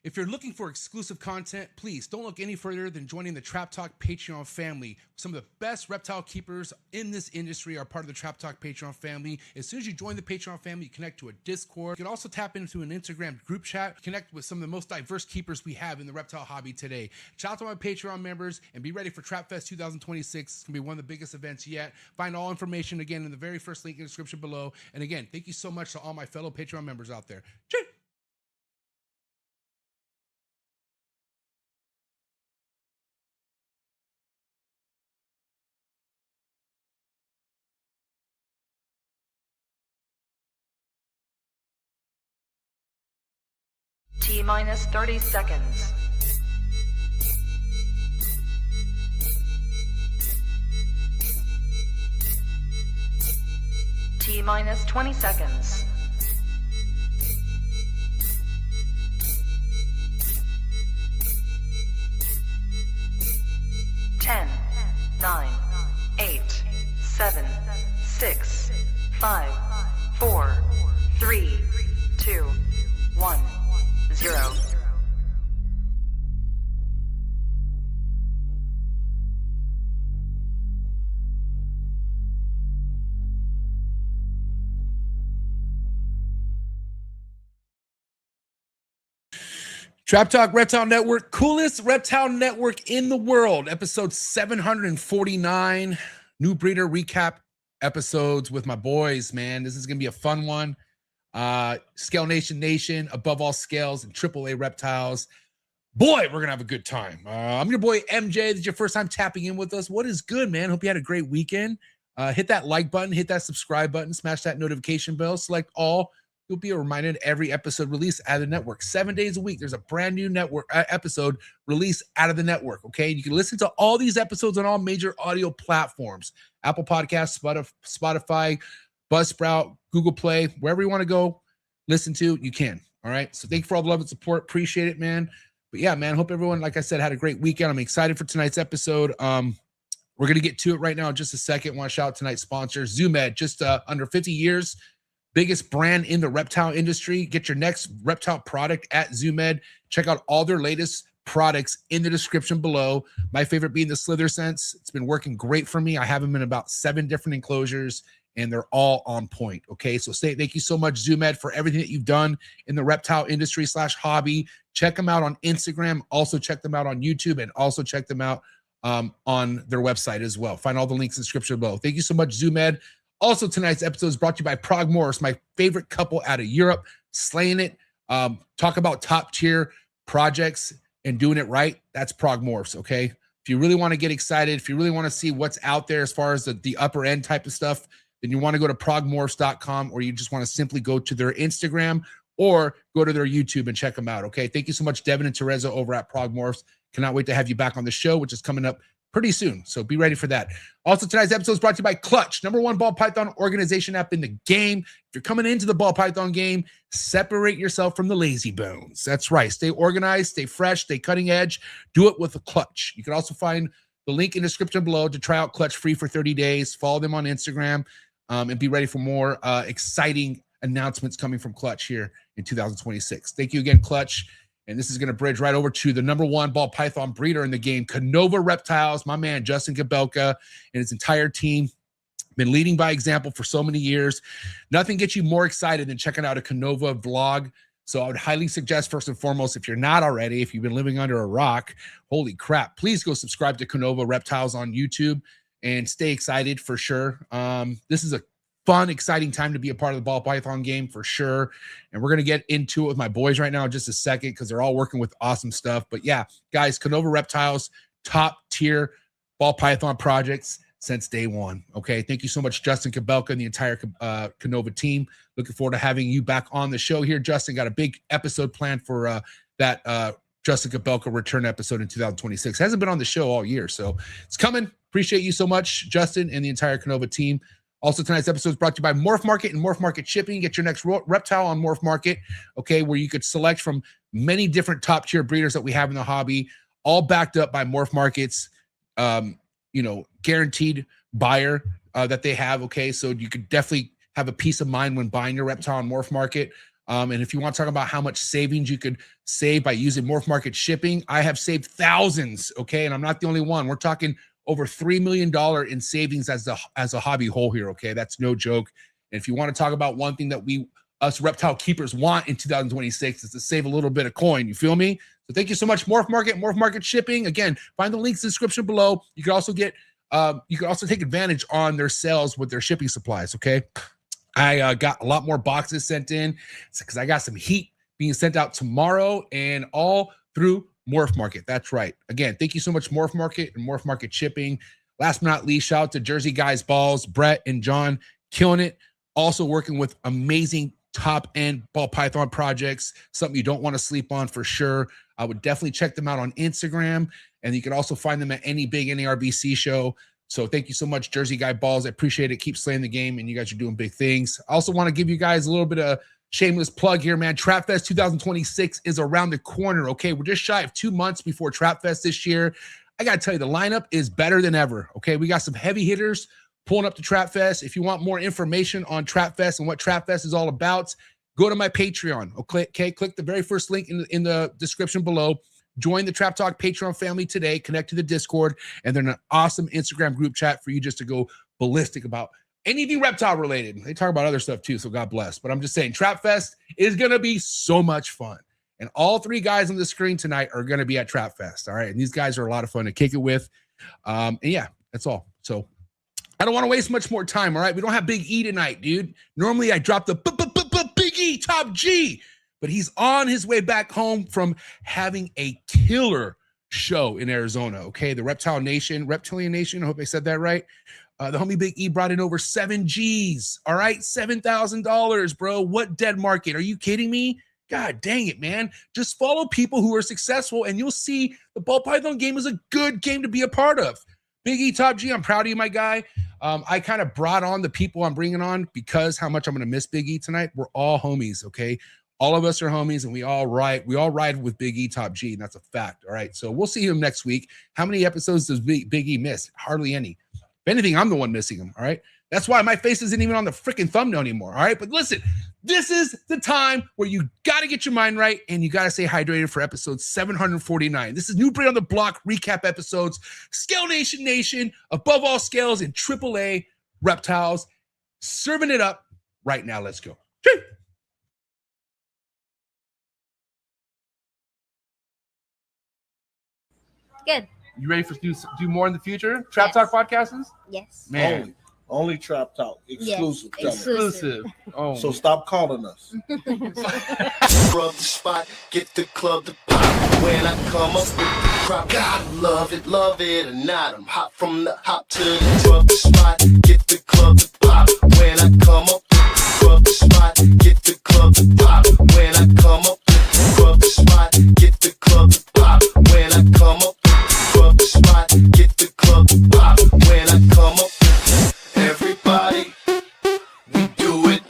If you're looking for exclusive content, please don't look any further than joining the Trap Talk Patreon family. Some of the best reptile keepers in this industry are part of the Trap Talk Patreon family. As soon as you join the Patreon family, you connect to a Discord. You can also tap into an Instagram group chat, connect with some of the most diverse keepers we have in the reptile hobby today. Shout out to my Patreon members and be ready for Trap Fest 2026. It's going to be one of the biggest events yet. Find all information again in the very first link in the description below. And again, thank you so much to all my fellow Patreon members out there. Cheers! T-minus 30 seconds. T-minus 20 seconds. 10, 9, 8, 7, 6, 5, 4, 3, 2, 1. 0. Trap Talk Reptile Network, coolest reptile network in the world. Episode 749, new breeder recap episodes with my boys, man. This is going to be a fun one. Scalation Nation, above all scales, and AAA reptiles. Boy, we're gonna have a good time. I'm your boy MJ. This is your first time tapping in with us. What is good, man? Hope you had a great weekend. Hit that like button, hit that subscribe button, smash that notification bell, select all. You'll be reminded every episode released out of the network. 7 days a week, there's a brand new network episode released out of the network. Okay, you can listen to all these episodes on all major audio platforms: Apple Podcasts, Spotify, Buzzsprout, Google Play, wherever you want to go listen to, you can. All right. So thank you for all the love and support. Appreciate it, man. But yeah, man, hope everyone, like I said, had a great weekend. I'm excited for tonight's episode. We're going to get to it right now in just a second. Want to shout out tonight's sponsor, Zoo Med, just under 50 years, biggest brand in the reptile industry. Get your next reptile product at Zoo Med. Check out all their latest products in the description below. My favorite being the Slither Sense. It's been working great for me. I have them in about 7 different enclosures, and they're all on point. Okay, so thank you so much, Zoo Med, for everything that you've done in the reptile industry / hobby. Check them out on Instagram. Also check them out on YouTube, and also check them out on their website as well. Find all the links in the description below. Thank you so much, Zoo Med. Also, tonight's episode is brought to you by PRAGUE MORPHS, my favorite couple out of Europe, slaying it. Talk about top tier projects and doing it right. That's PRAGUE MORPHS. Okay, if you really want to get excited, if you really want to see what's out there as far as the upper end type of stuff, then you want to go to praguemorphs.com, or you just want to simply go to their Instagram or go to their YouTube and check them out. Okay. Thank you so much, Devin and Teresa over at PRAGUE MORPHS. Cannot wait to have you back on the show, which is coming up pretty soon. So be ready for that. Also, tonight's episode is brought to you by Clutch, #1 ball python organization app in the game. If you're coming into the ball python game, separate yourself from the lazy bones. That's right. Stay organized, stay fresh, stay cutting edge. Do it with a Clutch. You can also find the link in the description below to try out Clutch free for 30 days. Follow them on Instagram. And be ready for more exciting announcements coming from Clutch here in 2026. Thank you again, Clutch. And this is going to bridge right over to the #1 ball python breeder in the game, Canova Reptiles. My man, Justin Kabelka, and his entire team. Been leading by example for so many years. Nothing gets you more excited than checking out a Canova vlog. So I would highly suggest, first and foremost, if you're not already, if you've been living under a rock, holy crap, please go subscribe to Canova Reptiles on YouTube and stay excited for sure. This is a fun, exciting time to be a part of the ball python game for sure. And we're going to get into it with my boys right now in just a second, because they're all working with awesome stuff. But yeah, guys, Canova Reptiles, top tier ball python projects since day one. Okay. Thank you so much, Justin Kabelka and the entire Canova team. Looking forward to having you back on the show here. Justin, got a big episode planned for that Justin Kabelka return episode in 2026. Hasn't been on the show all year, so it's coming. Appreciate you so much, Justin, and the entire Canova team. Also, tonight's episode is brought to you by Morph Market and Morph Market Shipping. Get your next reptile on Morph Market, okay, where you could select from many different top-tier breeders that we have in the hobby, all backed up by Morph Market's, guaranteed buyer that they have, okay? So you could definitely have a peace of mind when buying your reptile on Morph Market. And if you want to talk about how much savings you could save by using Morph Market shipping, I have saved thousands, okay? And I'm not the only one. We're talking over $3 million in savings as a hobby whole here, okay? That's no joke. And if you want to talk about one thing that us reptile keepers want in 2026 is to save a little bit of coin, you feel me? So thank you so much, Morph Market shipping. Again, find the links in the description below. You can also take advantage on their sales with their shipping supplies, okay? I got a lot more boxes sent in because I got some heat being sent out tomorrow and all through Morph Market. That's right. Again, thank you so much, Morph Market and Morph Market shipping. Last but not least, shout out to Jersey Guys Balls, Brett and John, killing it. Also working with amazing top-end ball python projects, something you don't want to sleep on for sure. I would definitely check them out on Instagram, and you can also find them at any big NARBC show. So thank you so much, Jersey Guy Balls. I appreciate it. Keep slaying the game, and you guys are doing big things. I also want to give you guys a little bit of shameless plug here, man. Trap Fest 2026 is around the corner, okay? We're just shy of 2 months before Trap Fest this year. I got to tell you, the lineup is better than ever, okay? We got some heavy hitters pulling up to Trap Fest. If you want more information on Trap Fest and what Trap Fest is all about, go to my Patreon, okay? Click the very first link in the description below. Join the Trap Talk Patreon family today. Connect to the Discord, and then an awesome Instagram group chat for you just to go ballistic about anything reptile related. They talk about other stuff too, so God bless. But I'm just saying, Trap Fest is going to be so much fun. And all three guys on the screen tonight are going to be at Trap Fest, all right? And these guys are a lot of fun to kick it with. And yeah, that's all. So I don't want to waste much more time, all right? We don't have Big E tonight, dude. Normally I drop the Big E Top G, but he's on his way back home from having a killer show in Arizona, okay? The Reptilian Nation, I hope I said that right. The homie Big E brought in over 7 G's, all right? $7,000, bro. What dead market? Are you kidding me? God dang it, man. Just follow people who are successful, and you'll see the ball python game is a good game to be a part of. Big E Top G, I'm proud of you, my guy. I kind of brought on the people I'm bringing on because how much I'm going to miss Big E tonight. We're all homies, okay? All of us are homies, and we all ride with Big E Top G, and that's a fact, all right? So we'll see him next week. How many episodes does Big E miss? Hardly any. If anything, I'm the one missing him, all right? That's why my face isn't even on the freaking thumbnail anymore, all right? But listen, this is the time where you got to get your mind right, and you got to stay hydrated for episode 749. This is New Breed on the Block recap episodes, Scalation Nation, above all scales, and AAA reptiles. Serving it up right now. Let's go. Good. You ready for do more in the future? Trap Talk podcasts? Yes. Man. Only Trap Talk. Exclusive. Yes. Exclusive. Oh. So stop calling us. Rub the spot, get the club to pop. When I come up with the crop, gotta love it or not. I'm hot from the hop to the rub the spot, get the club to pop. When I come up with the rub the spot, get the club to pop. When I come up with the rub the spot, get the club to pop. When I come up with the rub the spot, get the club to pop. When I come up with everybody, we do it.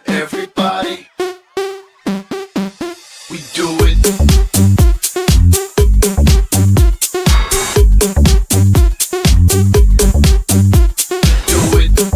Everybody, we do it. Do it. Do it. Do it.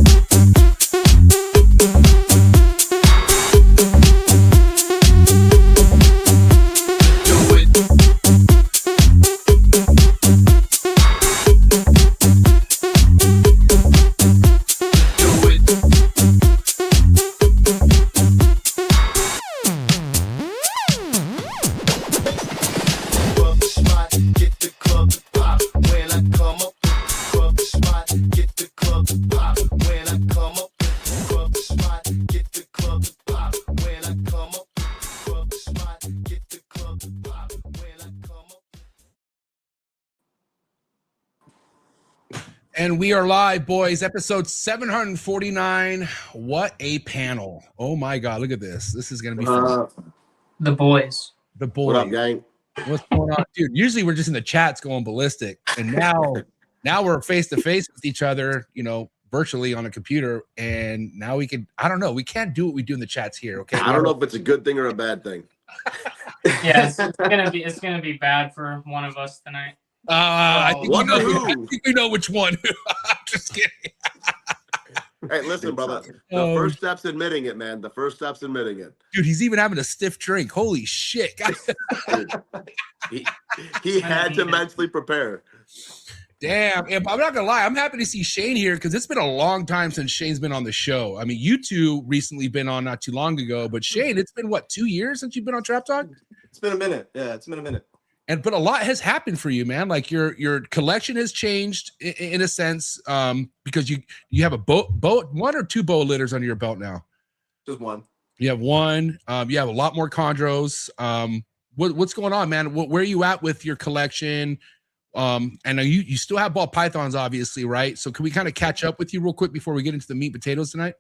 Rub the spot, get the club to pop. When I come up with the rub the spot, get the club to pop. When I come up with the rub the spot, get the club to pop. When I come up with the rub the spot, get the club to pop. When I come up. And we are live, boys. Episode 749. What a panel. Oh my God. Look at this. This is going to be fun. The boys. The boys. What up, gang? What's going on? Dude, usually we're just in the chats going ballistic. And now we're face to face with each other, virtually on a computer. And now we can, I don't know. We can't do what we do in the chats here. Okay. I don't know if it's a good thing or a bad thing. Yeah, it's gonna be bad for one of us tonight. I think Wonder we know, who. I think we know which one. I'm just kidding. Hey, listen, brother. The Oh. first step's admitting it, man. The first step's admitting it. Dude, he's even having a stiff drink. Holy shit. Dude, he had to mentally prepare. Damn. And I'm not gonna lie, I'm happy to see Shane here because it's been a long time since Shane's been on the show. I mean, you two recently been on not too long ago, but Shane, it's been what, 2 years since you've been on Trap Talk? It's been a minute. Yeah, it's been a minute. But a lot has happened for you, man. Like your collection has changed in a sense, because you have a boat, one or two bow litters under your belt now. Just one. You have one. You have a lot more chondros. What's going on, man? Where are you at with your collection? I know you still have ball pythons, obviously, right? So can we kind of catch up with you real quick before we get into the meat and potatoes tonight?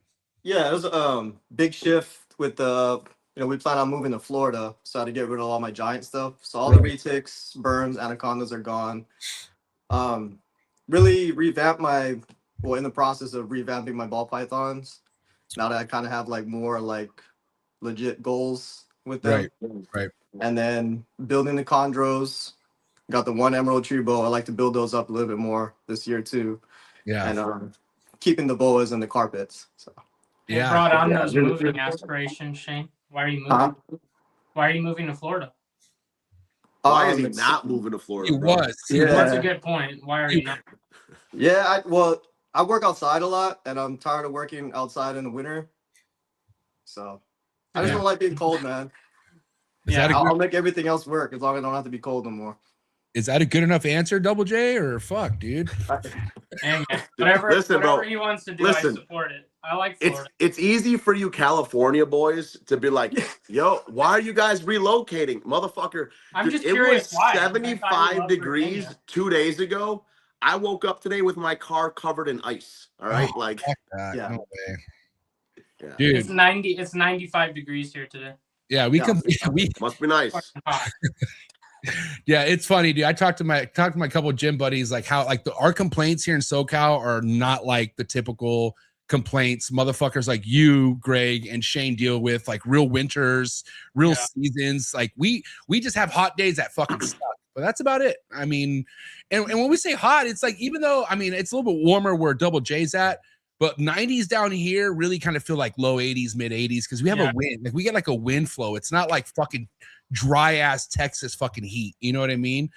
Yeah, it was a big shift with the. We plan on moving to Florida, so I had to get rid of all my giant stuff. So all the retics, burns, anacondas are gone. Really revamp in the process of revamping my ball pythons. Now that I kind of have like more like legit goals with them. Right. And then building the chondros. Got the one emerald tree bow. I like to build those up a little bit more this year too. Yeah. And keeping the boas and the carpets. So. You brought on those moving aspirations, Shane. Why are you moving? Why are you moving to Florida? Why is he not moving to Florida? He bro? was. That's a good point. Why are you not? Yeah, I work outside a lot, and I'm tired of working outside in the winter. So I just don't like being cold, man. I'll make everything else work as long as I don't have to be cold no more. Is that a good enough answer, Double J, or fuck, dude? Hey, whatever bro, he wants to do, I support it. I like Florida. It's easy for you California boys to be like, yo, why are you guys relocating? Motherfucker. I'm just it curious was why. 75 degrees Virginia. 2 days ago. I woke up today with my car covered in ice. All right. Yeah. No way. Yeah. Dude. It's 95 degrees here today. Yeah, we must be nice. Yeah, it's funny, dude. I talked to my couple of gym buddies, like how like our complaints here in SoCal are not like the typical complaints motherfuckers like you, Greg, and Shane deal with, like real winters, real seasons. Like we just have hot days that fucking suck, but that's about it. I mean, and when we say hot, it's like, even though, I mean, it's a little bit warmer where Double J's at, but 90s down here really kind of feel like low 80s, mid 80s, because we have a wind. Like we get like a wind flow. It's not like fucking dry ass Texas fucking heat. You know what I mean?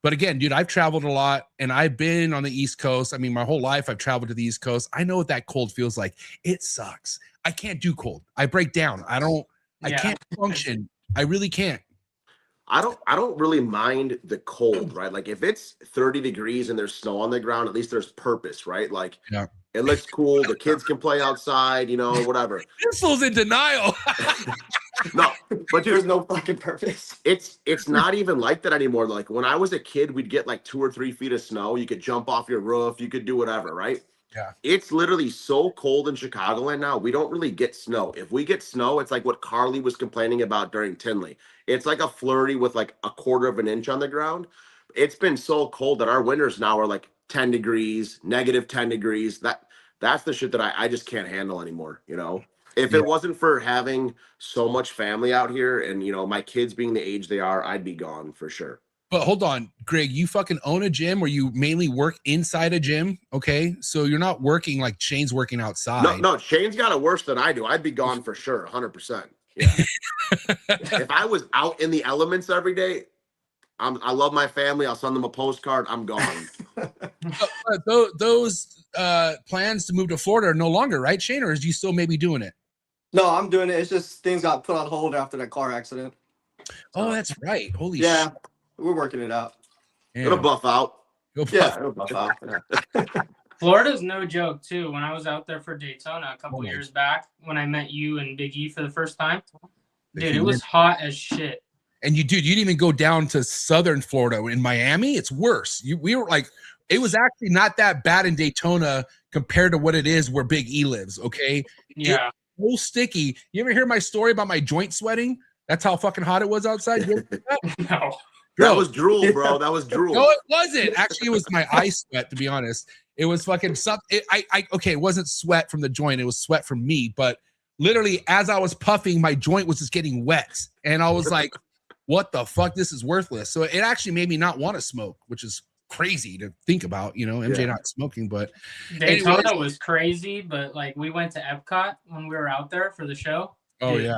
But again, dude, I've traveled a lot and I've been on the East Coast. I mean, my whole life I've traveled to the East Coast. I know what that cold feels like. It sucks. I can't do cold. I break down. I can't function. I really can't. I don't really mind the cold, right? Like if it's 30 degrees and there's snow on the ground, at least there's purpose, right? Like it looks cool. The kids can play outside, you know, whatever. This fool's in denial. No, but dude, there's no fucking purpose. It's not even like that anymore. Like when I was a kid, we'd get like 2 or 3 feet of snow. You could jump off your roof. You could do whatever, right? Yeah. It's literally so cold in Chicagoland now. We don't really get snow. If we get snow, it's like what Carly was complaining about during Tinley. It's like a flurry with like a quarter of an inch on the ground. It's been so cold that our winters now are like 10 degrees, negative 10 degrees. That's the shit that I just can't handle anymore, you know? If it wasn't for having so much family out here and, you know, my kids being the age they are, I'd be gone for sure. But hold on, Greg, you fucking own a gym or you mainly work inside a gym? Okay. So you're not working like Shane's working outside. No, Shane's got it worse than I do. I'd be gone for sure. 100%. Yeah. If I was out in the elements every day, I love my family. I'll send them a postcard. I'm gone. Those plans to move to Florida are no longer, right, Shane? Or is you still maybe doing it? No, I'm doing it. It's just things got put on hold after that car accident. Oh, that's right. Holy shit. Yeah, we're working it out. It'll buff out. It'll buff out. Florida's no joke too. When I was out there for Daytona a couple years back, when I met you and Big E for the first time, dude, it was hot as shit. And you didn't even go down to southern Florida. In Miami, it's worse. We were like, it was actually not that bad in Daytona compared to what it is where Big E lives. Okay. Yeah. It's so sticky. You ever hear my story about my joint sweating? That's how fucking hot it was outside. No. That was drool, bro. That was drool. No, it wasn't. Actually, it was my eye sweat, to be honest. It was fucking something. Okay, it wasn't sweat from the joint. It was sweat from me. But literally, as I was puffing, my joint was just getting wet. And I was like, what the fuck? This is worthless. So it actually made me not want to smoke, which is crazy to think about, you know, MJ not smoking, but Daytona was crazy, but like we went to Epcot when we were out there for the show. Oh yeah.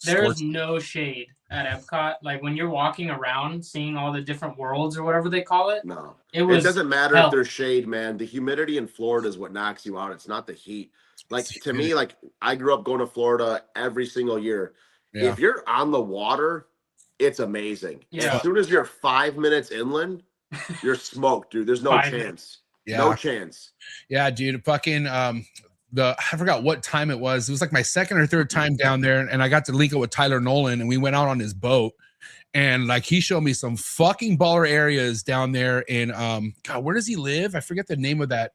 There's no shade at Epcot. Like when you're walking around, seeing all the different worlds or whatever they call it. No, it doesn't matter if there's shade, man. The humidity in Florida is what knocks you out. It's not the heat. Like to me, like I grew up going to Florida every single year. Yeah. If you're on the water, it's amazing. Yeah. As soon as you're 5 minutes inland, you're smoked, dude. There's no chance. Yeah. No chance. Yeah, dude. Fucking I forgot what time it was. It was like my second or third time down there, and I got to link up with Tyler Nolan, and we went out on his boat, and like he showed me some fucking baller areas down there in God, where does he live? I forget the name of that.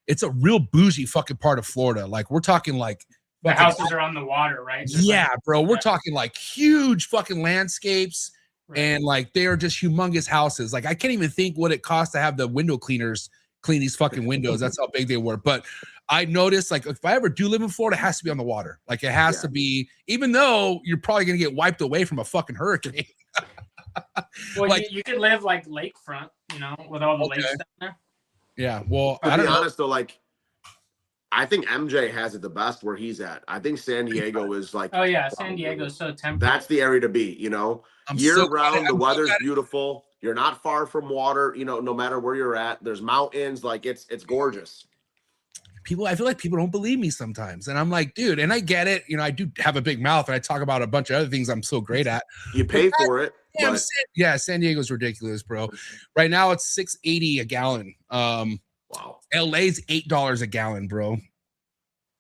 It's a real bougie fucking part of Florida. Like we're talking like the houses are on the water, right? Yeah, bro. We're talking like huge fucking landscapes, and like they are just humongous houses. Like I can't even think what it costs to have the window cleaners clean these fucking windows. That's how big they were. But I noticed, like, if I ever do live in Florida, it has to be on the water. Like, it has to be, even though you're probably going to get wiped away from a fucking hurricane. Well, like, you could live, like, lakefront, you know, with all the lakes down there. Yeah, well, to be honest, though, like, I think MJ has it the best where he's at. I think San Diego is, like... Oh, yeah, San Diego is so temperate. That's the area to be, you know? Year-round, the weather's beautiful. You're not far from water, you know, no matter where you're at. There's mountains. Like, it's gorgeous. I feel like people don't believe me sometimes. And I'm like, dude, and I get it. You know, I do have a big mouth and I talk about a bunch of other things I'm so great at. You pay for it. Yeah, San Diego's ridiculous, bro. Right now it's $6.80 a gallon. Wow. LA's $8 a gallon, bro.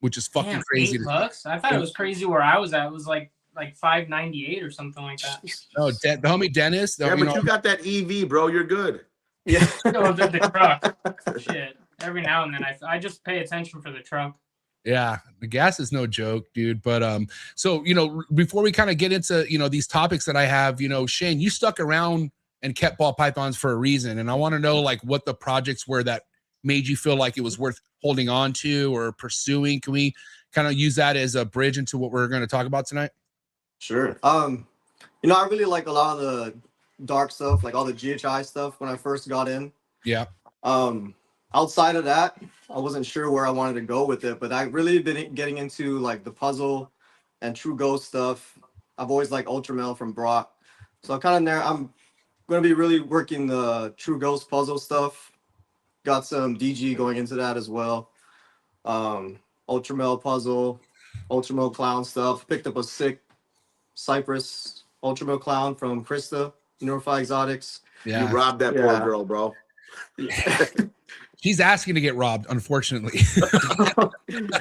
Which is fucking crazy. $8? I thought it was crazy where I was at. It was like $5.98 or something like that. Oh, the homie Dennis. Yeah, but you got that EV, bro. You're good. Yeah. The truck. Shit. Every now and then I just pay attention for the truck. Yeah, the gas is no joke, dude. But so you know, before we kind of get into these topics that I have, Shane, you stuck around and kept ball pythons for a reason, and I want to know like what the projects were that made you feel like it was worth holding on to or pursuing. Can we kind of use that as a bridge into what we're going to talk about tonight? Sure. I really like a lot of the dark stuff, like all the GHI stuff when I first got in. Yeah. Outside of that, I wasn't sure where I wanted to go with it, but I really been getting into like the puzzle and true ghost stuff. I've always liked Ultramel from Brock. So I'm going to be really working the true ghost puzzle stuff. Got some DG going into that as well. Ultramel puzzle, Ultramel clown stuff. Picked up a sick Cypress Ultramel clown from Krista, Neurify Exotics. Yeah. You robbed that poor girl, bro. Yeah. He's asking to get robbed, unfortunately.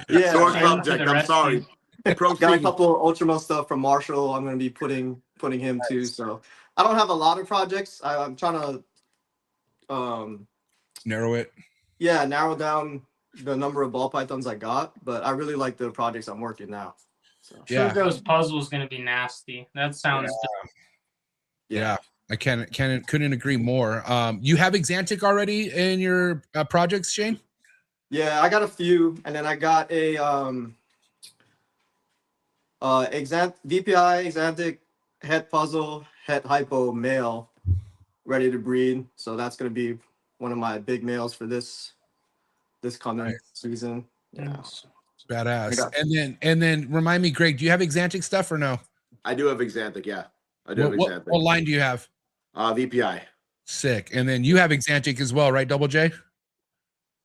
Yeah. Short subject. I'm sorry. Got a couple Ultramel stuff from Marshall. I'm going to be putting him too. So I don't have a lot of projects. I'm trying to narrow it. Yeah, narrow down the number of ball pythons I got, but I really like the projects I'm working now. So. True Ghost puzzle is going to be nasty. That sounds. Yeah. I couldn't agree more. You have Exantic already in your projects, Shane? Yeah, I got a few, and then I got a VPI Exantic het puzzle, het hypo male, ready to breed. So that's gonna be one of my big males for this coming season. Yeah, badass. And then remind me, Greg, do you have Exantic stuff or no? I do have Exantic. Yeah, I do have Exantic. What line do you have? VPI. Sick. And then you have Exantic as well, right? Double J?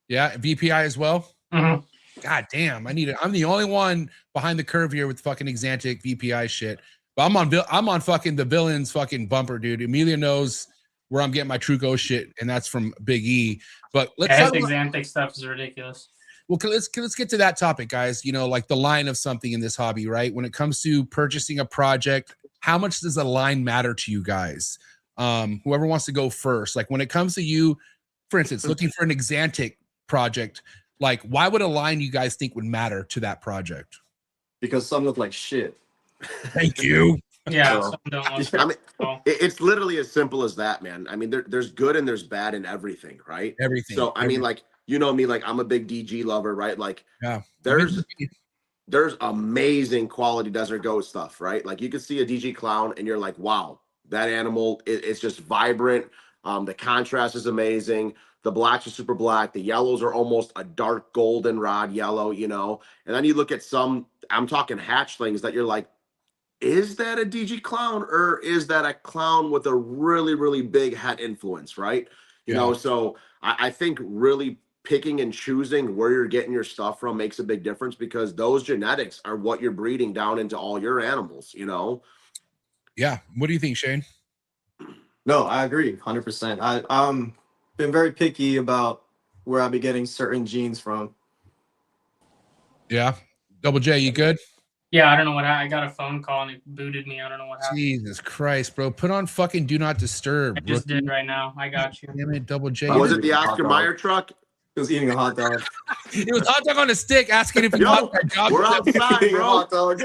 Yeah, VPI as well? Mm-hmm. God damn, I'm the only one behind the curve here with fucking Exantic VPI shit. But I'm on fucking the villains fucking bumper, dude. Amelia knows where I'm getting my True Ghost shit, and that's from Big E. But let's talk about Exantic stuff is ridiculous. Well, let's get to that topic, guys. Like the line of something in this hobby, right? When it comes to purchasing a project, how much does a line matter to you guys? Whoever wants to go first. Like when it comes to you, for instance, looking for an Exantic project, like why would a line you guys think would matter to that project? Because some look like shit. Thank you. Yeah. I mean, it's literally as simple as that, man. I mean, there's good and there's bad in everything, right? Everything. So I mean, like, you know me, like I'm a big DG lover, right? Like, yeah, there's amazing quality desert ghost stuff, right? Like you can see a DG clown and you're like, wow, that animal is just vibrant. The contrast is amazing. The blacks are super black. The yellows are almost a dark goldenrod yellow, you know. And then you look at some, I'm talking hatchlings that you're like, is that a DG clown or is that a clown with a really, really big het influence, right? You know, so I think really picking and choosing where you're getting your stuff from makes a big difference, because those genetics are what you're breeding down into all your animals, you know? Yeah. What do you think, Shane? No, I agree 100%. I'm been very picky about where I be getting certain genes from. Yeah. Double J, you good? Yeah, I don't know what happened. I got a phone call and it booted me. I don't know what happened. Jesus Christ, bro. Put on fucking do not disturb. I just did right now. I got you. Damn it, Double J. Was it the Oscar Mayer truck? He was eating a hot dog. It was hot dog on a stick asking if you Yo, want that dog. we're outside, Eating a bro. hot dog.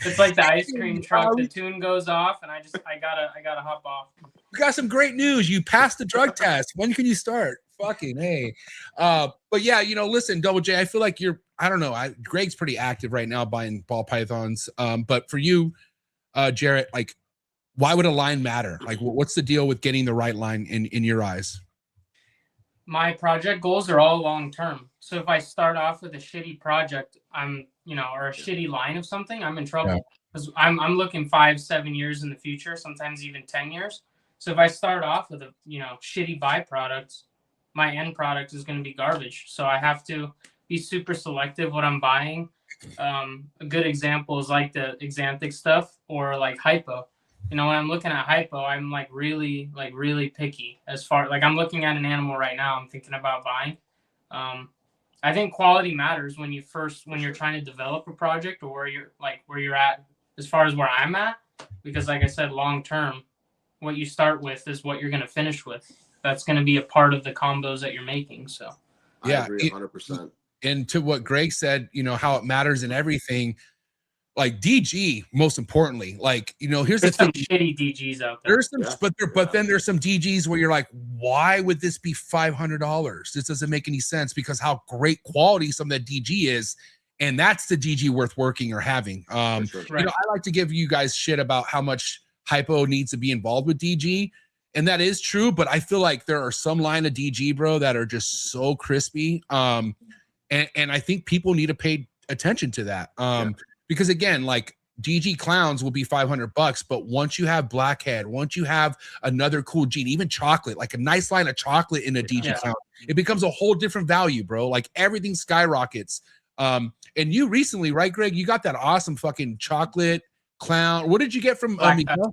It's like the ice cream truck. The tune goes off, and I gotta hop off. We got some great news. You passed the drug test. When can you start? Fucking hey. But yeah, you know, listen, Double J, I feel like you're, I don't know. Greg's pretty active right now buying ball pythons. But for you, Jarrett, like, why would a line matter? Like, what's the deal with getting the right line in your eyes? My project goals are all long term. So if I start off with a shitty project, I'm, you know, or a shitty line of something, I'm in trouble. Because I'm looking 5-7 years in the future, sometimes even 10 years. So if I start off with a, you know, shitty byproduct, my end product is going to be garbage. So I have to be super selective what I'm buying. A good example is like the Xanthic stuff or like hypo. You know, when I'm looking at hypo, I'm like really picky as far, like I'm looking at an animal right now I'm thinking about buying. I think quality matters when you're trying to develop a project, or where you're at as far as where I'm at, because like I said, long term, what you start with is what you're going to finish with. That's going to be a part of the combos that you're making. So I agree 100%. And to what Greg said, you know, how it matters in everything. Like DG, most importantly, like, you know, here's there's the some thing. shitty DGs out there. There's some, but then there's some DGs where you're like, why would this be $500? This doesn't make any sense, because how great quality some of that DG is, and that's the DG worth working or having. You know, I like to give you guys shit about how much hypo needs to be involved with DG, and that is true. But I feel like there are some line of DG, bro, that are just so crispy. And I think people need to pay attention to that. Because again, like DG clowns will be $500, but once you have blackhead, once you have another cool gene, even chocolate, like a nice line of chocolate in a DG clown, it becomes a whole different value, bro. Like everything skyrockets. And you recently, right, Greg? You got that awesome fucking chocolate clown. What did you get from Miguel?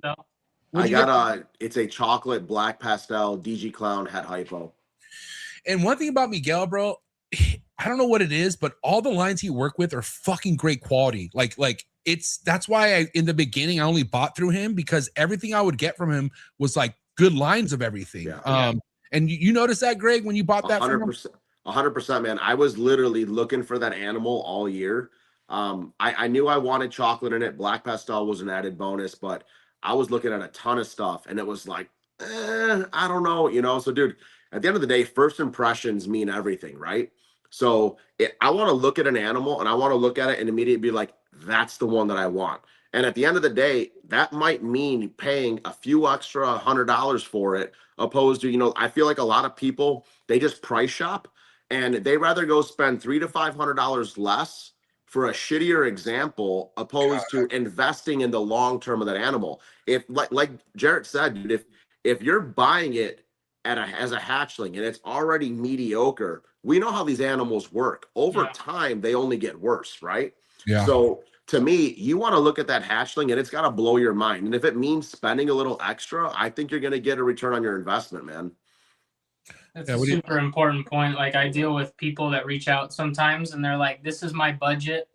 I got it's a chocolate black pastel DG clown het hypo. And one thing about Miguel, bro, I don't know what it is, but all the lines he worked with are fucking great quality. Like that's why in the beginning I only bought through him, because everything I would get from him was like good lines of everything. And you noticed that, Greg, when you bought that 100%, from him? 100%, man. I was literally looking for that animal all year. I knew I wanted chocolate in it. Black pastel was an added bonus, but I was looking at a ton of stuff, and it was like, I don't know, you know. So, dude, at the end of the day, first impressions mean everything, right? So I want to look at an animal, and I want to look at it and immediately be like, that's the one that I want. And at the end of the day, that might mean paying a few extra $100 for it, opposed to, you know, I feel like a lot of people, they just price shop, and they rather go spend $300 to $500 less for a shittier example, opposed to investing in the long term of that animal. If like Jarrett said, dude, if you're buying it as a hatchling and it's already mediocre, we know how these animals work. Over time, they only get worse, right? Yeah. So to me, you want to look at that hatchling and it's got to blow your mind. And if it means spending a little extra, I think you're going to get a return on your investment, man. That's a super important point. Like, I deal with people that reach out sometimes and they're like, this is my budget.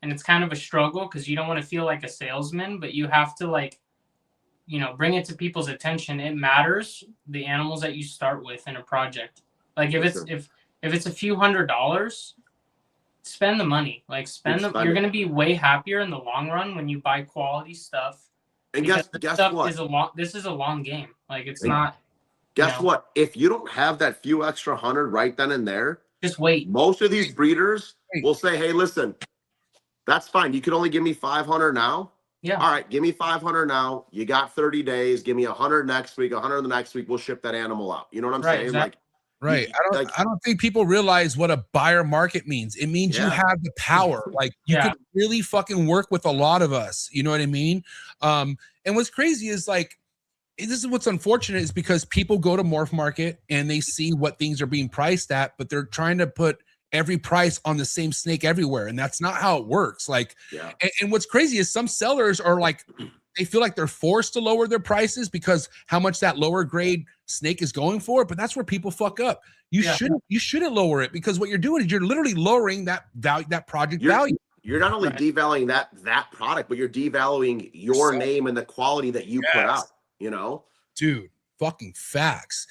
And it's kind of a struggle because you don't want to feel like a salesman, but you have to, like, you know, bring it to people's attention. It matters, the animals that you start with in a project. Like, if it's a few $100s, spend the money. Like, spend them. You're going to be way happier in the long run when you buy quality stuff. And guess what? This is a long game. Like, it's not. Guess what? If you don't have that few extra $100 right then and there, just wait. Most of these breeders will say, hey, listen, that's fine. You could only give me $500 now. Yeah. All right, give me 500 now. You got 30 days. Give me 100 next week, 100 the next week. We'll ship that animal out. You know what I'm saying? Exactly. Like, Right. like, I don't think people realize what a buyer market means. It means you have the power. Like you could really fucking work with a lot of us. You know what I mean? And what's crazy is like, this is what's unfortunate is because people go to Morph Market and they see what things are being priced at, but they're trying to put every price on the same snake everywhere. And that's not how it works. Like, and what's crazy is some sellers are like, they feel like they're forced to lower their prices because how much that lower grade snake is going for, but that's where people fuck up. You shouldn't lower it, because what you're doing is you're literally lowering that value, that project value. You're not only devaluing that product, but you're devaluing your name and the quality that you put out, you know? Dude, fucking facts.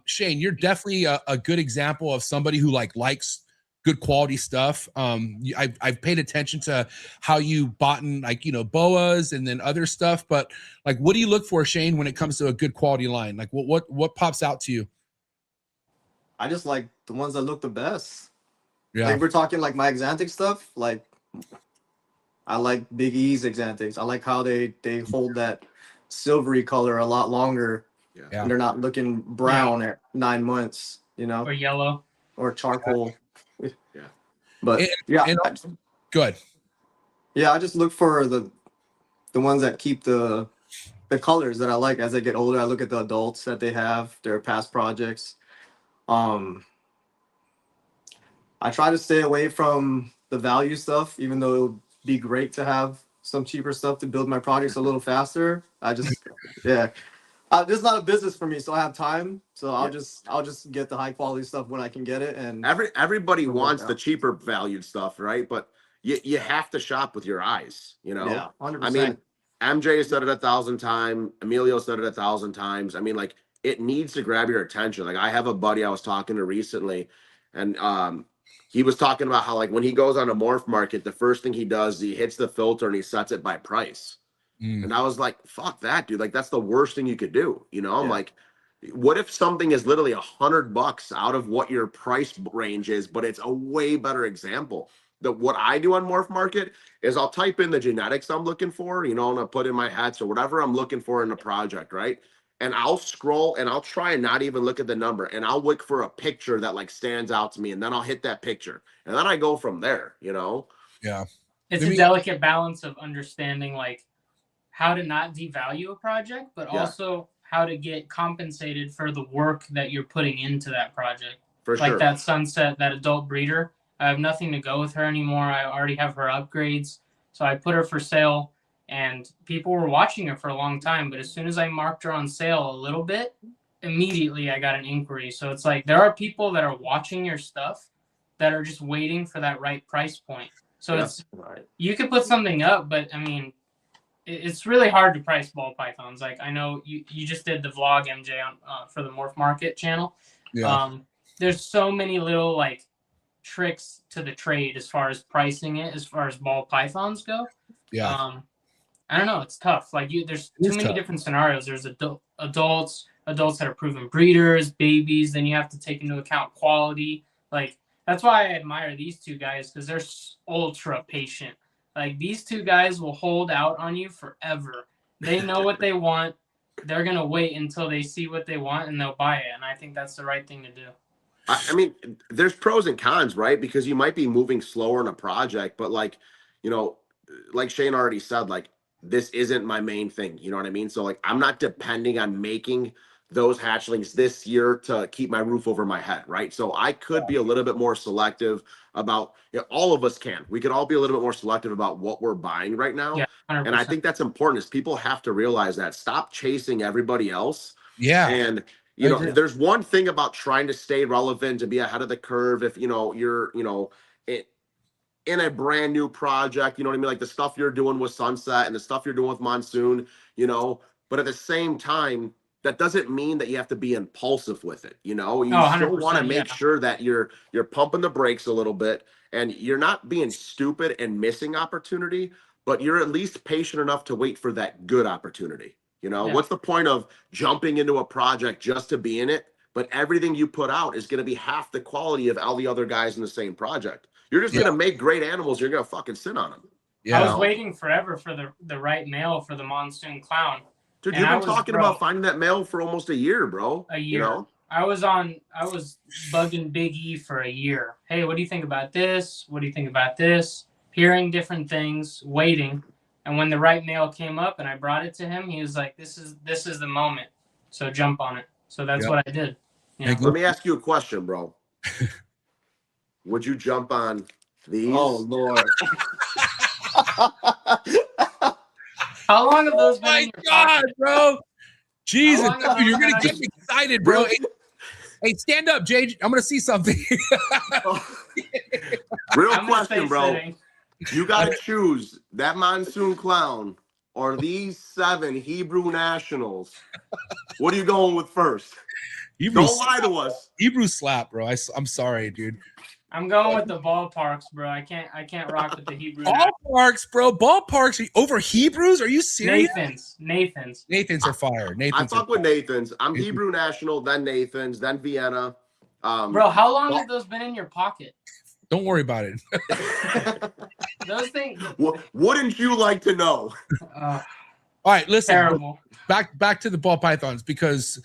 Shane, you're definitely a good example of somebody who likes good quality stuff. I've paid attention to how you bought in, like, you know, boas and then other stuff, but like, what do you look for, Shane, when it comes to a good quality line? Like what pops out to you? I just like the ones that look the best. Yeah. Like, we're talking like my Exantic stuff. Like, I like Big E's Exantics. I like how they hold that silvery color a lot longer. And they're not looking brown at 9 months, you know, or yellow or charcoal. But good. Yeah, I just look for the ones that keep the colors that I like as they get older. I look at the adults that they have, their past projects. I try to stay away from the value stuff, even though it would be great to have some cheaper stuff to build my projects a little faster. I just this is not a business for me, so I have time. So I'll just get the high quality stuff when I can get it. And everybody wants the cheaper valued stuff, right? But you have to shop with your eyes, you know? Yeah, 100%. I mean, MJ said it 1,000 times. Emilio said it 1,000 times. I mean, like, it needs to grab your attention. Like, I have a buddy I was talking to recently, and he was talking about how, like, when he goes on a Morph Market, the first thing he does is he hits the filter and he sets it by price. And I was like, fuck that, dude. Like, that's the worst thing you could do. You know, I'm like, what if something is literally $100 out of what your price range is, but it's a way better example? What I do on Morph Market is I'll type in the genetics I'm looking for, you know, and I'll put in my hats or whatever I'm looking for in the project, right? And I'll scroll and I'll try and not even look at the number, and I'll look for a picture that like stands out to me, and then I'll hit that picture, and then I go from there, you know? Yeah. It's a delicate balance of understanding like how to not devalue a project, but also how to get compensated for the work that you're putting into that project. For like sure. That Sunset, that adult breeder, I have nothing to go with her anymore. I already have her upgrades. So I put her for sale, and people were watching her for a long time. But as soon as I marked her on sale a little bit, immediately I got an inquiry. So it's like there are people that are watching your stuff that are just waiting for that right price point. So it's you could put something up, but I mean, it's really hard to price ball pythons. Like, I know you just did the vlog, MJ, on for the Morph Market channel. There's so many little like tricks to the trade as far as pricing it, as far as ball pythons go. I don't know, it's tough. Like, there's too many different scenarios. There's adults that are proven breeders, babies. Then you have to take into account quality. Like, that's why I admire these two guys, because they're ultra patient. Like, these two guys will hold out on you forever. They know what they want. They're going to wait until they see what they want, and they'll buy it. And I think that's the right thing to do. I mean, there's pros and cons, right? Because you might be moving slower in a project, but like, you know, like Shane already said, like, this isn't my main thing. You know what I mean? So like, I'm not depending on making those hatchlings this year to keep my roof over my head, right? So I could be a little bit more selective about, you know, all of us can. We could all be a little bit more selective about what we're buying right now. Yeah, 100%. And I think that's important, is people have to realize that. Stop chasing everybody else. Yeah. And you know, there's one thing about trying to stay relevant, to be ahead of the curve. If, you know, you're, you know, in a brand new project, you know what I mean? Like the stuff you're doing with Sunset and the stuff you're doing with Monsoon, you know, but at the same time, that doesn't mean that you have to be impulsive with it. You know, you still want to make sure that you're pumping the brakes a little bit, and you're not being stupid and missing opportunity, but you're at least patient enough to wait for that good opportunity. You know, what's the point of jumping into a project just to be in it? But everything you put out is going to be half the quality of all the other guys in the same project. You're just going to make great animals. You're going to fucking sit on them. I was waiting forever for the right male for the monsoon clown. Dude, you've been talking about finding that male for almost a year, bro. A year. You know? I was bugging Big E for a year. Hey, what do you think about this? What do you think about this? Hearing different things, waiting. And when the right male came up and I brought it to him, he was like, this is the moment. So jump on it. So that's what I did. You know? Let me ask you a question, bro. Would you jump on these? Oh, Lord. How long have those been in your pocket? Bro. Jesus, you're going to get me excited, bro. Hey, stand up, Jay. I'm going to see something. Real question, bro. You got to choose that monsoon clown or these 7 Hebrew nationals. What are you going with first? Don't lie to us. Hebrew slap, bro. I'm sorry, dude. I'm going with the ballparks, bro. I can't rock with the Hebrew. Ballparks, bro. Ballparks over Hebrews? Are you serious? Nathans are fire. I fuck with Nathans. I'm Hebrew national, then Nathans, then Vienna. Bro, how long have those been in your pocket? Don't worry about it. Those things. Wouldn't you like to know? All right, listen. Terrible. Back to the ball pythons, because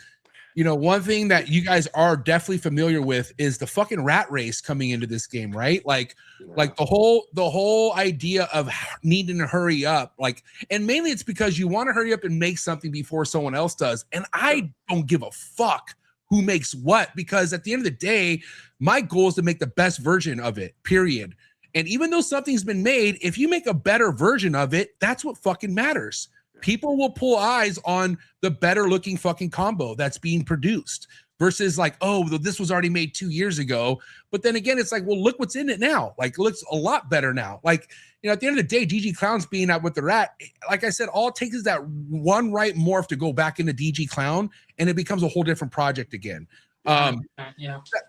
you know, one thing that you guys are definitely familiar with is the fucking rat race coming into this game, right? Like the whole idea of needing to hurry up, like, and mainly it's because you want to hurry up and make something before someone else does. And I don't give a fuck who makes what, because at the end of the day, my goal is to make the best version of it, period. And even though something's been made, if you make a better version of it, that's what fucking matters. People will pull eyes on the better looking fucking combo that's being produced versus like, oh, this was already made 2 years ago. But then again, it's like, well, look what's in it now. Like, it looks a lot better now. Like, you know, at the end of the day, DG Clown's being out with the rat. Like I said, all it takes is that one right morph to go back into DG Clown and it becomes a whole different project again.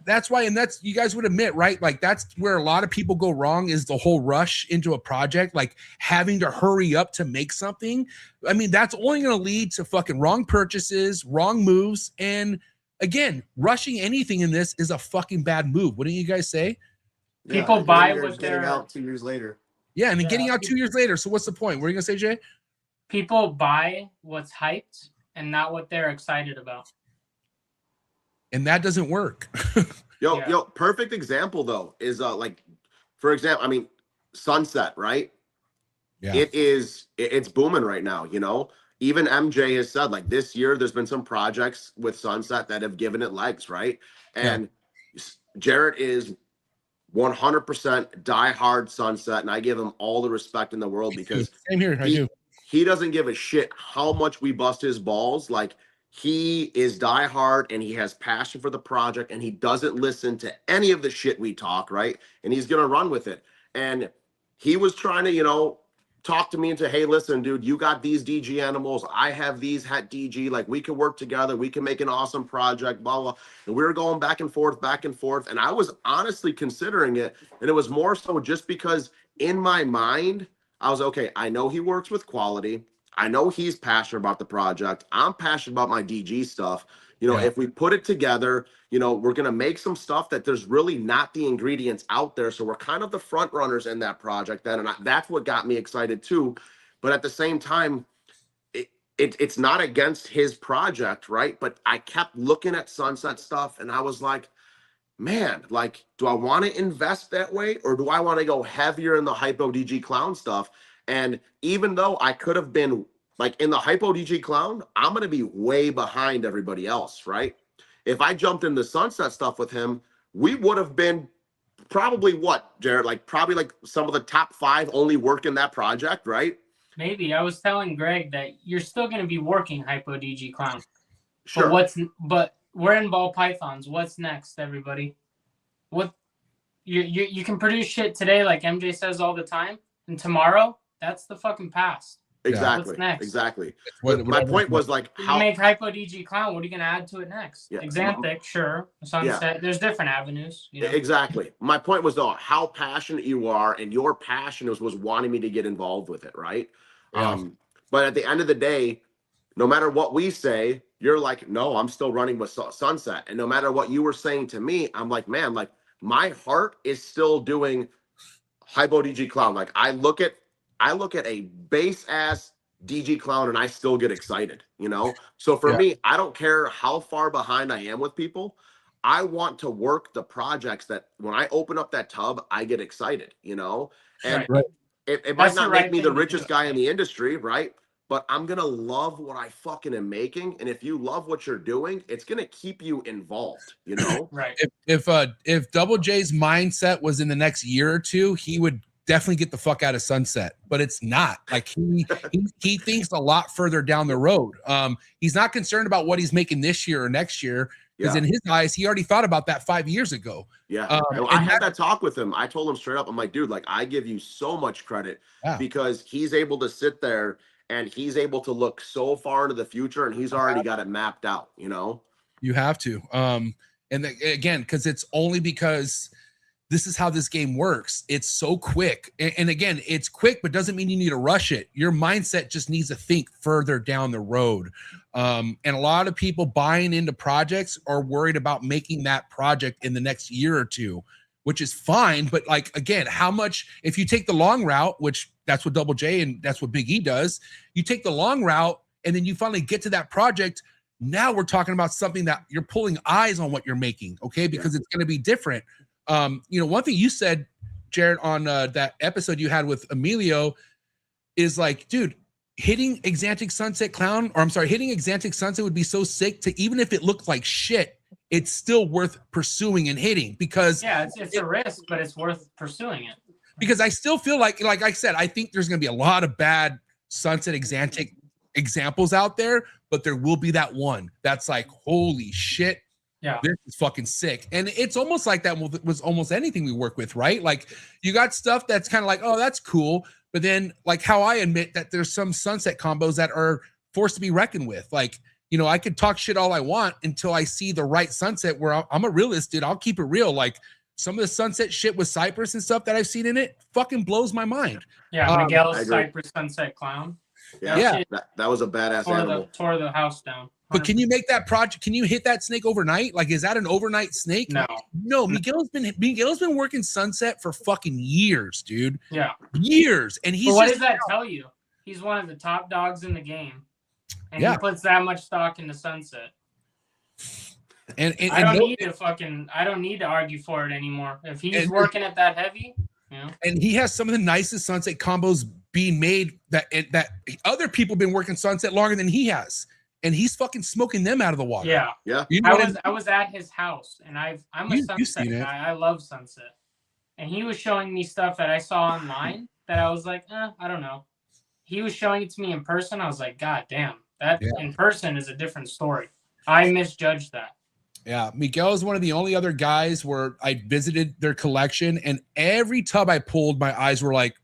That's why, and that's, you guys would admit, right? Like, that's where a lot of people go wrong, is the whole rush into a project, like having to hurry up to make something. I mean, that's only going to lead to fucking wrong purchases, wrong moves. And again, rushing anything in this is a fucking bad move. Wouldn't you guys say? People buy what they're getting out 2 years later. Yeah, and then getting out 2 years later. So what's the point? What are you gonna say, Jay? People buy what's hyped and not what they're excited about. And that doesn't work. Yo, perfect example though is like, for example, I mean, Sunset, right? Yeah. It's booming right now, you know. Even MJ has said, like, this year there's been some projects with Sunset that have given it legs, right? And Jarrett is 100% diehard Sunset, and I give him all the respect in the world because same here, I do. He doesn't give a shit how much we bust his balls. Like, he is diehard and he has passion for the project and he doesn't listen to any of the shit we talk, right? And he's gonna run with it. And he was trying to, you know, talk to me into, hey, listen, dude, you got these DG animals, I have these hat DG, like, we can work together, we can make an awesome project, blah, blah. And we were going back and forth, and I was honestly considering it. And it was more so just because in my mind, I was, okay, I know he works with quality, I know he's passionate about the project, I'm passionate about my DG stuff. You know, if we put it together, you know, we're going to make some stuff that there's really not the ingredients out there. So we're kind of the front runners in that project then. And that's what got me excited too. But at the same time, it's not against his project, right? But I kept looking at Sunset stuff and I was like, man, like, do I want to invest that way? Or do I want to go heavier in the Hypo DG Clown stuff? And even though I could have been like in the Hypo DG Clown, I'm going to be way behind everybody else, right? If I jumped in the Sunset stuff with him, we would have been probably what, Jared? Like, probably like some of the top 5 only working that project, right? Maybe. I was telling Greg that you're still going to be working Hypo DG Clown. Sure. But we're in ball pythons. What's next, everybody? What you can produce shit today, like MJ says all the time, and tomorrow, that's the fucking past. Exactly. What's next? Exactly. My point was, like, how you make Hypo DG Clown, what are you going to add to it next? Xanthic, sure. Sunset. There's different avenues. You know? Exactly. My point was, though, how passionate you are, and your passion was wanting me to get involved with it, right? But at the end of the day, no matter what we say, you're like, no, I'm still running with Sunset. And no matter what you were saying to me, I'm like, man, like, my heart is still doing Hypo DG Clown. Like, I look at I look at a base ass DG clown and I still get excited, you know? So for me, I don't care how far behind I am with people. I want to work the projects that when I open up that tub, I get excited, you know? And it might not make me the richest guy in the industry, right? But I'm going to love what I fucking am making. And if you love what you're doing, it's going to keep you involved, you know? Right. If Double J's mindset was in the next year or two, he would definitely get the fuck out of Sunset, but it's not. Like he thinks a lot further down the road. He's not concerned about what he's making this year or next year, because in his eyes, he already thought about that 5 years ago. Yeah. I had that talk with him. I told him straight up, I'm like, dude, like I give you so much credit because he's able to sit there and he's able to look so far into the future and he's already got it mapped out, you know? You have to. Again, because it's only because this is how this game works. It's so quick. And again, it's quick, but doesn't mean you need to rush it. Your mindset just needs to think further down the road. And a lot of people buying into projects are worried about making that project in the next year or two, which is fine. But like, again, how much, if you take the long route, which that's what Double J and that's what Big E does, you take the long route and then you finally get to that project. Now we're talking about something that you're pulling eyes on what you're making. Okay. Because it's going to be different. You know, one thing you said, Jared, on that episode you had with Emilio is like, dude, hitting Exantic Sunset Clown, or I'm sorry, hitting Exantic Sunset would be so sick to, even if it looked like shit, it's still worth pursuing and hitting, because it's a risk, but it's worth pursuing it. Because I still feel like I said, I think there's going to be a lot of bad Sunset Exantic examples out there, but there will be that one that's like, holy shit. Yeah, this is fucking sick. And it's almost like that was almost anything we work with, right? Like you got stuff that's kind of like, oh, that's cool. But then like how I admit that there's some Sunset combos that are forced to be reckoned with. Like, you know, I could talk shit all I want until I see the right Sunset where I'm a realist, dude. I'll keep it real. Like some of the Sunset shit with Cypress and stuff that I've seen in it fucking blows my mind. Yeah, Miguel's Cypress Sunset Clown. Yeah. That was a badass animal. Tore the house down. 100%. But can you make that project? Can you hit that snake overnight? Like, is that an overnight snake? No. Miguel's been working Sunset for fucking years, dude. Yeah, years. And he's. But what does that tell you? He's one of the top dogs in the game, and he puts that much stock into Sunset. And I don't need to argue for it anymore. If he's working it that heavy, you know. And he has some of the nicest Sunset combos being made that other people have been working Sunset longer than he has. And he's fucking smoking them out of the water. Yeah. You know I was at his house, and I'm a Sunset guy. I love Sunset, and he was showing me stuff that I saw online that I was like, I don't know. He was showing it to me in person. I was like, God damn, that in person is a different story. I misjudged that. Yeah, Miguel is one of the only other guys where I visited their collection, and every tub I pulled, my eyes were like,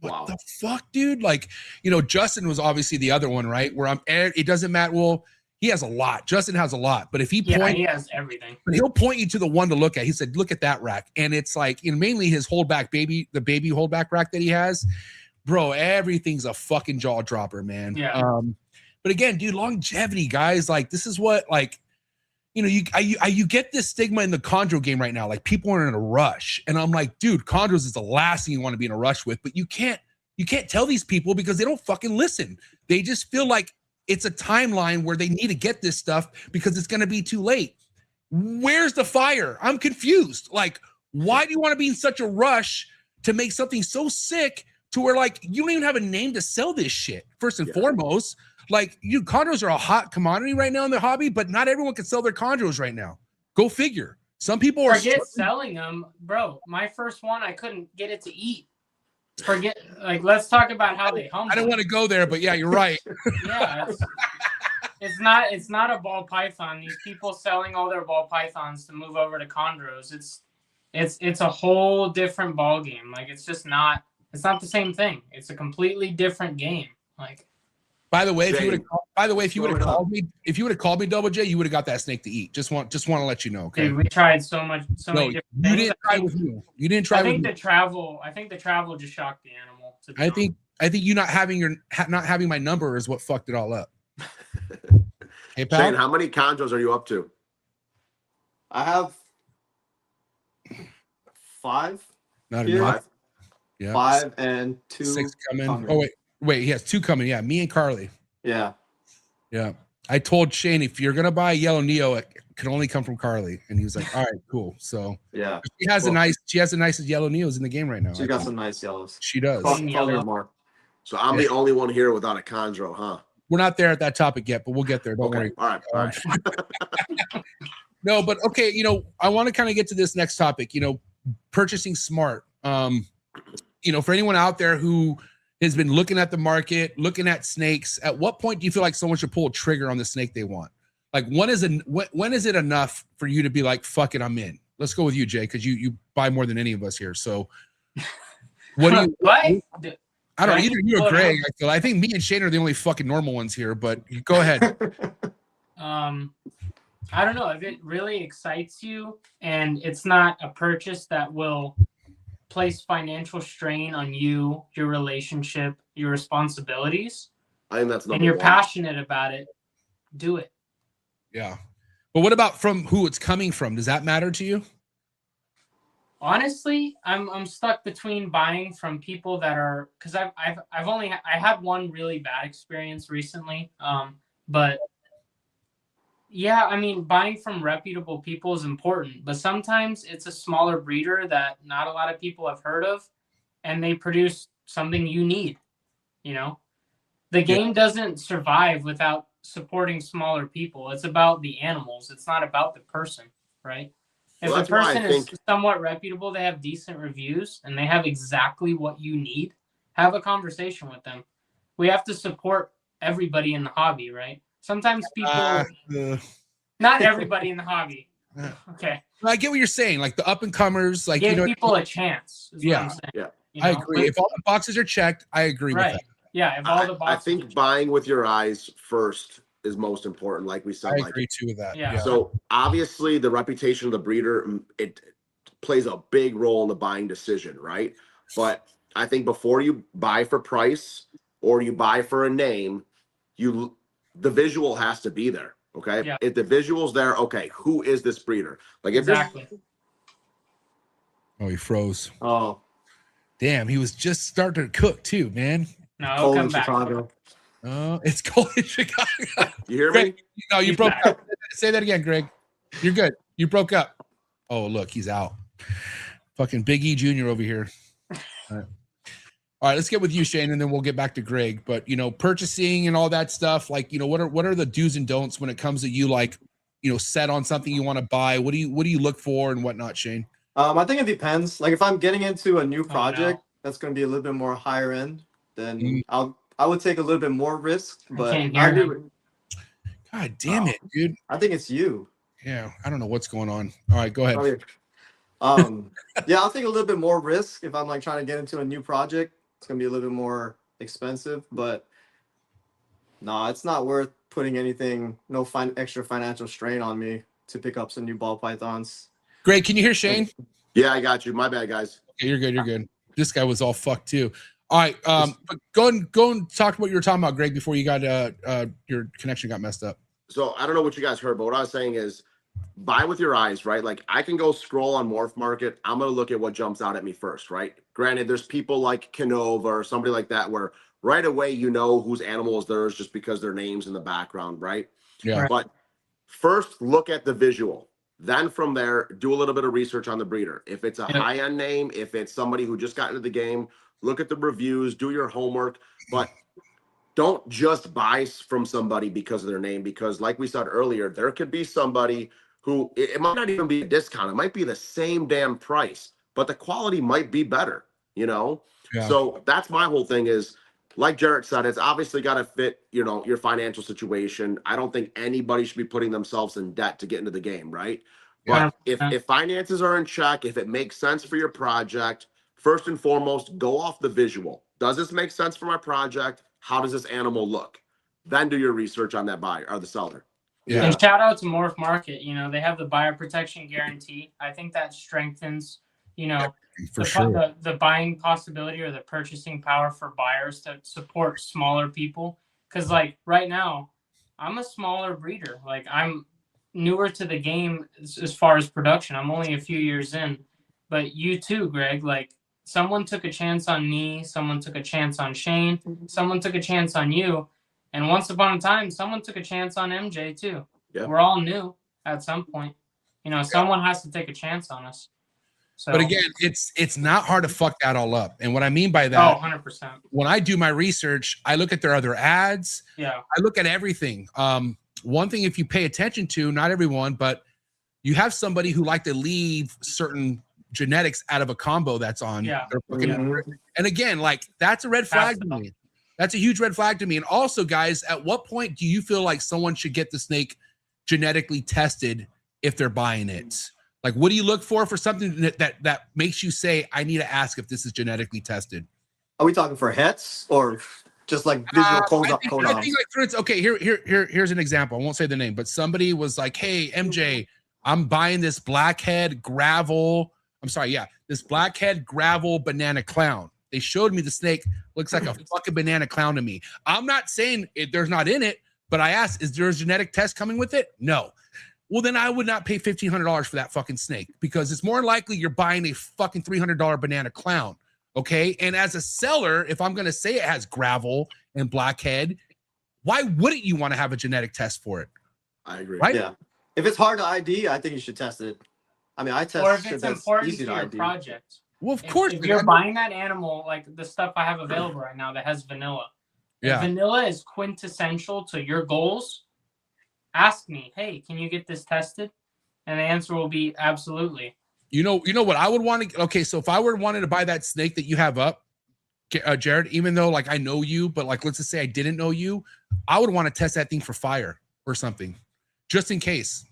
what the fuck, dude? Like, you know, Justin was obviously the other one, right? Where it doesn't matter. Well, he has a lot. Justin has a lot, but if he he has everything. But he'll point you to the one to look at. He said, look at that rack. And it's like, you know, mainly his holdback the baby holdback rack that he has. Bro, everything's a fucking jaw dropper, man. Yeah. But again, dude, longevity, guys, like this is what, like, you know, you get this stigma in the Chondro game right now. Like people are in a rush, and I'm like, dude, Chondros is the last thing you want to be in a rush with. But you can't tell these people because they don't fucking listen. They just feel like it's a timeline where they need to get this stuff because it's going to be too late. Where's the fire? I'm confused. Like, why do you want to be in such a rush to make something so sick to where like you don't even have a name to sell this shit? First and foremost. Like, chondros are a hot commodity right now in the hobby, but not everyone can sell their chondros right now. Go figure. Some people are selling them, bro. My first one, I couldn't get it to eat. Let's talk about how they humble. I don't want to go there, but yeah, you're right. Yeah, it's not a ball python. These people selling all their ball pythons to move over to chondros. It's a whole different ball game. Like it's not the same thing. It's a completely different game. Like. By the way, if you would have called me, Double J, you would have got that snake to eat. Just want to let you know. Okay. Dude, we tried so many different you didn't try with me. You didn't try. I think the travel just shocked the animal. I think you not having my number is what fucked it all up. Hey, pal. Shane, how many chondros are you up to? I have 5. Not enough. Yeah. 5 and 2. 6 coming. coming. Oh wait, he has 2 coming. Yeah, me and Carly. Yeah. Yeah. I told Shane, if you're gonna buy a yellow Neo, it can only come from Carly. And he was like, all right, cool. So Yeah. she has the nicest yellow Neos in the game right now. She got some nice yellows. She does. Probably more. So I'm the only one here without a chondro, huh? We're not there at that topic yet, but we'll get there. Don't worry. All right. All right. No, but okay, I want to kind of get to this next topic, purchasing smart. For anyone out there who has been looking at the market, looking at snakes, at what point do you feel like someone should pull a trigger on the snake they want? Like when is it enough for you to be like, fuck it, I'm in? Let's go with you, Jay, because you buy more than any of us here. So what do you what? I don't know, either you or Greg. I think me and Shane are the only fucking normal ones here, but go ahead. I don't know if it really excites you and it's not a purchase that will place financial strain on you, your relationship, your responsibilities. I think that's number and you're one. passionate about it, do it. Yeah. But what about from who it's coming from? Does that matter to you? Honestly, I'm stuck between buying from people that are, because I had one really bad experience recently. But yeah, I mean, buying from reputable people is important, but sometimes it's a smaller breeder that not a lot of people have heard of, and they produce something you need. The game doesn't survive without supporting smaller people. It's about the animals. It's not about the person, right? If the person is somewhat reputable, they have decent reviews, and they have exactly what you need, have a conversation with them. We have to support everybody in the hobby, right? Sometimes people, not everybody in the hobby. Okay. I get what you're saying. Like the up and comers, like give people a chance. Yeah. I agree. If all the boxes are checked, I agree with that. Yeah. If all the boxes I think buying with your eyes first is most important. Like we said, I agree too with that. Yeah. So obviously the reputation of the breeder, it plays a big role in the buying decision, right? But I think before you buy for price or you buy for a name, the visual has to be there. Okay. Yeah. If the visual's there, okay, who is this breeder? Like if exactly. Oh, he froze. Oh, damn, he was just starting to cook too, man. No, I'll come back. Chicago. Oh, it's cold in Chicago. You hear Greg, me? No, you broke up. Say that again, Greg. You're good. You broke up. Oh, look, he's out. Fucking Big E Jr. over here. All right, let's get with you, Shane, and then we'll get back to Greg. But purchasing and all that stuff, like what are the do's and don'ts when it comes to you, like set on something you want to buy? What do you look for and whatnot, Shane? I think it depends. Like if I'm getting into a new project that's going to be a little bit more higher end, then I would take a little bit more risk. But God damn it, dude! I think it's you. Yeah, I don't know what's going on. All right, go ahead. Yeah, I'll take a little bit more risk if I'm like trying to get into a new project. It's gonna be a little bit more expensive, but no, it's not worth putting anything, extra financial strain on me to pick up some new ball pythons. Greg, can you hear Shane? Yeah, I got you. My bad, guys. Okay, you're good. You're good. This guy was all fucked too. All right, but go and talk about what you were talking about, Greg, before you got your connection got messed up. So I don't know what you guys heard, but what I was saying is buy with your eyes, right? Like I can go scroll on Morph Market. I'm going to look at what jumps out at me first, right? Granted, there's people like Canova or somebody like that where right away whose animal is theirs just because their name's in the background, right? Yeah. Right. But first look at the visual. Then from there, do a little bit of research on the breeder. If it's a high-end name, if it's somebody who just got into the game, look at the reviews, do your homework, but don't just buy from somebody because of their name, because like we said earlier, there could be somebody who it might not even be a discount. It might be the same damn price, but the quality might be better, Yeah. So that's my whole thing is, like Jarrett said, it's obviously got to fit, your financial situation. I don't think anybody should be putting themselves in debt to get into the game, right? But if finances are in check, if it makes sense for your project, first and foremost, go off the visual. Does this make sense for my project? How does this animal look? Then do your research on that buyer or the seller. Yeah. And shout out to Morph Market. They have the buyer protection guarantee. I think that strengthens, the buying possibility or the purchasing power for buyers to support smaller people. Because like right now, I'm a smaller breeder. Like I'm newer to the game as far as production. I'm only a few years in, but you too, Greg. Like someone took a chance on me, someone took a chance on Shane, someone took a chance on you, and once upon a time, someone took a chance on MJ too. Yeah. We're all new at some point. You know, someone has to take a chance on us. So, but again, it's not hard to fuck that all up. And what I mean by that, 100%. When I do my research, I look at their other ads. Yeah. I look at everything. One thing, if you pay attention to, not everyone, but you have somebody who like to leave certain genetics out of a combo that's on. Yeah. And again, like that's a red flag to me. That's a huge red flag to me. And also, guys, at what point do you feel like someone should get the snake genetically tested if they're buying it? Like, what do you look for something that makes you say, I need to ask if this is genetically tested? Are we talking for hets or just like visual codons? I think, like, for instance, okay, here's an example. I won't say the name, but somebody was like, hey, MJ, I'm buying this blackhead gravel. I'm sorry, yeah, this blackhead gravel banana clown. They showed me the snake. Looks like a fucking banana clown to me. I'm not saying there's not in it, but I asked, is there a genetic test coming with it? No. Well, then I would not pay $1,500 for that fucking snake, because it's more likely you're buying a fucking $300 banana clown. Okay. And as a seller, if I'm going to say it has gravel and blackhead, why wouldn't you want to have a genetic test for it? I agree. Right? Yeah. If it's hard to ID, I think you should test it. I mean, I test Or if shit it's that's important easy to to your ID. project. Well, of course. If you're buying that animal, like the stuff I have available right now that has vanilla. Yeah. If vanilla is quintessential to your goals, ask me, hey, can you get this tested? And the answer will be absolutely. You know what I would want to, okay, so if I were wanted to buy that snake that you have up, Jared, even though like I know you, but like let's just say I didn't know you, I would want to test that thing for fire or something, just in case.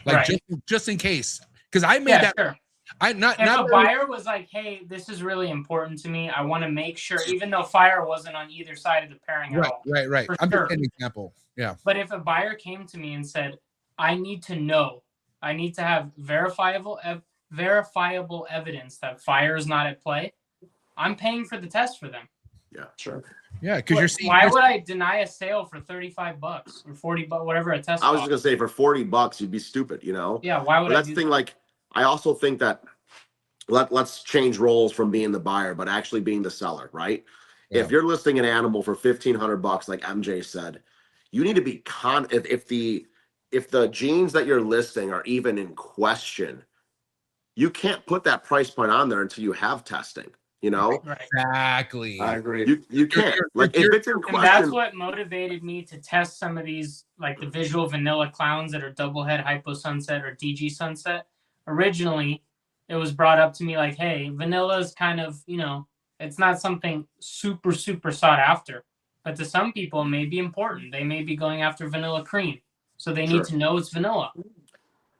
Like just in case. Because I made that. Sure. If a buyer was like, hey, this is really important to me, I want to make sure, even though fire wasn't on either side of the pairing at all. Right. For I'm sure. just an example. Yeah. But if a buyer came to me and said, I need to know, I need to have verifiable evidence that fire is not at play, I'm paying for the test for them. Yeah, sure. Yeah, because you're seeing. Why would I deny a sale for $35 or $40, whatever a test? I was just gonna say for $40, you'd be stupid, you know? Yeah, why would but that's the thing, like I also think that let's change roles from being the buyer, but actually being the seller, right? Yeah. If you're listing an animal for $1,500, like MJ said, you need to be if the genes that you're listing are even in question, you can't put that price point on there until you have testing, you know? Right. Exactly. I agree. You can't. Like if it's in question. That's what motivated me to test some of these, like the visual vanilla clowns that are double head hypo sunset or DG sunset. Originally, it was brought up to me like, hey, vanilla is kind of, it's not something super, super sought after. But to some people, it may be important. They may be going after vanilla cream. So they need to know it's vanilla.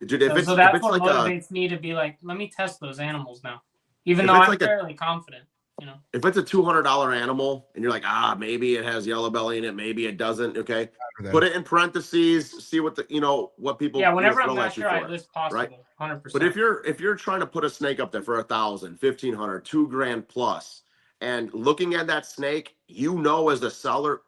Dude, so that's what motivates me to be like, let me test those animals now. Even though I'm fairly confident, If it's a $200 animal and you're like, maybe it has yellow belly in it, maybe it doesn't, okay? Put it in parentheses, see what what people whenever I'm not sure, I list possible, right? 100%. But if you're trying to put a snake up there for $1,000, $1,500, $2,000 plus, and looking at that snake, as the seller,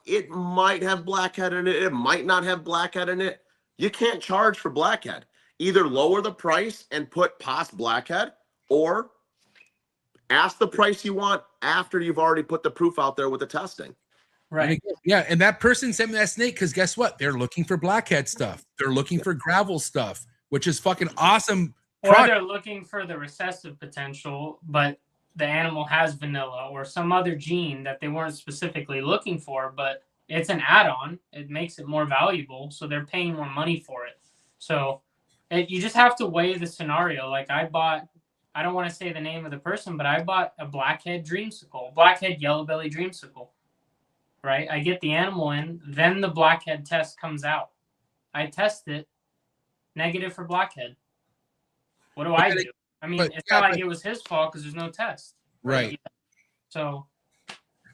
it might have blackhead in it, it might not have blackhead in it. You can't charge for blackhead. Either lower the price and put past blackhead, or ask the price you want after you've already put the proof out there with the testing. Right. And that person sent me that snake because guess what? They're looking for blackhead stuff. They're looking for gravel stuff, which is fucking awesome. Or they're looking for the recessive potential, but the animal has vanilla or some other gene that they weren't specifically looking for, but it's an add-on. It makes it more valuable, so they're paying more money for it. So you just have to weigh the scenario. Like I don't want to say the name of the person, but I bought a blackhead dreamsicle, blackhead yellow belly dreamsicle, right? I get the animal in, then the blackhead test comes out. I test it, negative for blackhead. What do I do? I mean, it's not like it was his fault because there's no test. Right. So.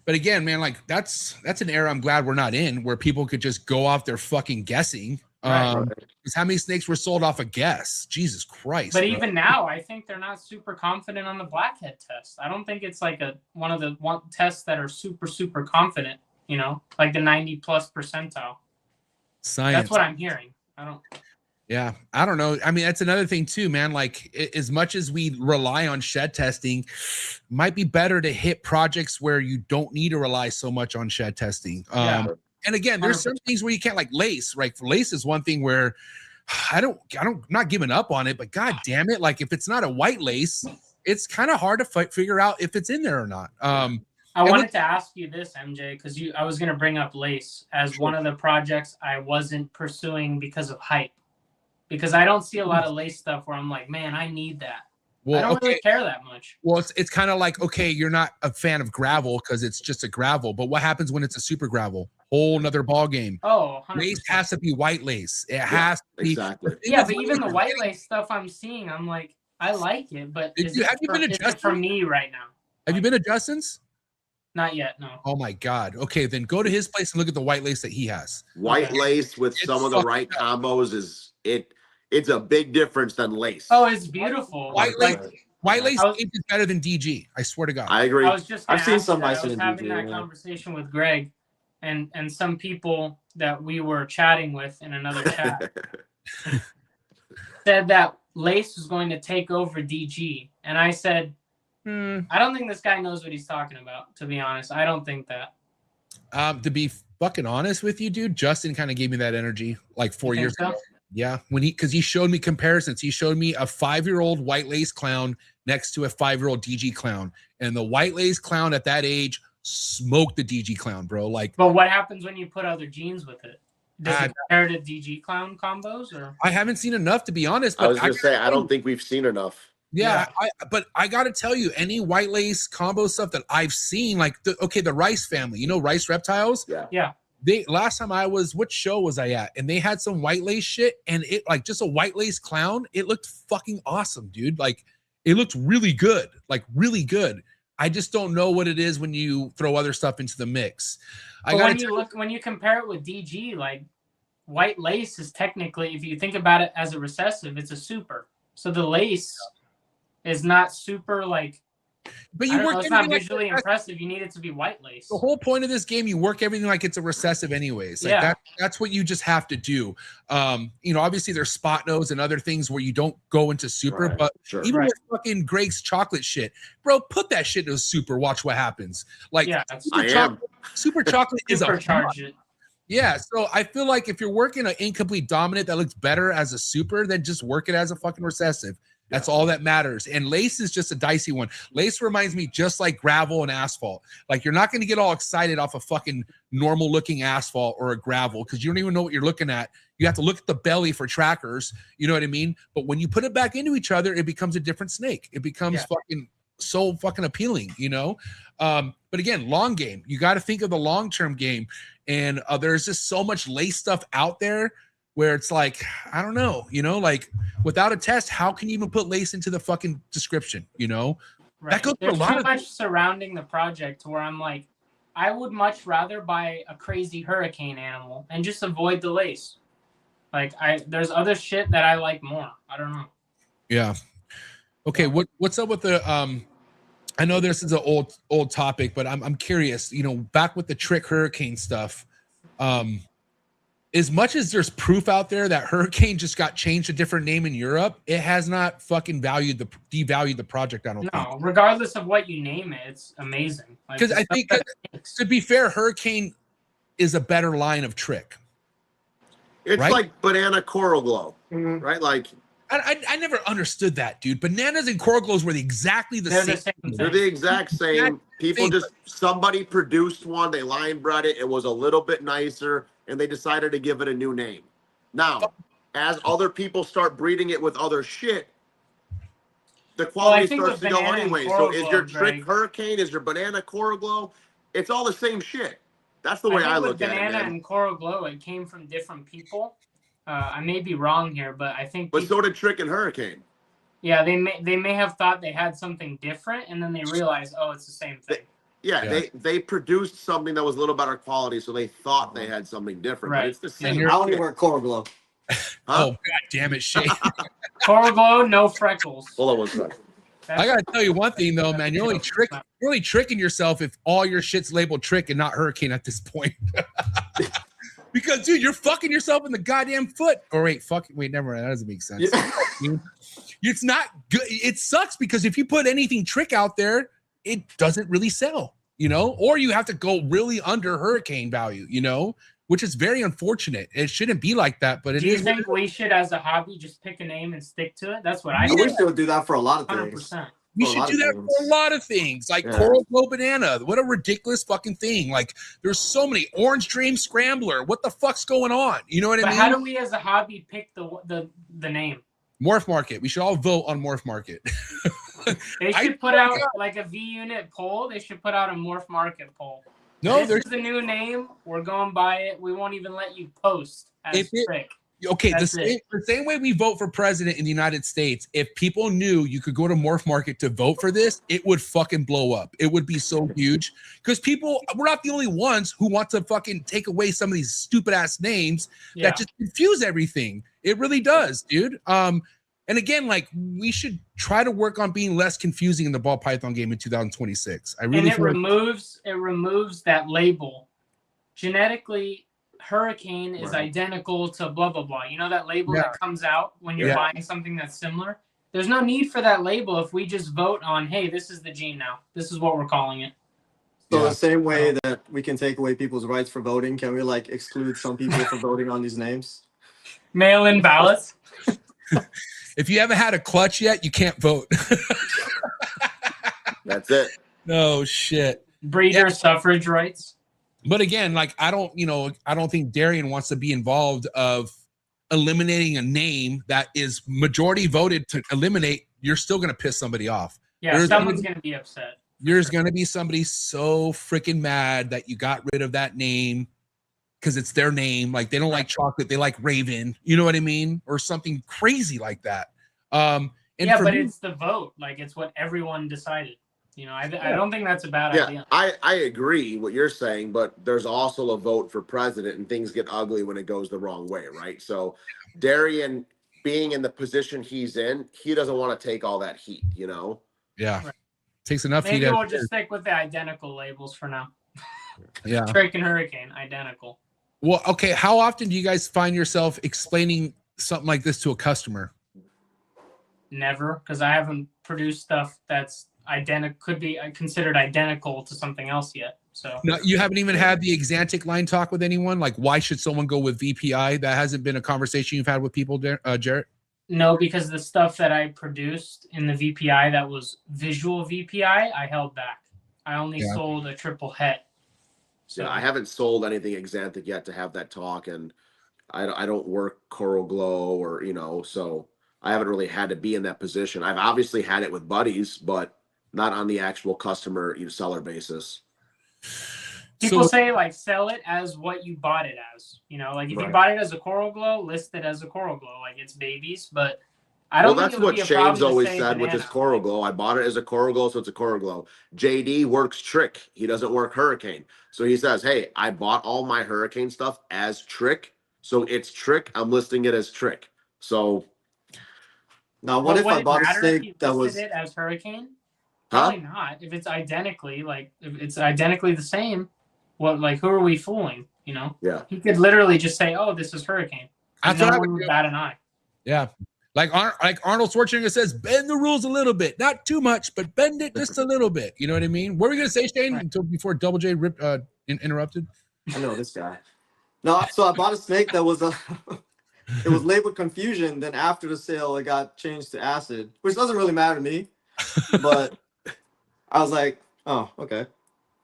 But again, man, like that's an era I'm glad we're not in, where people could just go off their fucking guessing. Because how many snakes were sold off a guess? Jesus Christ. But even now, I think they're not super confident on the blackhead test. I don't think it's like one of the tests that are super, super confident, like the 90+ percentile. Science. That's what I'm hearing. Yeah, I don't know. I mean, that's another thing too, man. Like, as much as we rely on shed testing, might be better to hit projects where you don't need to rely so much on shed testing. And again, there's some things where you can't, like lace. Right, lace is one thing where I'm not giving up on it, but god damn it, like if it's not a white lace, it's kind of hard to figure out if it's in there or not. I wanted to ask you this, MJ, because I was going to bring up lace as one of the projects I wasn't pursuing because of hype. Because I don't see a lot of lace stuff where I'm like, man, I need that. Well, I don't really care that much. Well, it's kind of like, okay, you're not a fan of gravel because it's just a gravel, but what happens when it's a super gravel? Whole nother ball game. Oh, 100%. Lace has to be white lace. It has to be. Exactly. Yeah, but even the white lace stuff I'm seeing, I'm like, I like it, but have you been adjusted for me right now? Have you been at Justin's? Not yet, no. Oh my god. Okay, then go to his place and look at the white lace that he has. White lace with some of the right combos it's a big difference than lace. Oh, it's beautiful. White lace is better than DG. I swear to God. I agree. I've seen some nicer than DG. I was having that conversation with Greg and some people that we were chatting with in another chat said that lace was going to take over DG. And I said, I don't think this guy knows what he's talking about, to be honest. I don't think that. To be fucking honest with you, dude, Justin kind of gave me that energy like 4 years ago. Yeah, because he showed me comparisons. He showed me a 5-year-old white lace clown next to a 5-year-old DG clown, and the white lace clown at that age smoked the DG clown, bro. Like, but what happens when you put other genes with it? Does it compare to DG clown combos? Or I haven't seen enough, to be honest. But I was gonna say I don't think we've seen enough. Yeah, but I got to tell you, any white lace combo stuff that I've seen, like the Rice family, you know, Rice Reptiles. Yeah. Last time I was, what show was I at? And they had some white lace shit, and it like just a white lace clown. It looked fucking awesome, dude. Like it looked really good, like really good. I just don't know what it is when you throw other stuff into the mix. When you compare it with DG, like white lace is technically, if you think about it as a recessive, it's a super. So the lace is not super like. But it's not visually impressive. You need it to be white lace. The whole point of this game, you work everything like it's a recessive anyways. Like that's what you just have to do. You know, obviously there's spot nose and other things where you don't go into super, but even with fucking Greg's chocolate shit, bro, put that shit into a super, watch what happens. Like super chocolate is a yeah, so I feel like if you're working an incomplete dominant that looks better as a super, then just work it as a fucking recessive. That's all that matters. And lace is just a dicey one. Lace reminds me just like gravel and asphalt. Like you're not going to get all excited off a fucking normal looking asphalt or a gravel because you don't even know what you're looking at. You have to look at the belly for trackers. You know what I mean? But when you put it back into each other, it becomes a different snake. It becomes fucking so fucking appealing, you know? But again, long game. You got to think of the long-term game. And there's just so much lace stuff out there where it's like, I don't know, you know, like without a test, how can you even put lace into the fucking description, you know? Right. That goes There's too much surrounding the project where I'm like, I would much rather buy a crazy hurricane animal and just avoid the lace. Like there's other shit that I like more. I don't know. Yeah. Okay. What's up with the, I know this is an old topic, but I'm curious, you know, back with the trick hurricane stuff, as much as there's proof out there that Hurricane just got changed a different name in Europe, it has not fucking devalued the project. I don't think. No, regardless of what you name it, it's amazing. Because I think, to be fair, Hurricane is a better line of trick. It's like Banana Coral Glow, right? Like I never understood that, dude. Bananas and Coral Glows were exactly the same. They're the exact same. People somebody produced one, they line bred it. It was a little bit nicer, and they decided to give it a new name. Now, as other people start breeding it with other shit, the quality starts to go anyway. So is your trick Hurricane? Is your Banana Coral Glow? It's all the same shit. That's the way I look at it. Banana and Coral Glow, it came from different people. I may be wrong here, but I think. But so did Trick and Hurricane. Yeah, they may have thought they had something different, and then they realized, oh, it's the same thing. They produced something that was a little better quality, so they thought they had something different. Right. But it's the same. I only wear Coral Glow. Oh god damn it, Shay. Coral Glow, no freckles. Hold on one second. I gotta tell you one thing though, man. You're only tricking yourself if all your shit's labeled Trick and not Hurricane at this point. Because, dude, you're fucking yourself in the goddamn foot. Or wait, never mind. That doesn't make sense. Yeah. It's not good. It sucks because if you put anything trick out there, it doesn't really sell, you know, or you have to go really under hurricane value, you know, which is very unfortunate. It shouldn't be like that, but do you think we should, as a hobby, just pick a name and stick to it? That's what I wish they would do that for a lot of things. 100%. We should do that for a lot of things, like Coral Glow Banana. What a ridiculous fucking thing. Like, there's so many. Orange Dream Scrambler. What the fuck's going on? You know what I mean? How do we, as a hobby, pick the name? Morph Market. We should all vote on Morph Market. They should put out like a V-Unit poll. They should put out a Morph Market poll. No, this is the new name. We're going by it. We won't even let you post as trick. Okay, the same way we vote for president in the United States, if people knew you could go to Morph Market to vote for this, it would fucking blow up. It would be so huge because we're not the only ones who want to fucking take away some of these stupid ass names that just confuse everything. It really does, dude. And again, like, we should try to work on being less confusing in the ball python game in 2026. I really it removes that label. Genetically, hurricane is identical to blah blah blah. You know that label that comes out when you're buying something that's similar? There's no need for that label if we just vote on, hey, this is the gene now. This is what we're calling it. So the same way that we can take away people's rights for voting, can we like exclude some people for voting on these names? Mail-in ballots. If you haven't had a clutch yet, you can't vote. That's it. No shit. Breeder suffrage rights. But again, like, I don't think Darian wants to be involved of eliminating a name that is majority voted to eliminate. You're still going to piss somebody off. Yeah, someone's going to be upset. There's going to be somebody so freaking mad that you got rid of that name because it's their name. Like, they don't like chocolate. They like Raven. You know what I mean? Or something crazy like that. But it's the vote. Like, it's what everyone decided. You know, I don't think that's a bad idea. I agree what you're saying, but there's also a vote for president, and things get ugly when it goes the wrong way, right? So Darian, being in the position he's in, he doesn't want to take all that heat, you know? Yeah. Right. Takes enough heat. Maybe we'll just stick with the identical labels for now. Yeah. Trick and Hurricane, identical. Well, okay. How often do you guys find yourself explaining something like this to a customer? Never, because I haven't produced stuff that's could be considered identical to something else yet. So no, you haven't even had the Exantic line talk with anyone? Like, why should someone go with VPI? That hasn't been a conversation you've had with people, Jarrett? No, because the stuff that I produced in the VPI that was visual VPI, I held back. I only sold a triple het. So I haven't sold anything Exantic yet to have that talk, and I don't work Coral Glow or, you know, so I haven't really had to be in that position. I've obviously had it with buddies, but not on the actual customer seller basis. People say, like, sell it as what you bought it as. You know, like, if you bought it as a Coral Glow, list it as a Coral Glow. Like, it's babies, but I don't think that's what Shane's always said with his Coral Glow. I bought it as a Coral Glow, so it's a Coral Glow. JD works Trick. He doesn't work Hurricane. So he says, hey, I bought all my Hurricane stuff as Trick, so it's Trick. I'm listing it as Trick. So now, what if I bought a snake that was it as Hurricane? Probably not. If it's identically the same, what, like, who are we fooling? You know? Yeah. He could literally just say, "Oh, this is Hurricane." That's what I would bat an eye. Yeah. Like Arnold Schwarzenegger says, bend the rules a little bit, not too much, but bend it just a little bit. You know what I mean? What were we gonna say, Shane? Until before Double J interrupted. I know this guy. No, so I bought a snake that was it was labeled Confusion. Then after the sale, it got changed to Acid, which doesn't really matter to me. But I was like, oh, okay.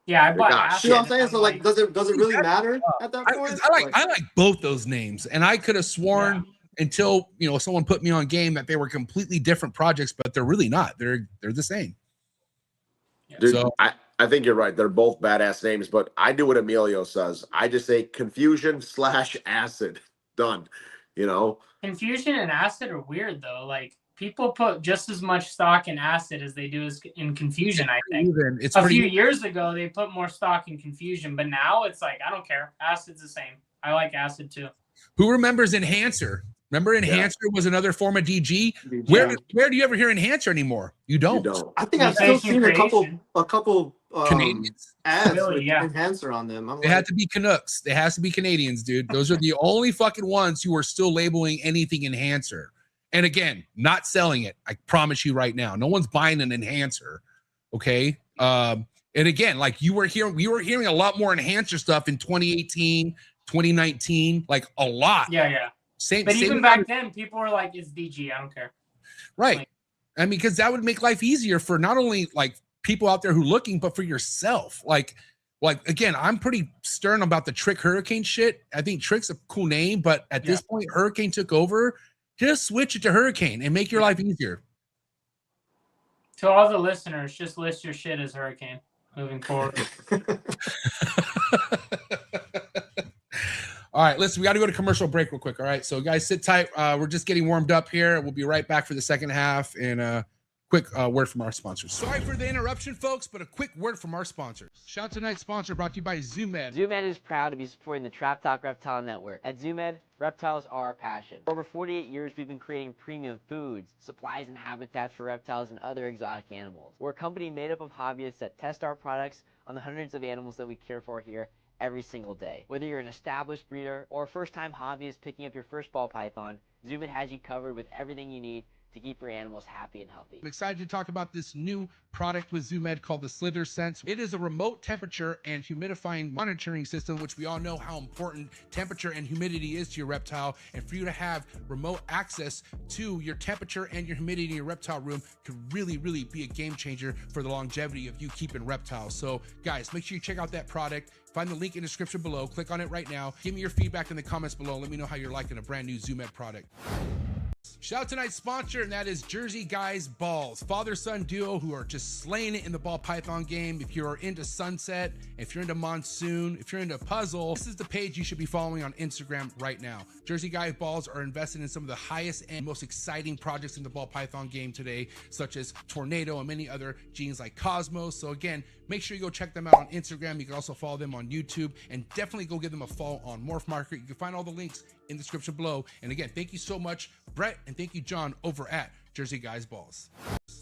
Yeah, I bought Acid. You know what I'm saying? So, like, does it really matter at that point? I like both those names, and I could have sworn until someone put me on game that they were completely different projects, but they're really not. They're the same. Dude, so I think you're right. They're both badass names, but I do what Emilio says. I just say Confusion/Acid. Done. You know? Confusion and Acid are weird though. Like, people put just as much stock in Acid as they do in Confusion, I think. A few years ago, they put more stock in Confusion, but now it's like, I don't care. Acid's the same. I like Acid too. Who remembers Enhancer? Remember, enhancer was another form of DG. Yeah. Where do you ever hear enhancer anymore? You don't. I think I've still seen a couple Canadians ads Really, with yeah. enhancer on them. They had to be Canucks. They has to be Canadians, dude. Those are the only fucking ones who are still labeling anything enhancer. And again, not selling it. I promise you right now, no one's buying an enhancer. Okay. And again, like we were hearing a lot more enhancer stuff in 2018, 2019, like a lot. Yeah. But even back then, people were like, "It's DG. I don't care." Right. Like, I mean, because that would make life easier for not only like people out there who looking, but for yourself. Like again, I'm pretty stern about the Trick Hurricane shit. I think Trick's a cool name, but at this point, Hurricane took over. Just switch it to Hurricane and make your life easier. To all the listeners, just list your shit as Hurricane moving forward. All right, listen, we got to go to commercial break real quick. All right, so guys, sit tight. We're just getting warmed up here. We'll be right back for the second half and quick word from our sponsors. Sorry for the interruption, folks, but a quick word from our sponsors. Shout out to tonight's sponsor brought to you by ZooMed. ZooMed is proud to be supporting the Trap Talk Reptile Network. At ZooMed, reptiles are our passion. For over 48 years, we've been creating premium foods, supplies, and habitats for reptiles and other exotic animals. We're a company made up of hobbyists that test our products on the hundreds of animals that we care for here every single day. Whether you're an established breeder or a first-time hobbyist picking up your first ball python, ZooMed has you covered with everything you need to keep your animals happy and healthy. I'm excited to talk about this new product with ZooMed called the Slither Sense. It is a remote temperature and humidifying monitoring system, which we all know how important temperature and humidity is to your reptile. And for you to have remote access to your temperature and your humidity in your reptile room could really, really be a game changer for the longevity of you keeping reptiles. So guys, make sure you check out that product. Find the link in the description below. Click on it right now. Give me your feedback in the comments below. Let me know how you're liking a brand new ZooMed product. Shout out to tonight's sponsor, and that is Jersey Guys Balls. Father-son duo who are just slaying it in the ball python game. If you're into sunset, if you're into monsoon, if you're into puzzle, this is the page you should be following on Instagram right now. Jersey Guys Balls are invested in some of the highest and most exciting projects in the ball python game today, such as Tornado and many other genes like Cosmos. So again, make sure you go check them out on Instagram. You can also follow them on YouTube, and definitely go give them a follow on Morph Market. You can find all the links in the description below. And again, thank you so much, Brett, and thank you, John, over at Jersey Guys Balls.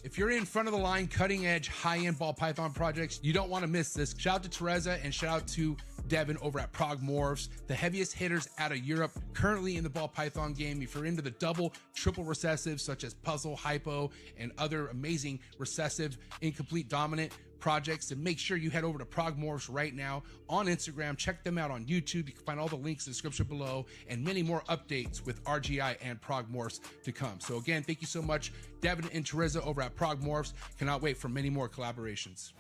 If you're in front of the line, cutting edge, high-end ball python projects, you don't want to miss this. Shout out to Teresa and shout out to Devin over at PRAGUE MORPHS, the heaviest hitters out of Europe currently in the ball python game. If you're into the double, triple recessives such as puzzle, hypo, and other amazing recessive, incomplete, dominant projects, and make sure you head over to PRAGUE MORPHS right now on Instagram. Check them out on YouTube. You can find all the links in the description below, and many more updates with RGI and PRAGUE MORPHS to come. So again, thank you so much, Devin and Teresa over at PRAGUE MORPHS. Cannot wait for many more collaborations.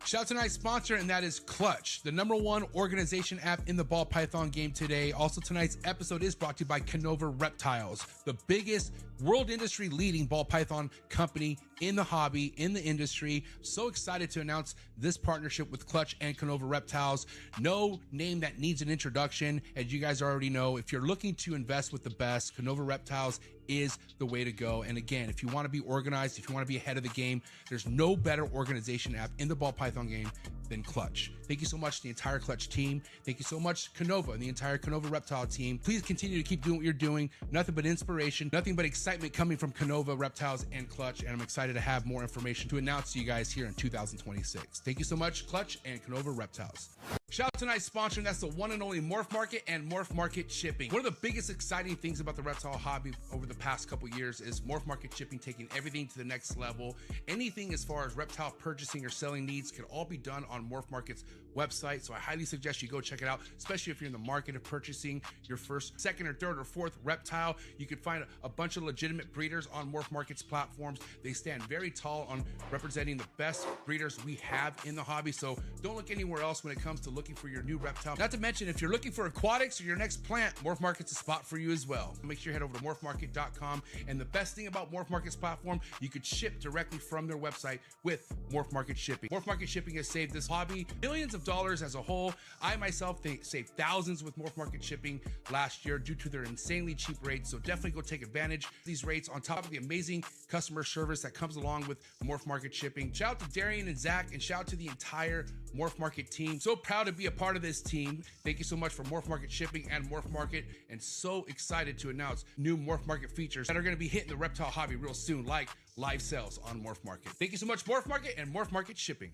Shout out to tonight's sponsor, and that is Clutch, the #1 organization app in the ball python game today. Also, tonight's episode is brought to you by Canova Reptiles, the biggest world industry leading ball python company in the hobby, in the industry. So excited to announce this partnership with Clutch and Canova Reptiles. No name that needs an introduction. As you guys already know, if you're looking to invest with the best, Canova Reptiles is the way to go. And again, if you want to be organized, if you want to be ahead of the game, there's no better organization app in the ball python game than Clutch. Thank you so much to the entire Clutch team. Thank you so much, Canova and the entire Canova Reptile team. Please continue to keep doing what you're doing. Nothing but inspiration, nothing but excitement coming from Canova Reptiles and Clutch. And I'm excited to have more information to announce to you guys here in 2026. Thank you so much, Clutch and Canova Reptiles. Shout out to tonight's sponsor, and that's the one and only Morph Market and Morph Market Shipping. One of the biggest exciting things about the reptile hobby over the past couple years is Morph Market Shipping taking everything to the next level. Anything as far as reptile purchasing or selling needs can all be done on Morph Market's website. So I highly suggest you go check it out, especially if you're in the market of purchasing your first, second, or third, or fourth reptile. You can find a bunch of legitimate breeders on Morph Market's platforms. They stand very tall on representing the best breeders we have in the hobby. So don't look anywhere else when it comes to looking for your new reptile. Not to mention, if you're looking for aquatics or your next plant, Morph Market's a spot for you as well. Make sure you head over to morphmarket.com. And the best thing about Morph Market's platform, you could ship directly from their website with Morph Market Shipping. Morph Market Shipping has saved this hobby billions of dollars as a whole. I myself saved thousands with Morph Market Shipping last year due to their insanely cheap rates. So definitely go take advantage of these rates on top of the amazing customer service that comes along with Morph Market Shipping. Shout out to Darian and Zach, and shout out to the entire Morph Market team. So proud to be a part of this team. Thank you so much for Morph Market shipping and Morph Market, and so excited to announce new Morph Market features that are going to be hitting the reptile hobby real soon, like live sales on Morph Market. Thank you so much, Morph Market and Morph Market shipping.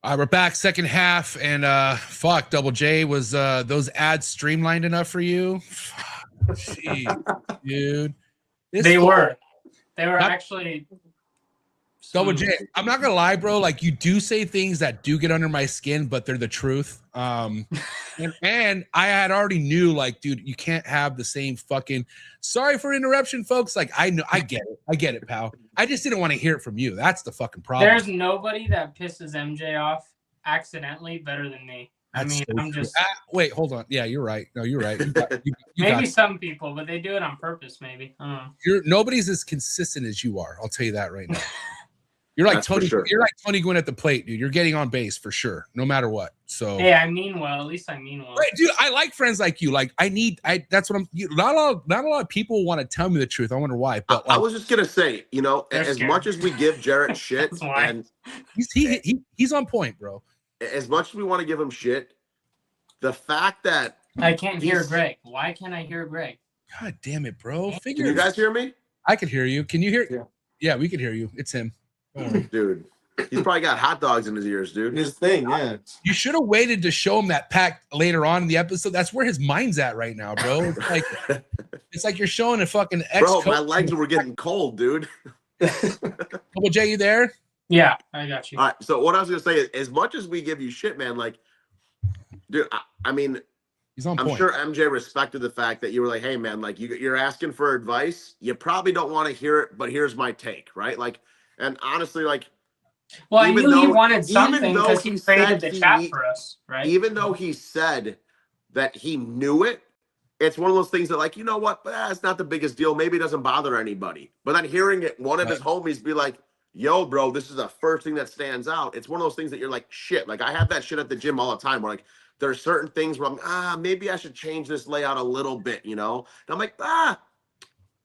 All right, we're back, second half, and fuck, Double J, was those ads streamlined enough for you? Jeez, dude. They were actually. Double J, I'm not gonna lie, bro. Like, you do say things that do get under my skin, but they're the truth. And I had already knew, like, dude, you can't have the same fucking. Sorry for interruption, folks. Like, I know, I get it, pal. I just didn't want to hear it from you. That's the fucking problem. There's nobody that pisses MJ off accidentally better than me. I mean, so I'm just. Wait, hold on. Yeah, you're right. No, you're right. You maybe some people, but they do it on purpose. Maybe. I don't know. Nobody's as consistent as you are. I'll tell you that right now. You're like Tony. Sure. You're like Tony Gwynn at the plate, dude. You're getting on base for sure, no matter what. So hey, I mean well. At least I mean well. Right, dude. I like friends like you. Like that's what I'm. Not a lot of people want to tell me the truth. I wonder why. But I was just gonna say, you know, as much as we give Jarrett shit, and he's on point, bro. As much as we want to give him shit, the fact that I can't hear Greg. Why can't I hear Greg? God damn it, bro. Can you guys hear me? I can hear you. Can you hear? Yeah, we can hear you. It's him. Dude, he's probably got hot dogs in his ears, dude. His thing, yeah. You should have waited to show him that pack later on in the episode. That's where his mind's at right now, bro. It's like you're showing a fucking bro. My legs were getting cold, dude. Double J, you there? Yeah, I got you. All right. So what I was gonna say is, as much as we give you shit, man, like, dude, I mean, he's on I'm point. sure MJ respected the fact that you were like, hey, man, like you're asking for advice. You probably don't want to hear it, but here's my take, right? Like. And honestly, like, well, I knew he wanted something because he created the chat for us, right? Even though he said that he knew it, it's one of those things that, like, you know what? It's not the biggest deal. Maybe it doesn't bother anybody. But then hearing it, one of his homies be like, yo, bro, this is the first thing that stands out. It's one of those things that you're like, shit. Like, I have that shit at the gym all the time where, like, there are certain things where I'm, maybe I should change this layout a little bit, you know? And I'm like,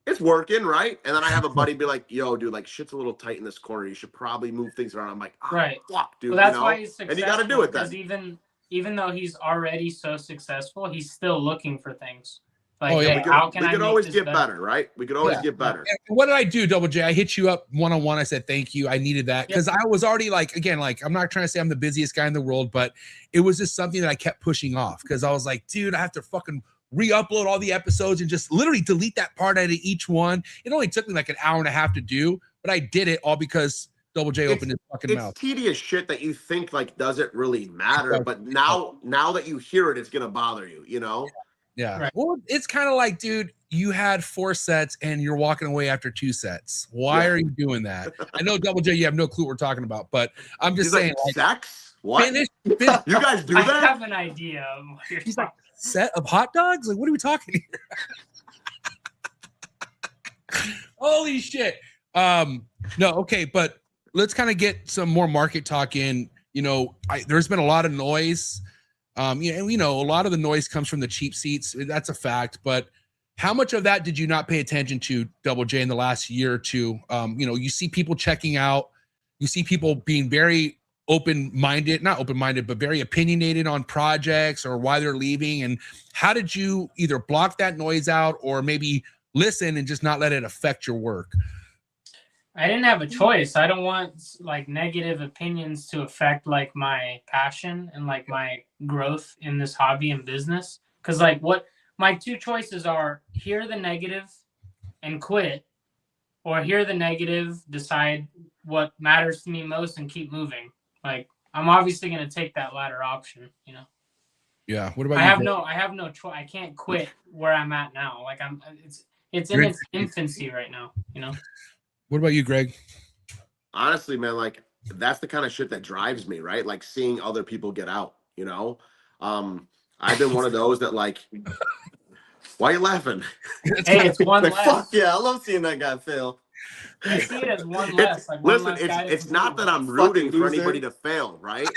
it's working, right? And then I have a buddy be like, yo, dude, like, shit's a little tight in this corner. You should probably move things around. I'm like, right. Fuck, dude. Well, that's why he's successful. And you got to do it then. Because even though he's already so successful, he's still looking for things. Like, how can I could always get better, right? We could always get better. And what did I do, Double J? I hit you up one-on-one. I said, thank you. I needed that because I was already like, again, like, I'm not trying to say I'm the busiest guy in the world, but it was just something that I kept pushing off because I was like, dude, I have to fucking re-upload all the episodes and just literally delete that part out of each one. It only took me like an hour and a half to do, but I did it all because Double J opened his fucking mouth. It's tedious shit that you think like doesn't really matter, but now that you hear it, it's gonna bother you, you know? Yeah. Right. Well, it's kind of like, dude, you had 4 sets and you're walking away after 2 sets. Why are you doing that? I know, Double J, you have no clue what we're talking about, but I'm just saying, like, sex? What? Finish. You guys do that? I have an idea of what you're talking about. Set of hot dogs? Like, what are we talking here? Holy shit. No, okay, but let's kind of get some more market talk in. You know, there's been a lot of noise. A lot of the noise comes from the cheap seats. That's a fact. But how much of that did you not pay attention to, Double J, in the last year or two? You see people checking out. You see people being very not open-minded, but very opinionated on projects or why they're leaving. And how did you either block that noise out or maybe listen and just not let it affect your work? I didn't have a choice. I don't want like negative opinions to affect like my passion and like my growth in this hobby and business. Cause like what my 2 choices are: hear the negative and quit, or hear the negative, decide what matters to me most and keep moving. Like, I'm obviously going to take that latter option, you know? Yeah. What about you? I have no choice. I can't quit where I'm at now. Like it's in its infancy right now, you know? What about you, Greg? Honestly, man, like, that's the kind of shit that drives me, right? Like, seeing other people get out, you know? I've been one of those that, like, why are you laughing? Hey, it's one like, less. Fuck yeah, I love seeing that guy fail. I see it as one less. Like, listen, it's not that I'm rooting for anybody to fail, right?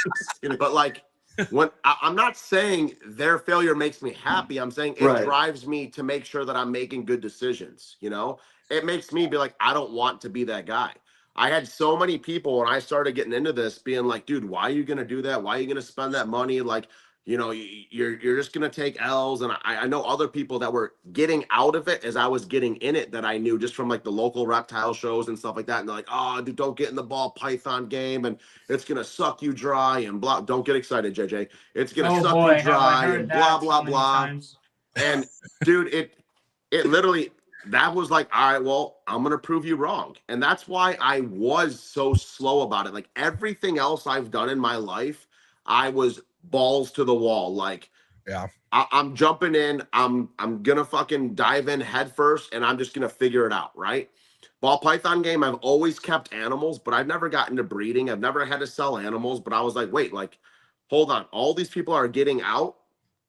But like, when I'm not saying their failure makes me happy. I'm saying it drives me to make sure that I'm making good decisions. You know, it makes me be like, I don't want to be that guy. I had so many people when I started getting into this being like, dude, why are you going to do that? Why are you going to spend that money? Like, you know, you're just going to take L's. And I know other people that were getting out of it as I was getting in it that I knew just from like the local reptile shows and stuff like that. And they're like, oh, dude, don't get in the ball python game and it's going to suck you dry and blah. Don't get excited, JJ. It's going to suck you dry and blah, blah, blah. And dude, it literally, that was like, all right, well, I'm going to prove you wrong. And that's why I was so slow about it. Like everything else I've done in my life, I was balls to the wall. Like, yeah, I'm jumping in. I'm going to fucking dive in head first and I'm just going to figure it out. Right. Ball python game. I've always kept animals, but I've never gotten to breeding. I've never had to sell animals, but I was like, wait, like, hold on. All these people are getting out.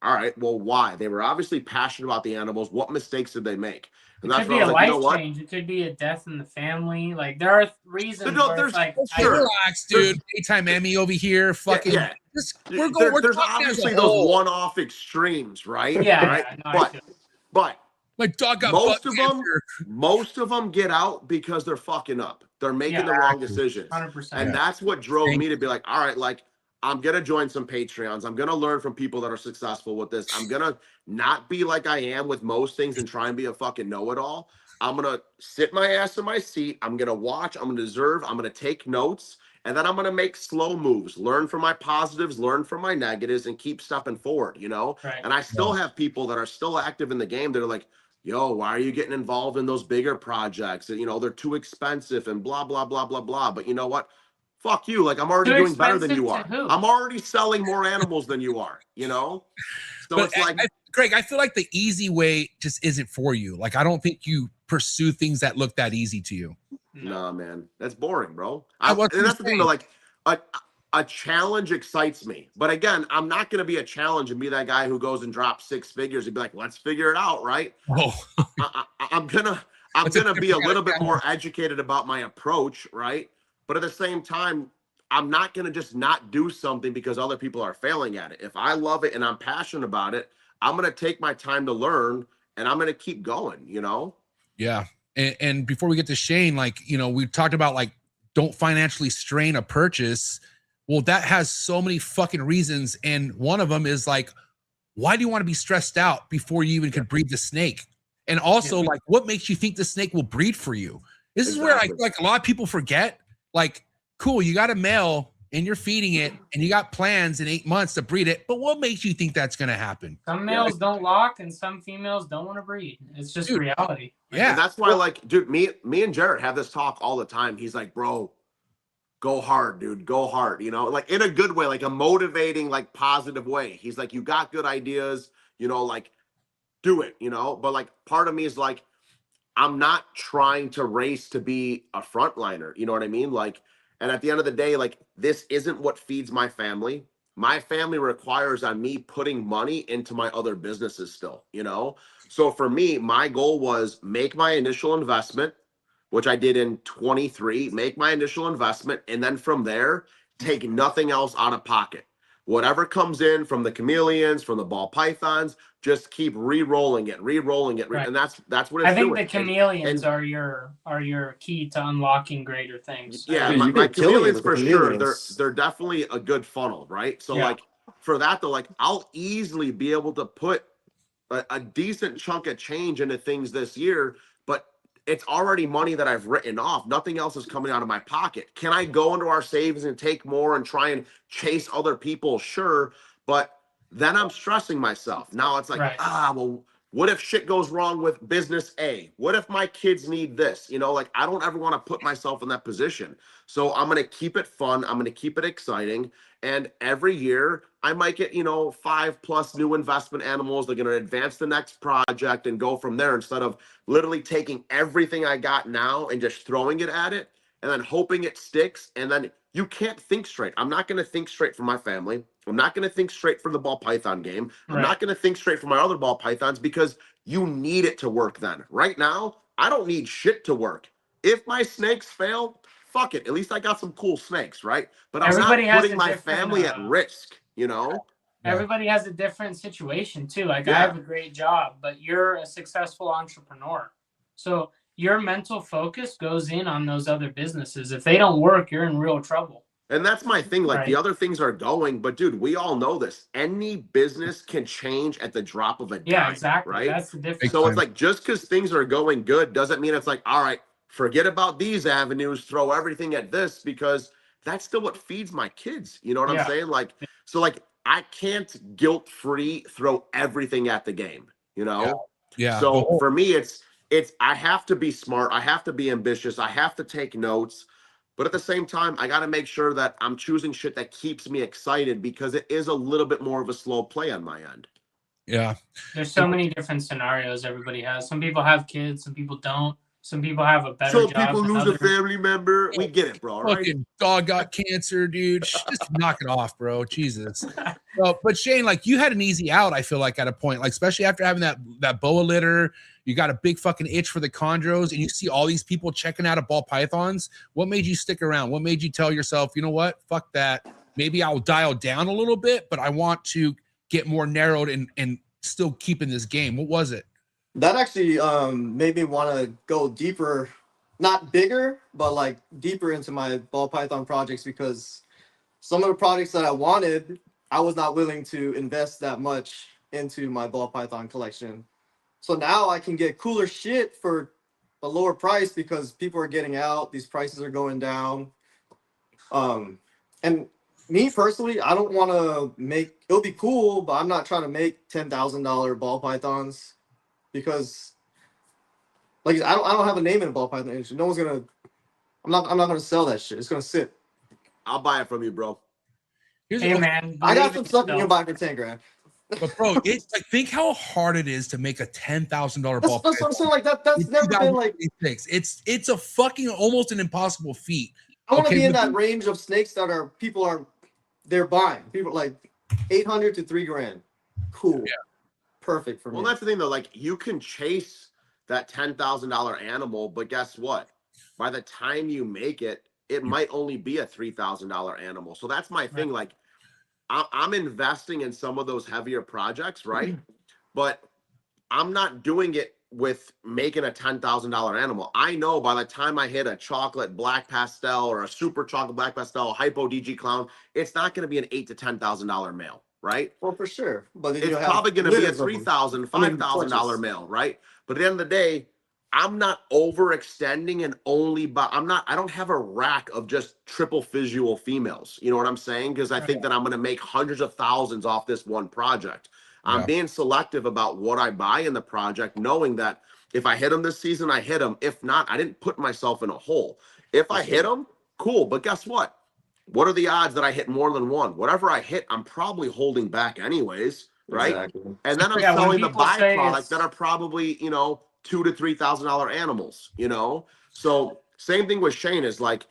All right. Well, why? They were obviously passionate about the animals. What mistakes did they make? And it could be a life change. It could be a death in the family. Like there are reasons. There's like, relax, dude. Daytime Emmy over here. Fucking. Yeah. There's obviously those one-off extremes, right? Yeah. Right. Yeah, no, but my dog got most of them get out because they're fucking up. They're making the wrong decisions. 100%. And that's what drove me to be like, all right, like I'm going to join some Patreons. I'm going to learn from people that are successful with this. I'm going to not be like I am with most things and try and be a fucking know-it-all. I'm going to sit my ass in my seat. I'm going to watch. I'm going to observe. I'm going to take notes. And then I'm going to make slow moves, learn from my positives, learn from my negatives, and keep stepping forward, you know? Right. And I still have people that are still active in the game that are like, yo, why are you getting involved in those bigger projects? And, you know, they're too expensive and blah, blah, blah, blah, blah. But you know what? Fuck you. Like, I'm already doing better than you are. I'm already selling more animals than you are, you know? So but it's like, Greg, I feel like the easy way just isn't for you. Like, I don't think you pursue things that look that easy to you. Nah, man. That's boring, bro. And that's the thing, though. Like, a challenge excites me. But again, I'm not going to be a challenge and be that guy who goes and drops 6 figures and be like, let's figure it out, right? Oh. I'm gonna be a little bit more educated about my approach, right? But at the same time, I'm not going to just not do something because other people are failing at it. If I love it and I'm passionate about it, I'm going to take my time to learn and I'm going to keep going, you know? Yeah. And before we get to Shane, like, you know, we talked about like, don't financially strain a purchase. Well, that has so many fucking reasons. And one of them is like, why do you want to be stressed out before you even could breed the snake? And also like, what makes you think the snake will breed for you? This is where I feel like a lot of people forget, like, cool, you got a male and you're feeding it and you got plans in 8 months to breed it. But what makes you think that's going to happen? Some males don't lock and some females don't want to breed. It's just reality. Yeah. And that's why, like, dude, me and Jarrett have this talk all the time. He's like, bro, go hard, dude, go hard. You know, like in a good way, like a motivating, like positive way. He's like, you got good ideas, you know, like do it, you know? But like part of me is like, I'm not trying to race to be a frontliner. You know what I mean? Like, and at the end of the day, like this isn't what feeds my family. My family requires on me putting money into my other businesses still, you know? So for me, my goal was make my initial investment, which I did in 23, make my initial investment. And then from there, take nothing else out of pocket. Whatever comes in from the chameleons, from the ball pythons, just keep re-rolling it. Right. And that's what it's I think doing. The chameleons are your key to unlocking greater things. Yeah, my chameleons for sure. They're definitely a good funnel, right? So like for that though, like I'll easily be able to put a decent chunk of change into things this year, but it's already money that I've written off. Nothing else is coming out of my pocket. Can I go into our savings and take more and try and chase other people? Sure. But then I'm stressing myself. Now it's like, well, what if shit goes wrong with business A? What if my kids need this? You know, like I don't ever want to put myself in that position. So I'm going to keep it fun. I'm going to keep it exciting. And every year I might get, 5+ new investment animals. They're going to advance the next project and go from there instead of literally taking everything I got now and just throwing it at it and then hoping it sticks. And then you can't think straight. I'm not going to think straight for my family. I'm not going to think straight for the ball python game. I'm not going to think straight for my other ball pythons because you need it to work then. Right now, I don't need shit to work. If my snakes fail, fuck it. At least I got some cool snakes, right? But I'm not putting my family at risk, Everybody has a different situation too. Like I have a great job, but you're a successful entrepreneur. So your mental focus goes in on those other businesses. If they don't work, you're in real trouble. And that's my thing. Like, Right. the other things are going, but dude, we all know this. Any business can change at the drop of a dime. Yeah, exactly. Right. That's the difference. So it's like, just because things are going good doesn't mean it's like, all right, forget about these avenues, throw everything at this, because that's still what feeds my kids. You know what I'm saying? Like, so like, I can't guilt-free throw everything at the game, you know? Yeah. So for me, it's I have to be smart. I have to be ambitious. I have to take notes. But at the same time, I got to make sure that I'm choosing shit that keeps me excited, because it is a little bit more of a slow play on my end. Yeah. There's so many different scenarios everybody has. Some people have kids, some people don't. Some people have a better Some job people than lose others. a family member. We get it, bro. Right? Fucking dog got cancer, dude. Just knock it off, bro. Jesus. Well, but Shane, like, you had an easy out, I feel like, at a point, like, especially after having that boa litter, you got a big fucking itch for the chondros, and you see all these people checking out of ball pythons. What made you stick around? What made you tell yourself, you know what? Fuck that. Maybe I'll dial down a little bit, but I want to get more narrowed and still keep in this game. What was it? That actually made me want to go deeper, not bigger, but like deeper into my ball python projects, because some of the projects that I wanted, I was not willing to invest that much into my ball python collection. So now I can get cooler shit for a lower price because people are getting out, these prices are going down. And me personally, I don't want to make, it'll be cool, but I'm not trying to make $10,000 ball pythons, because like I don't have a name in the ball python industry. No one's gonna, I'm not gonna sell that shit. It's gonna sit. I'll buy it from you, bro. Hey, man. I got some stuff you can buy for 10 grand. But bro, it's like, think how hard it is to make a $10,000 ball. That's what I'm saying. Like that's never been like. It's a fucking almost an impossible feat. I want to be in that range of snakes that are they're buying. People like 800 to 3 grand. Cool. Yeah. Perfect for me. Well, that's the thing though. Like, you can chase that $10,000 animal, but guess what? By the time you make it, it might only be a $3,000 animal. So that's my thing. Like, I'm investing in some of those heavier projects, right? But I'm not doing it with making a $10,000 animal. I know by the time I hit a chocolate black pastel or a super chocolate black pastel, hypo DG clown, it's not going to be an $8,000 to $10,000 male, right? Well, for sure. But it's probably going to be a $3,000, $5,000 male, right? But at the end of the day, I'm not overextending and only I don't have a rack of just triple visual females. You know what I'm saying? Because I think that I'm going to make hundreds of thousands off this one project. I'm being selective about what I buy in the project, knowing that if I hit them this season, I hit them. If not, I didn't put myself in a hole. If I hit them, cool. But guess what? What are the odds that I hit more than one? Whatever I hit, I'm probably holding back anyways, right? Exactly. And then I'm selling the byproducts that are probably, you know, $2,000 to $3,000 animals, you know? So same thing with Shane is like,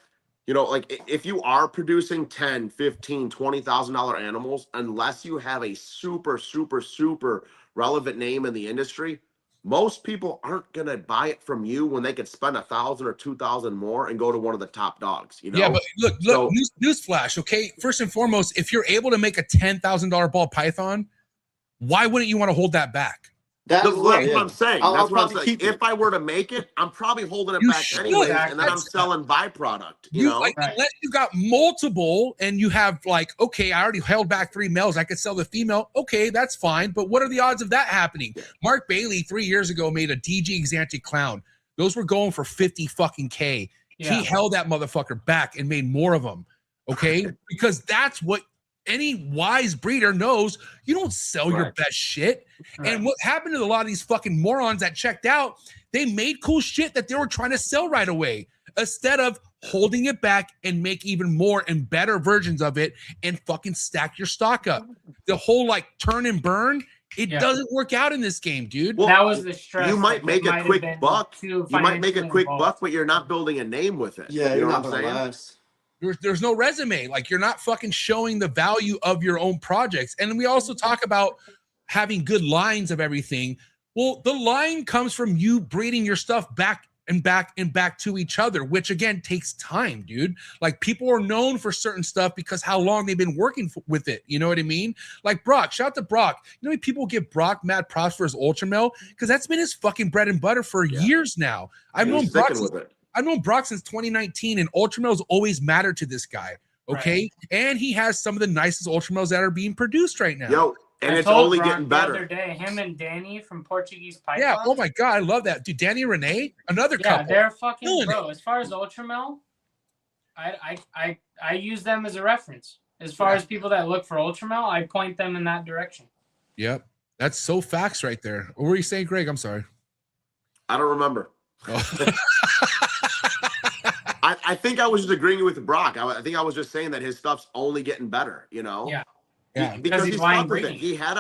you know, like if you are producing $10,000, $15,000, $20,000 animals, unless you have a super, super, super relevant name in the industry, most people aren't going to buy it from you when they could spend $1,000 or $2,000 more and go to one of the top dogs, you know? Yeah, but look, newsflash, okay? First and foremost, if you're able to make a $10,000 ball python, why wouldn't you want to hold that back? That's what I'm saying. That's what I'm saying. If I were to make it, I'm probably holding it back anyways, and then I'm selling byproduct. You know, like, unless you got multiple and you have like, okay, I already held back 3 males, I could sell the female. Okay, that's fine. But what are the odds of that happening? Mark Bailey 3 years ago made a DG Exantic clown. Those were going for 50 fucking K. Yeah. He held that motherfucker back and made more of them. Okay, because that's what any wise breeder knows. You don't sell your best shit. And what happened to a lot of these fucking morons that checked out, they made cool shit that they were trying to sell right away instead of holding it back and make even more and better versions of it and fucking stack your stock up. The whole like turn and burn, it doesn't work out in this game, dude. Well, that was the stress. You might make a quick buck. You might make a quick buck, but you're not building a name with it. Yeah, you know what I'm saying? There's no resume. Like, you're not fucking showing the value of your own projects. And we also talk about having good lines of everything. Well, the line comes from you breeding your stuff back and back to each other, which again takes time, dude. Like people are known for certain stuff because how long they've been working with it. You know what I mean? Like Brock, shout out to Brock. You know how many people give Brock mad props for his Ultramel? Because that's been his fucking bread and butter for years now. I've known Brock since 2019, and Ultramel's always mattered to this guy. Okay. Right. And he has some of the nicest Ultramels that are being produced right now. Yo, and it's only getting better. The other day, him and Danny from Portuguese Python. Yeah. Oh my God, I love that, dude. Danny and Renee, another couple. Yeah, they're fucking bro. As far as Ultramel, I use them as a reference. As far as people that look for Ultramel, I point them in that direction. Yep, that's so facts right there. What were you saying, Greg? I'm sorry. I don't remember. Oh. I think I was just agreeing with Brock. I think I was just saying that his stuff's only getting better, you know? Yeah. Because he's stuck with it. He had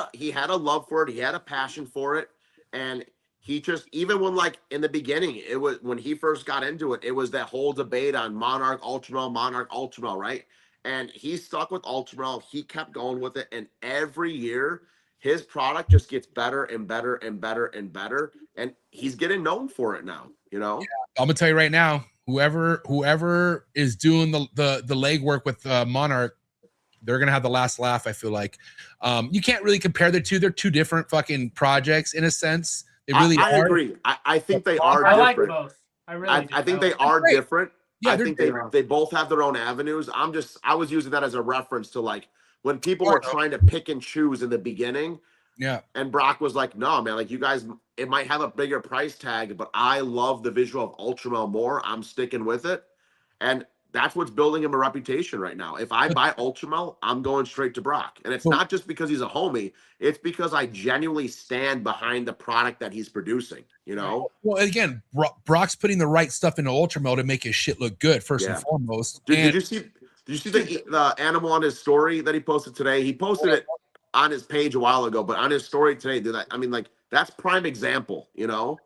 a love for it. He had a passion for it. And he just, even when like in the beginning, it was when he first got into it, it was that whole debate on Monarch Ultramel, right? And he stuck with Ultramel. He kept going with it. And every year, his product just gets better and better and better and better. And he's getting known for it now, you know? Yeah, I'm gonna tell you right now, whoever is doing the legwork with Monarch, they're gonna have the last laugh. I feel like you can't really compare the two. They're two different fucking projects in a sense. They really I agree. I think they are different. I like both. I think they are different. Yeah, I think they both have their own avenues. I was using that as a reference to like when people were trying to pick and choose in the beginning. Yeah. And Brock was like, no, man, like you guys, it might have a bigger price tag, but I love the visual of Ultramel more. I'm sticking with it. And that's what's building him a reputation right now. If I buy Ultramel, I'm going straight to Brock. And it's not just because he's a homie. It's because I genuinely stand behind the product that he's producing, you know? Well, again, Brock's putting the right stuff into Ultramel to make his shit look good, first and foremost. Dude, did you see the animal on his story that he posted today? He posted it on his page a while ago, but on his story today, dude, I mean, like, that's prime example, you know?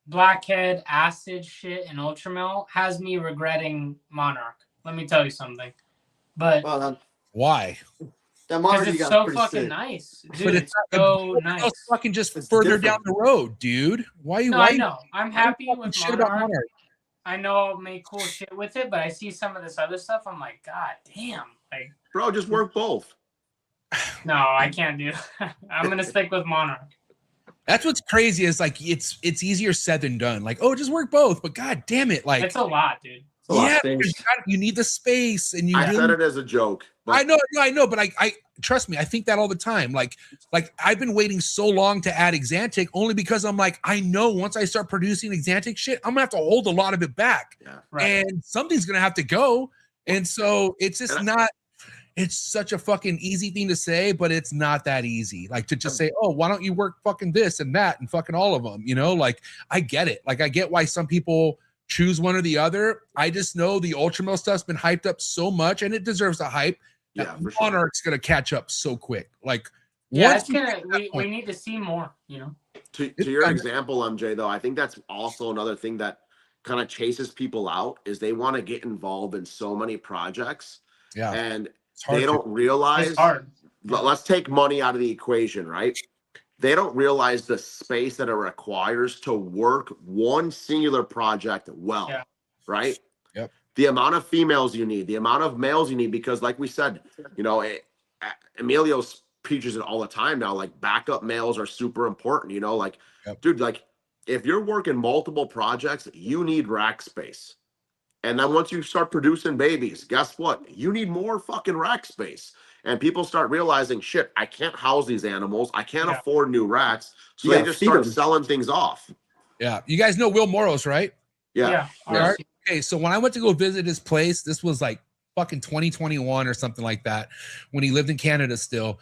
Blackhead acid shit and Ultramel has me regretting Monarch. Let me tell you something. But why? That Monarch it's so fucking nice, dude. But it's so nice. It's fucking just further down the road, dude. Why? I know. I'm happy with Monarch. I know I'll make cool shit with it, but I see some of this other stuff. I'm like, God damn, like, bro, just work both. No, I can't do that. I'm gonna stick with Monarch. That's what's crazy is like it's easier said than done. Like, oh, just work both. But god damn it, like it's a lot, dude. Yeah, you need the space, and I said it as a joke. But I know, but I trust me, I think that all the time. Like I've been waiting so long to add Exantic only because I'm like, I know once I start producing Exantic shit, I'm gonna have to hold a lot of it back, and something's gonna have to go. And so it's just not. It's such a fucking easy thing to say, but it's not that easy. Like to just say, oh, why don't you work fucking this and that and fucking all of them? You know, like I get it. Like I get why some people choose one or the other. I just know the Ultramel stuff's been hyped up so much, and it deserves a hype. Yeah, for Monarch's gonna catch up so quick. Like, yeah, it's gonna. We need to see more. You know. To your example, MJ, though, I think that's also another thing that kind of chases people out is they want to get involved in so many projects. Yeah, and they don't realize. Let's take money out of the equation, right? They don't realize the space that it requires to work one singular project well, right? Yep. The amount of females you need, the amount of males you need, because like we said, you know, Emilio preaches it all the time now, like backup males are super important, you know, like, dude, like if you're working multiple projects, you need rack space. And then once you start producing babies, guess what? You need more fucking rack space. And people start realizing, shit, I can't house these animals. I can't afford new racks. So they just start selling things off. Yeah. You guys know Will Morrows, right? Yeah. Okay. So when I went to go visit his place, this was like fucking 2021 or something like that, when he lived in Canada still.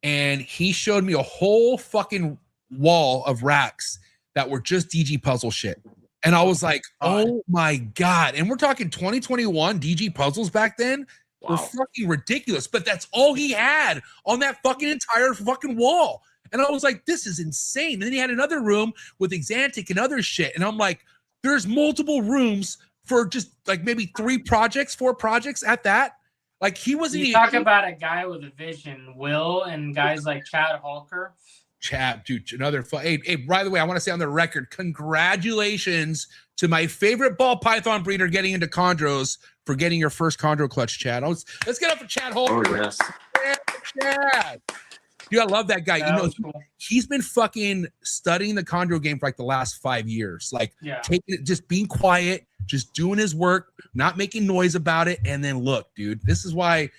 And he showed me a whole fucking wall of racks that were just DG puzzle shit. And I was like, oh my God. And we're talking 2021 DG puzzles back then were fucking ridiculous. But that's all he had on that fucking entire fucking wall. And I was like, this is insane. And then he had another room with Exantic and other shit. And I'm like, there's multiple rooms for just like maybe 4 projects at that. Like he wasn't even talk about a guy with a vision, Will, and guys like Chad Holker. Chat, dude, another hey, by the way, I want to say on the record, congratulations to my favorite ball python breeder getting into chondros for getting your first chondro clutch, Chad. Let's get up for Chad Holker. Oh, yes. Yeah, Chad. Dude, I love that guy. That You know, he's been fucking studying the chondro game for like the last 5 years. Like taking it, just being quiet, just doing his work, not making noise about it. And then look, dude, this is why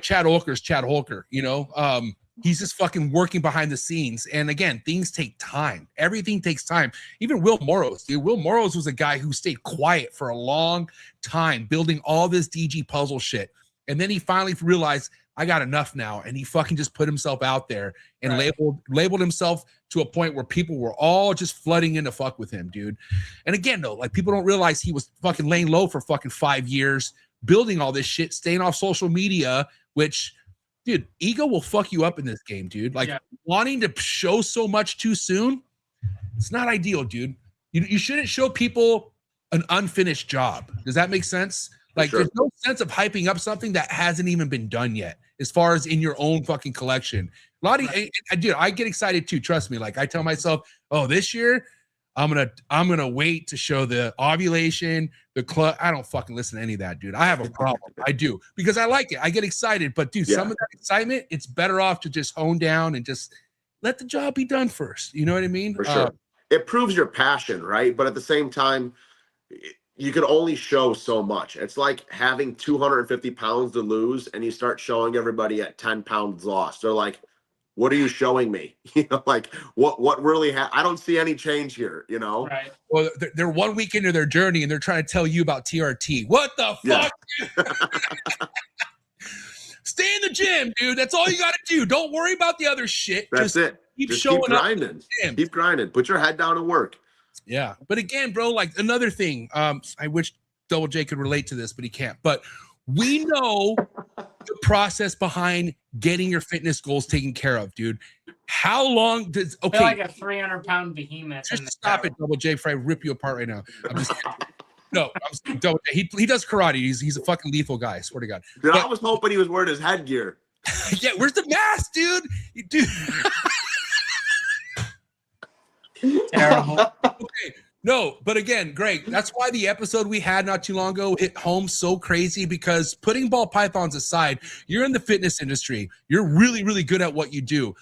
Chad Holker is Chad Holker, you know? He's just fucking working behind the scenes. And again, things take time. Everything takes time. Even Will Morrows, dude. Will Morrows was a guy who stayed quiet for a long time, building all this DG puzzle shit. And then he finally realized, I got enough now. And he fucking just put himself out there and labeled himself to a point where people were all just flooding in to fuck with him, dude. And again, though, like people don't realize he was fucking laying low for fucking 5 years, building all this shit, staying off social media, which... Dude, ego will fuck you up in this game, dude. Like wanting to show so much too soon, it's not ideal, dude. You shouldn't show people an unfinished job. Does that make sense? Like there's no sense of hyping up something that hasn't even been done yet, as far as in your own fucking collection. A lot of I get excited too. Trust me. Like I tell myself, oh, this year I'm gonna wait to show the ovulation, the club. I don't fucking listen to any of that, dude. I have a problem. I do, because I like it. I get excited, but dude, some of that excitement, it's better off to just hone down and just let the job be done first. You know what I mean? For sure. It proves your passion, right? But at the same time, you can only show so much. It's like having 250 pounds to lose and you start showing everybody at 10 pounds lost. They're like, what are you showing me? You know, like what really I don't see any change here, you know? Right. Well, they're 1 week into their journey and they're trying to tell you about TRT. What the fuck? Stay in the gym, dude. That's all you got to do. Don't worry about the other shit. That's it. Keep Just showing keep grinding. up. Keep grinding. Put your head down and work. Yeah. But again, bro, like another thing, I wish Double J could relate to this, but he can't. But we know the process behind getting your fitness goals taken care of, dude. How long does I feel like a 300-pound behemoth. Just stop it, Double J, before I rip you apart right now. I'm just no, I'm Double J. He does karate. He's a fucking lethal guy. I swear to God. Dude, I was hoping he was wearing his headgear. Yeah, where's the mask, dude? Dude. Terrible. Okay. No, but again, Greg, that's why the episode we had not too long ago hit home so crazy, because putting ball pythons aside, you're in the fitness industry. You're really, really good at what you do.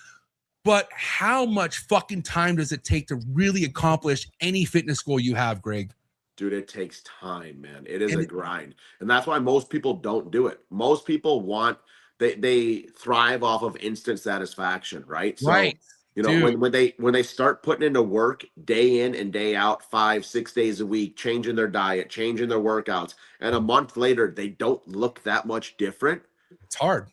But how much fucking time does it take to really accomplish any fitness goal you have, Greg? Dude, it takes time, man. It is a grind. And that's why most people don't do it. Most people they thrive off of instant satisfaction, right? So, right. You know, when they start putting into work day in and day out, 5-6 days a week, changing their diet, changing their workouts, and a month later they don't look that much different. It's hard.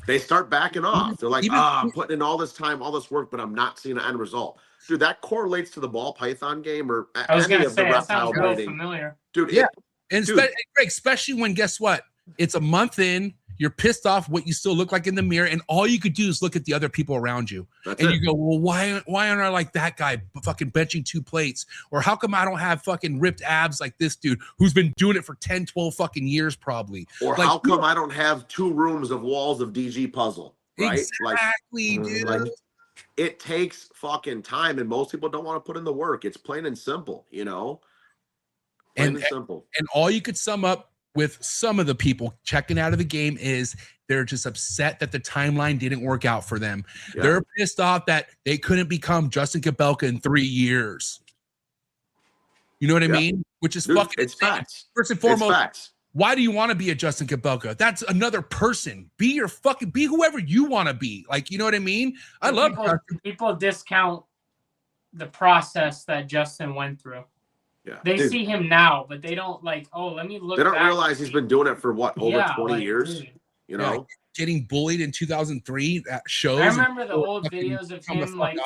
They start backing off. They're like, I'm putting in all this time, all this work, but I'm not seeing an end result. Dude, that correlates to the ball python game or any of the reptile breeding. Familiar. Dude, yeah. Greg, especially when, guess what? It's a month in. You're pissed off what you still look like in the mirror, and all you could do is look at the other people around you. You go, well, why aren't I like that guy fucking benching 2 plates? Or how come I don't have fucking ripped abs like this dude who's been doing it for 10, 12 fucking years probably? Or like, how come I don't have 2 rooms of walls of DG puzzle, right? Exactly, dude. Like, it takes fucking time, and most people don't want to put in the work. It's plain and simple, you know? Plain and simple. And all you could sum up with some of the people checking out of the game is they're just upset that the timeline didn't work out for them. Yeah. They're pissed off that they couldn't become Justin Kabelka in 3 years. You know what I mean? Which is fucking it's facts. First and foremost, why do you want to be a Justin Kabelka? That's another person. Be whoever you want to be. Like, you know what I mean? I love people discount the process that Justin went through. Yeah, they see him now, but they don't like, oh, let me look. They don't realize he's been doing it for what, over 20 years? Dude. You know? Yeah, getting bullied in 2003 at shows. I remember the old videos of him like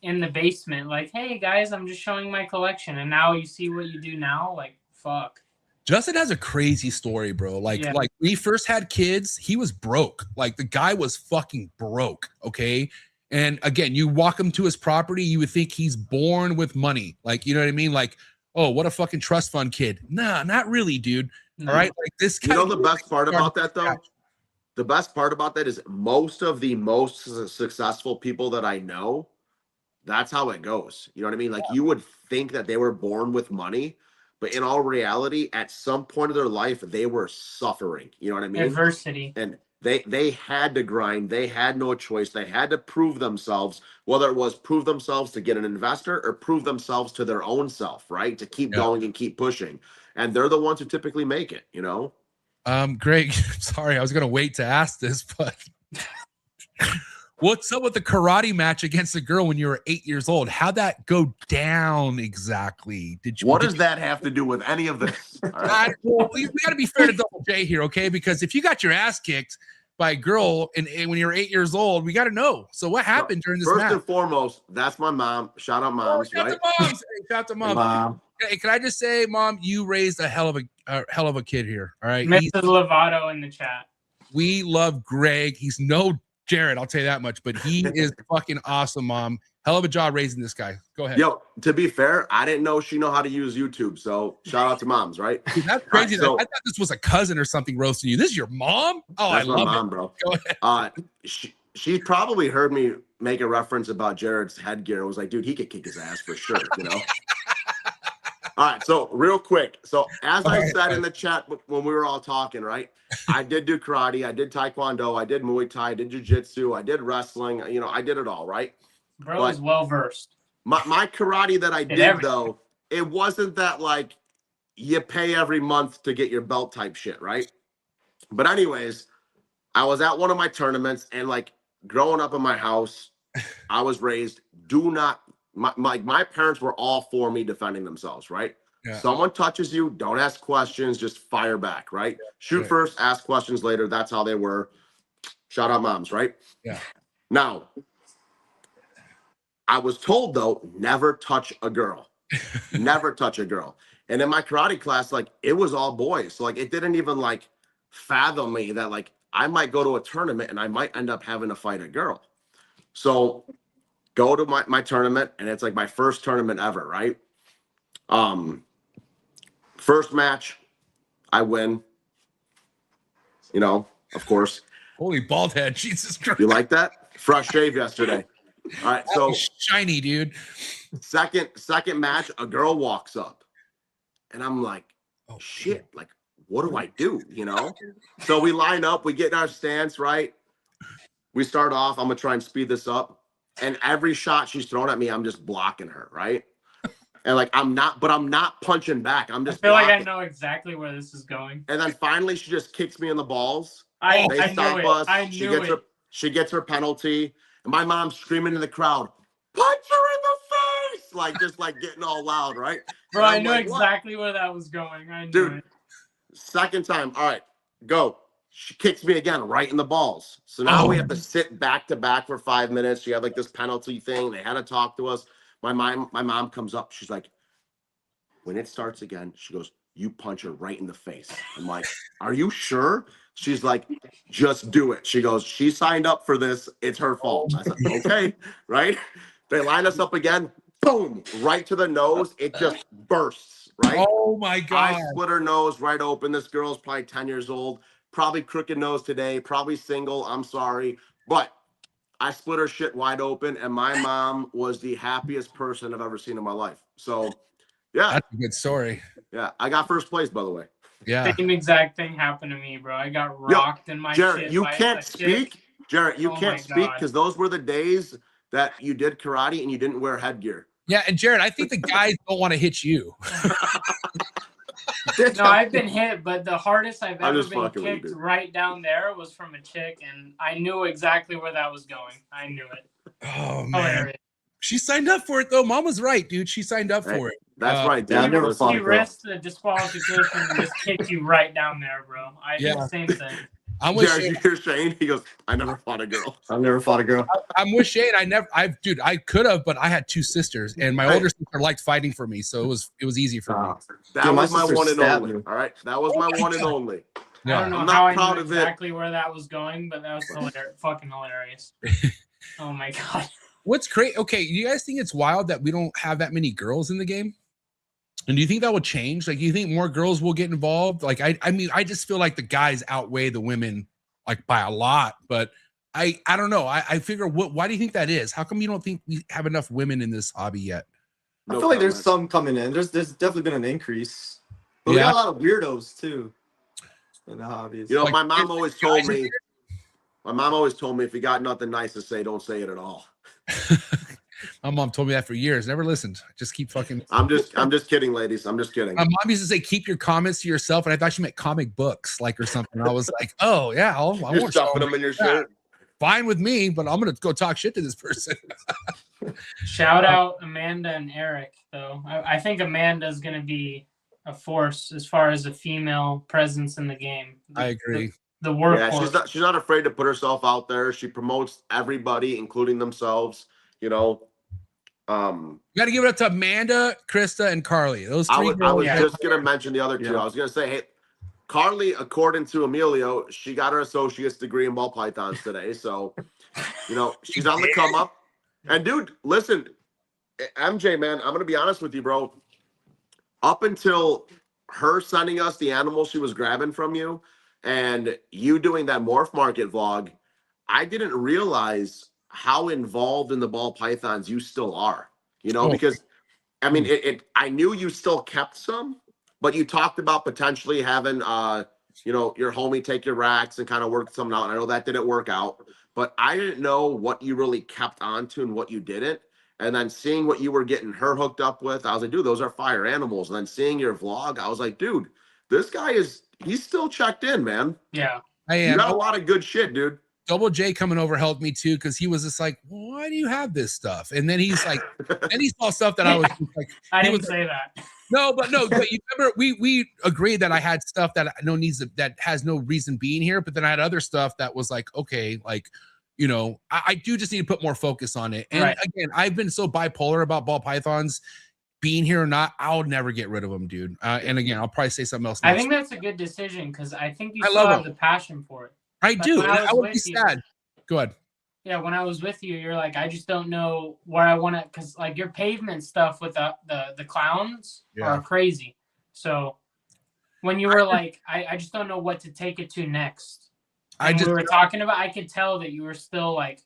in the basement, like, hey guys, I'm just showing my collection. And now you see what you do now, like, fuck. Justin has a crazy story, bro. Like when he first had kids, he was broke. Like the guy was fucking broke, okay? And again, you walk him to his property, you would think he's born with money. Like, you know what I mean? Like, oh, what a fucking trust fund kid. Nah, not really, dude. All right. Like this guy. You know the best part about that though? the best part about that is most of the most successful people that I know, that's how it goes. You know what I mean? Like you would think that they were born with money, but in all reality, at some point of their life, they were suffering. You know what I mean? Adversity. And they had to grind. They had no choice. They had to prove themselves, whether it was prove themselves to get an investor or prove themselves to their own self, right? To keep going and keep pushing. And they're the ones who typically make it, you know? Greg, sorry, I was going to wait to ask this, but what's up with the karate match against a girl when you were 8 years old? How'd that go down exactly? What does that have to do with any of this? Right. Well, we got to be fair to Double J here, okay? Because if you got your ass kicked by a girl and when you were 8 years old, we got to know. So what happened during this match? First and foremost, that's my mom. Shout out moms, shout right? out to moms. Hey, shout out to mom. Hey, can I just say, Mom, you raised a hell of a kid here. All right, Mrs. Lovato in the chat. We love Greg. He's no Jared, I'll tell you that much, but he is fucking awesome, Mom. Hell of a job raising this guy. Go ahead. Yo, to be fair, I didn't know she know how to use YouTube, so shout out to moms, right? Dude, that's crazy. Right, so, I thought this was a cousin or something roasting you. This is your mom? Oh, I love mom, it, bro. Go ahead. She probably heard me make a reference about Jared's headgear. I was like, dude, he could kick his ass for sure, you know? All right, so real quick. So as I said in the chat when we were all talking, right? I did do karate, I did taekwondo, I did Muay Thai, I did jiu-jitsu, I did wrestling, you know, I did it all, right? Bro is well versed. My karate that I did though, it wasn't that like you pay every month to get your belt type shit, right? But anyways, I was at one of my tournaments and like growing up in my house, I was raised, my parents were all for me defending themselves, right? Yeah. Someone touches you, don't ask questions, just fire back, right? Yeah. Shoot first, ask questions later. That's how they were. Shout out moms, right? Yeah. Now, I was told though, never touch a girl. Never touch a girl. And in my karate class, like it was all boys. So like it didn't even like fathom me that like I might go to a tournament and I might end up having to fight a girl. So go to my tournament and it's like my first tournament ever, right? First match, I win. You know, of course. Holy bald head, Jesus Christ. You like that? Fresh shave yesterday. All right, so shiny, dude. Second match, a girl walks up. And I'm like, oh shit, like what do I do? You know? So we line up, we get in our stance, right? We start off, I'm gonna try and speed this up. And every shot she's throwing at me, I'm just blocking her, right? And like I'm not punching back. I'm just I feel blocking. like I know exactly where this is going. And then finally she just kicks me in the balls. I knew it. She gets her penalty. And my mom's screaming in the crowd, punch her in the face! Like just like getting all loud, right? Bro, I knew exactly where that was going. I knew it. Second time, all right, go. She kicks me again right in the balls. So now we have to sit back to back for 5 minutes. She had like this penalty thing. They had to talk to us. My mom comes up. She's like, when it starts again, she goes, you punch her right in the face. I'm like, are you sure? She's like, just do it. She goes, she signed up for this. It's her fault. I said, okay, right? They line us up again. Boom, right to the nose. It just bursts, right? Oh my God. I split her nose right open. This girl's probably 10 years old. Probably crooked nose today. Probably single. I'm sorry. But I split her shit wide open. And my mom was the happiest person I've ever seen in my life. So, yeah. That's a good story. Yeah. I got first place, by the way. Yeah. Same exact thing happened to me, bro. I got rocked in my Jared, shit. you can't speak. Jared, you can't speak because those were the days that you did karate and you didn't wear headgear. Yeah, and Jared, I think the guys don't want to hit you. No, I've been hit, but the hardest I've ever been kicked right down there was from a chick, and I knew exactly where that was going. I knew it. Oh, man. She signed up for it, though. Mom was right, dude. She signed up for it. That's right. Yeah, I never fought She risked the disqualification and just kicked you right down there, bro. I did the same thing. I'm with Shane. You hear Shane? He goes, I never fought a girl. I've never fought a girl. I'm with Shane. Dude, I could have, but I had two sisters, and my older sister liked fighting for me, so it was easy for me. That was my one and only. All right, that was my one and only. Yeah. I don't know how I knew exactly where that was going, but that was fucking hilarious. Oh my God. What's crazy? Okay, you guys think it's wild that we don't have that many girls in the game? And do you think that will change? Like, do you think more girls will get involved? Like, I mean, I just feel like the guys outweigh the women like by a lot, but I don't know. I figure why do you think that is? How come you don't think we have enough women in this hobby yet? I feel like there's some coming in. There's definitely been an increase. But we got a lot of weirdos too in the hobbies. You know, Like, my mom always told me if you got nothing nice to say, don't say it at all. My mom told me that for years. Never listened. Just keep fucking. I'm just kidding, ladies. I'm just kidding. My mom used to say, "Keep your comments to yourself," and I thought she meant comic books, like or something. I was like, "Oh yeah, I You're want stuffing them in your shirt. Fine with me, but I'm gonna go talk shit to this person." Shout out Amanda and Eric, though. I think Amanda's gonna be a force as far as a female presence in the game. I agree. The workhorse. Yeah, she's not afraid to put herself out there. She promotes everybody, including themselves. You know. You got to give it up to Amanda, Krista, and Carly. Those three. I was just gonna mention the other two. I was gonna say, hey, Carly, according to Emilio, she got her associate's degree in ball pythons today. So, you know, she's on the come up. And dude, listen, MJ, man, I'm gonna be honest with you, bro. Up until her sending us the animals she was grabbing from you, and you doing that Morph Market vlog, I didn't realize how involved in the ball pythons you still are, you know, because I mean, I knew you still kept some, but you talked about potentially having, you know, your homie take your racks and kind of work some out. And I know that didn't work out, but I didn't know what you really kept onto and what you didn't. And then seeing what you were getting her hooked up with, I was like, dude, those are fire animals. And then seeing your vlog, I was like, dude, this guy he's still checked in, man. Yeah. I am. You got a lot of good shit, dude. Double J coming over helped me too, because he was just like, why do you have this stuff? And then he's like, and he saw stuff that I was like, I didn't say that. No, but you remember we agreed that I had stuff that that has no reason being here, but then I had other stuff that was like, okay, like, you know, I do just need to put more focus on it. And again, I've been so bipolar about ball pythons being here or not. I'll never get rid of them, dude. And again, I'll probably say something else next. I think that's a good decision because I think you still have the passion for it. I do. And I would be sad. Go ahead. Yeah, when I was with you, you're like, I just don't know where I want to, because like your pavement stuff with the clowns are crazy. So when you were like, I just don't know what to take it to next. And we were talking about, I could tell that you were still like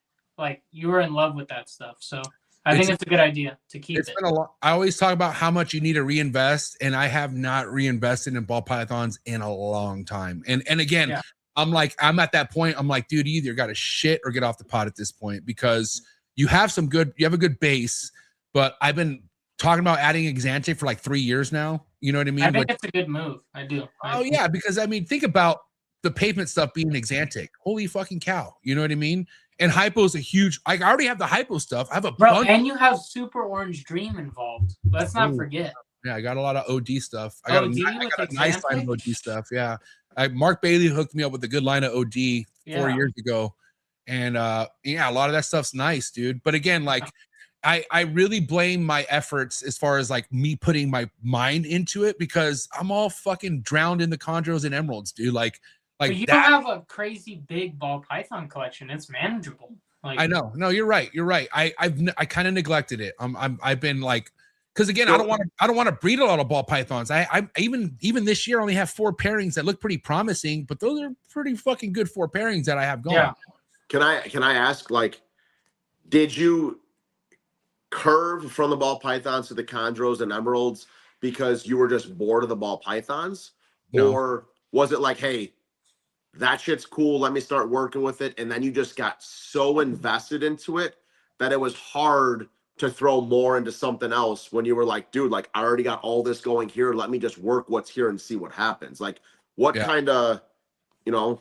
you were in love with that stuff. So I think it's a good idea to keep it. Been a lot. I always talk about how much you need to reinvest, and I have not reinvested in ball pythons in a long time. And again, I'm at that point. I'm like, dude, you either got to shit or get off the pot at this point, because you have a good base, but I've been talking about adding Exante for like 3 years now. You know what I mean? I think it's a good move. I do. Yeah, because I mean, think about the pavement stuff being Exante. Holy fucking cow. You know what I mean? And hypo's a huge, I already have the hypo stuff. I have a bunch. And you have Super Orange Dream involved. Let's not forget. Yeah, I got a lot of OD stuff. I got a nice line of OD stuff. Yeah. Mark Bailey hooked me up with a good line of OD 4 years ago. And a lot of that stuff's nice, dude. But again, like I really blame my efforts as far as like me putting my mind into it, because I'm all fucking drowned in the chondros and emeralds, dude. Like but you don't have a crazy big ball python collection. It's manageable. Like, I know. No, you're right. You're right. I kind of neglected it. I've been like, because again, I don't want to breed a lot of ball pythons. I even this year only have 4 pairings that look pretty promising, but those are pretty fucking good 4 pairings that I have going. Yeah. Can I ask, like, did you curve from the ball pythons to the chondros and emeralds because you were just bored of the ball pythons? No. Or was it like, hey, that shit's cool, let me start working with it, and then you just got so invested into it that it was hard to throw more into something else when you were like, dude, like, I already got all this going here, let me just work what's here and see what happens? Like, what kind of, you know?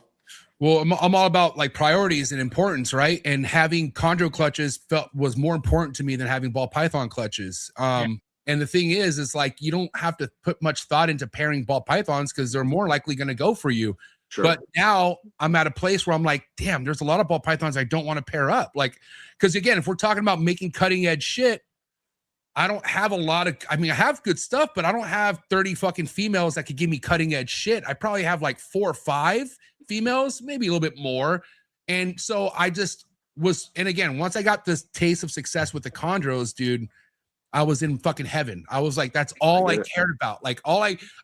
Well, I'm all about like priorities and importance, right? And having chondro clutches was more important to me than having ball python clutches. And the thing is like, you don't have to put much thought into pairing ball pythons because they're more likely going to go for you. Sure. But now I'm at a place where I'm like, damn, there's a lot of ball pythons I don't want to pair up. Like, because again, if we're talking about making cutting edge shit, I don't have a lot of, I mean, I have good stuff, but I don't have 30 fucking females that could give me cutting edge shit. I probably have like 4 or 5 females, maybe a little bit more. And so I just was, and again, once I got this taste of success with the chondros, dude, I was in fucking heaven. I was like, that's all I cared about. Like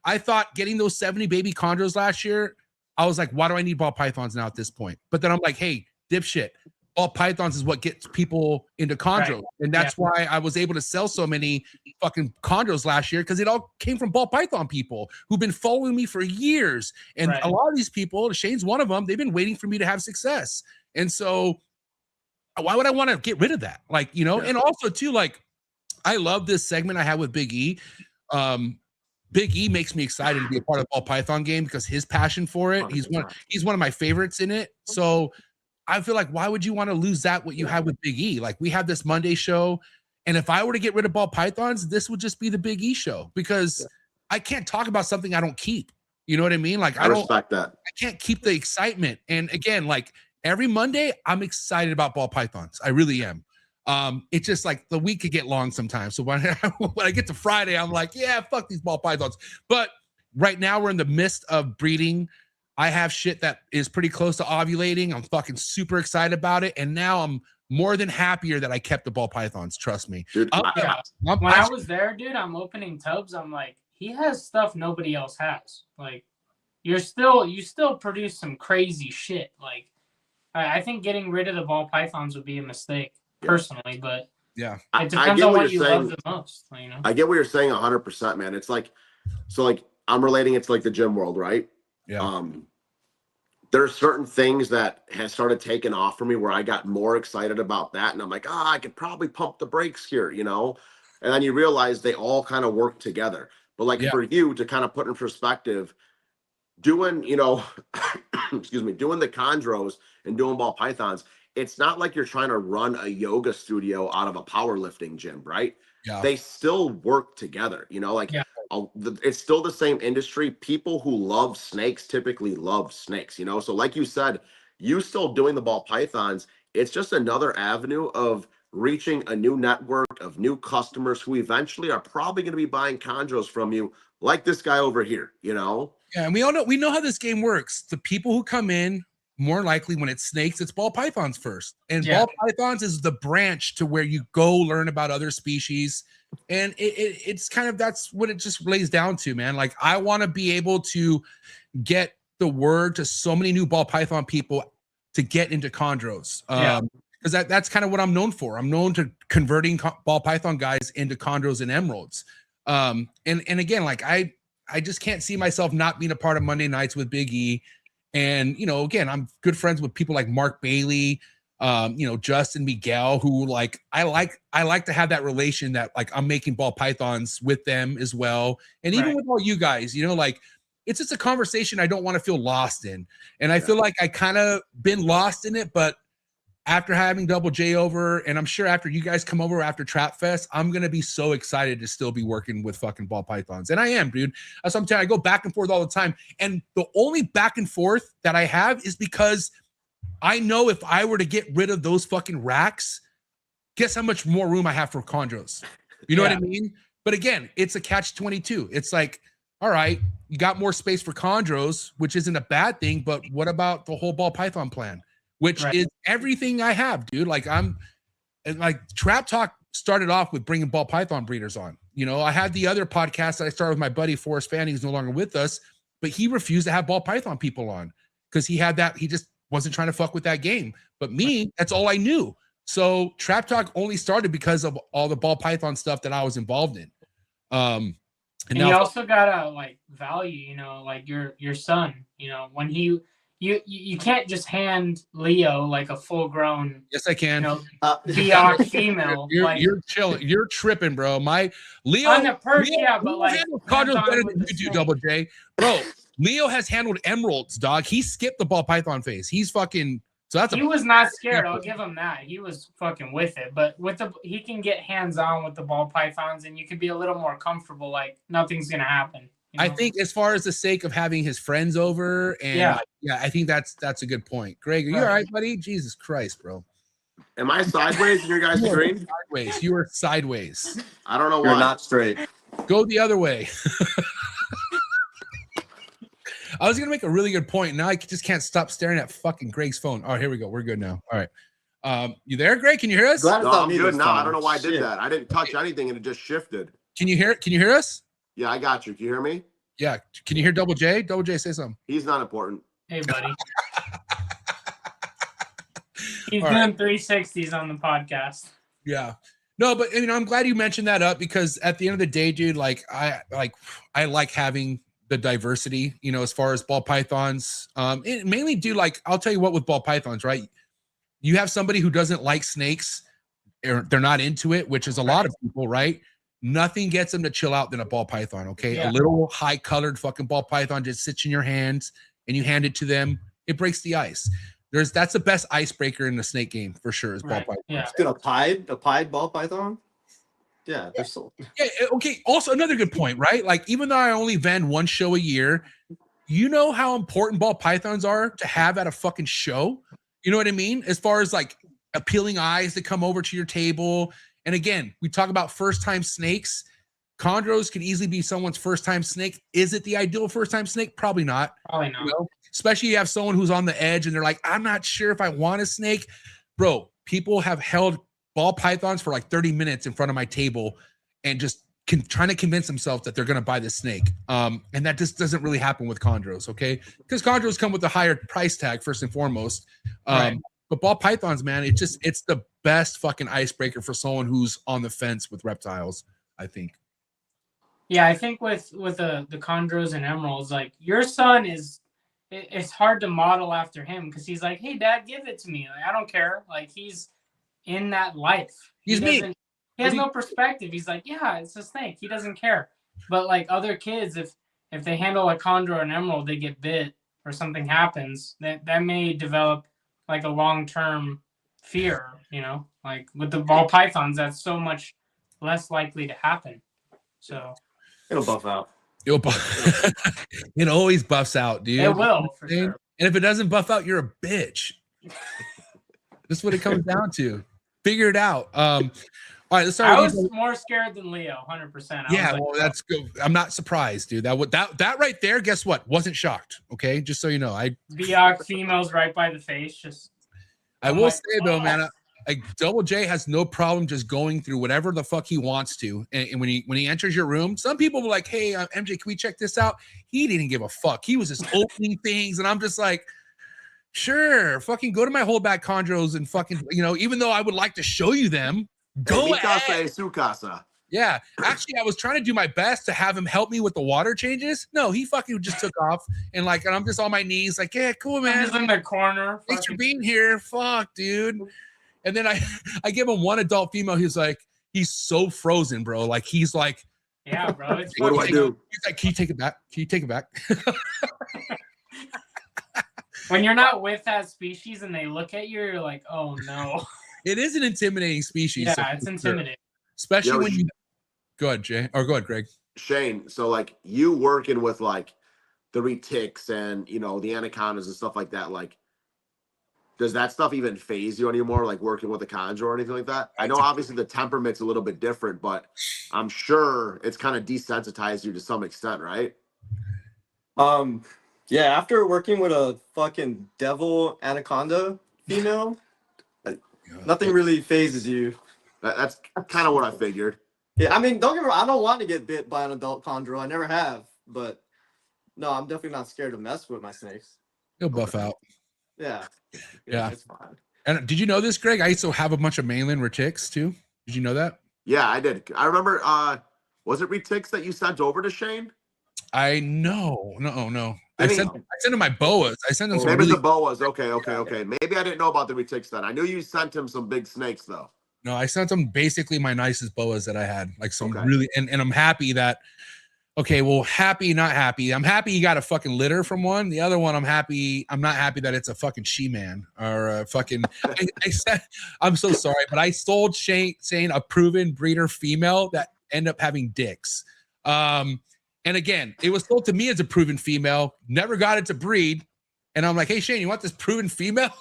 I thought getting those 70 baby chondros last year, I was like, why do I need ball pythons now at this point? But then I'm like, hey, dipshit, ball pythons is what gets people into chondros. Right. And that's why I was able to sell so many fucking chondros last year, because it all came from ball python people who've been following me for years. And a lot of these people, Shane's one of them, they've been waiting for me to have success. And so why would I want to get rid of that? Like, you know, and also too, like, I love this segment I had with Big E. Big E makes me excited to be a part of the ball python game because his passion for it. 100%. He's one of my favorites in it. So I feel like, why would you want to lose that, what you have with Big E? Like, we have this Monday show, and if I were to get rid of ball pythons, this would just be the Big E show, because I can't talk about something I don't keep. You know what I mean? Like, I respect that. I can't keep the excitement. And again, like, every Monday, I'm excited about ball pythons. I really am. It's just like the week could get long sometimes. So when I get to Friday, I'm like, yeah, fuck these ball pythons. But right now we're in the midst of breeding. I have shit that is pretty close to ovulating. I'm fucking super excited about it. And now I'm more than happier that I kept the ball pythons. Trust me. Dude, when I was there, dude, I'm opening tubs. I'm like, he has stuff nobody else has. Like, you still produce some crazy shit. Like, I think getting rid of the ball pythons would be a mistake. Personally, but it depends on what you love the most. You know, I get what you're saying 100%, man. It's like, so like I'm relating it to like the gym world, right? Yeah. There are certain things that has started taking off for me where I got more excited about that, and I'm like, I could probably pump the brakes here, you know. And then you realize they all kind of work together. But like for you to kind of put in perspective, doing, you know, excuse me, doing the chondros and doing ball pythons. It's not like you're trying to run a yoga studio out of a powerlifting gym, right? Yeah. They still work together, you know, like it's still the same industry. People who love snakes typically love snakes, you know? So like you said, you still doing the ball pythons, it's just another avenue of reaching a new network of new customers who eventually are probably going to be buying chondros from you, like this guy over here, you know? Yeah, and we know how this game works. The people who come in, more likely when it's snakes, it's ball pythons first. And ball pythons is the branch to where you go learn about other species. And it's kind of, that's what it just lays down to, man. Like, I want to be able to get the word to so many new ball python people to get into chondros. Because that's kind of what I'm known for. I'm known to converting ball python guys into chondros and emeralds. And again, like, I just can't see myself not being a part of Monday nights with Big E. And, you know, again, I'm good friends with people like Mark Bailey, you know, Justin Miguel, who like, I like to have that relation that like I'm making ball pythons with them as well. And even with all you guys, you know, like, it's just a conversation I don't want to feel lost in. And I feel like I kind of been lost in it, but after having Double J over, and I'm sure after you guys come over after Trap Fest, I'm going to be so excited to still be working with fucking ball pythons. And I am, dude. That's what I'm telling you. I go back and forth all the time. And the only back and forth that I have is because I know if I were to get rid of those fucking racks, guess how much more room I have for chondros. You know what I mean? But again, it's a catch-22. It's like, all right, you got more space for chondros, which isn't a bad thing, but what about the whole ball python plan? Which is everything I have, dude. Like, Trap Talk started off with bringing ball python breeders on. You know, I had the other podcast that I started with my buddy Forrest Fanning, who's no longer with us, but he refused to have ball python people on because he just wasn't trying to fuck with that game. But me, that's all I knew. So Trap Talk only started because of all the ball python stuff that I was involved in. And now, you also gotta like value, you know, like your son, you know, when you can't just hand Leo like a full grown. Yes, I can. You know, Biok female. You're chilling. You're tripping, bro. My Leo on the perch, but like chondros better than you do, Double J, bro. Leo has handled emeralds, dog. He skipped the ball python phase. He's fucking. So that's he was not scared. I'll give him that. He was fucking with it. But he can get hands on with the ball pythons, and you can be a little more comfortable. Like nothing's gonna happen. You know? I think as far as the sake of having his friends over, and I think that's a good point. Greg, are you all right, buddy? Jesus Christ, bro. Am I sideways in your guys' screen? Sideways. You are sideways. I don't know why. You're not straight. Go the other way. I was gonna make a really good point. Now I just can't stop staring at fucking Greg's phone. Oh, here we go. We're good now. All right. You there, Greg? Can you hear us? No, I'm good now. I don't know why I did that. I didn't touch anything and it just shifted. Can you hear us? Yeah, I got you. Can you hear me? Yeah. Can you hear Double J? Double J, say something. He's not important. Hey, buddy. He's All doing 360s on the podcast. Yeah. No, but I'm glad you mentioned that up because at the end of the day, dude, like I like having the diversity, as far as ball pythons. Mainly, dude, like I'll tell you what with ball pythons, right? You have somebody who doesn't like snakes, or they're not into it, which is a lot of people, right? Nothing gets them to chill out than a ball python, okay? Yeah. A little high-colored fucking ball python just sits in your hands and you hand it to them. It breaks the ice. That's the best icebreaker in the snake game for sure is ball python. Yeah. Dude, a pied ball python? Yeah, they're so. Yeah, okay. Also, another good point, right? Like, even though I only vend one show a year, you know how important ball pythons are to have at a fucking show? You know what I mean? As far as like appealing eyes that come over to your table. And again, we talk about first-time snakes. Chondros could easily be someone's first-time snake. Is it the ideal first-time snake? Probably not. Probably not. Especially you have someone who's on the edge and they're like, I'm not sure if I want a snake. Bro, people have held ball pythons for like 30 minutes in front of my table and just trying to convince themselves that they're going to buy this snake. And that just doesn't really happen with chondros, okay? Because chondros come with a higher price tag first and foremost. But ball pythons, man, it's the best fucking icebreaker for someone who's on the fence with reptiles, I think. Yeah, I think with the chondros and emeralds, like your son it's hard to model after him because he's like, hey, Dad, give it to me. Like, I don't care. Like, he's in that life. He's me. He has no perspective. He's like, yeah, it's a snake. He doesn't care. But like other kids, if they handle a chondro or an emerald, they get bit or something happens, that may develop like a long-term fear, like with the ball pythons, that's so much less likely to happen. So it'll buff out. It always buffs out, dude. It will, for sure. And if it doesn't buff out, you're a bitch. That's what it comes down to. Figure it out. All right, let's start. I was more scared than Leo, 100%. Yeah, well, that's good. I'm not surprised, dude. That right there, guess what? Wasn't shocked. Okay, just so you know, Biak females right by the face. Just I will say though, man, like Double J has no problem just going through whatever the fuck he wants to. And when he enters your room, some people were like, "Hey, MJ, can we check this out?" He didn't give a fuck. He was just opening things, and I'm just like, "Sure, fucking go to my holdback chondros and fucking, even though I would like to show you them, go ahead." Su casa. Yeah, actually, I was trying to do my best to have him help me with the water changes. No, he fucking just took off and I'm just on my knees, like, yeah, cool, man. I'm just in the corner. Thanks for being here. Fuck, dude. And then I give him one adult female. He's so frozen, bro. Like, he's like, yeah, bro. What do I do? He's like, can you take it back? Can you take it back? When you're not with that species and they look at you, you're like, oh no. It is an intimidating species. Yeah, so it's intimidating. Especially when you go ahead, Jay. Or go ahead, Greg. Shane, so like you working with like the retics and the anacondas and stuff like that, like does that stuff even phase you anymore, like working with a chondro or anything like that? I know obviously the temperament's a little bit different, but I'm sure it's kind of desensitized you to some extent, right? Yeah, after working with a fucking devil anaconda female, nothing really phases you. That's kind of what I figured. Yeah, I mean, don't get me wrong, I don't want to get bit by an adult chondro. I never have, but no, I'm definitely not scared to mess with my snakes. He'll buff out. Yeah. Yeah. It's fine. And did you know this, Greg? I used to have a bunch of mainland retics too. Did you know that? Yeah, I did. I remember, was it retics that you sent over to Shane? No. I sent him my boas. I sent him some maybe the boas. Okay. Maybe I didn't know about the retics then. I knew you sent him some big snakes though. No, I sent him basically my nicest boas that I had. Like some really, and I'm happy that, okay, well, happy, not happy. I'm happy you got a fucking litter from one. The other one, I'm not happy that it's a fucking she-man or a fucking, I said, I'm so sorry, but I sold Shane a proven breeder female that end up having dicks. And again, it was sold to me as a proven female, never got it to breed. And I'm like, hey, Shane, you want this proven female?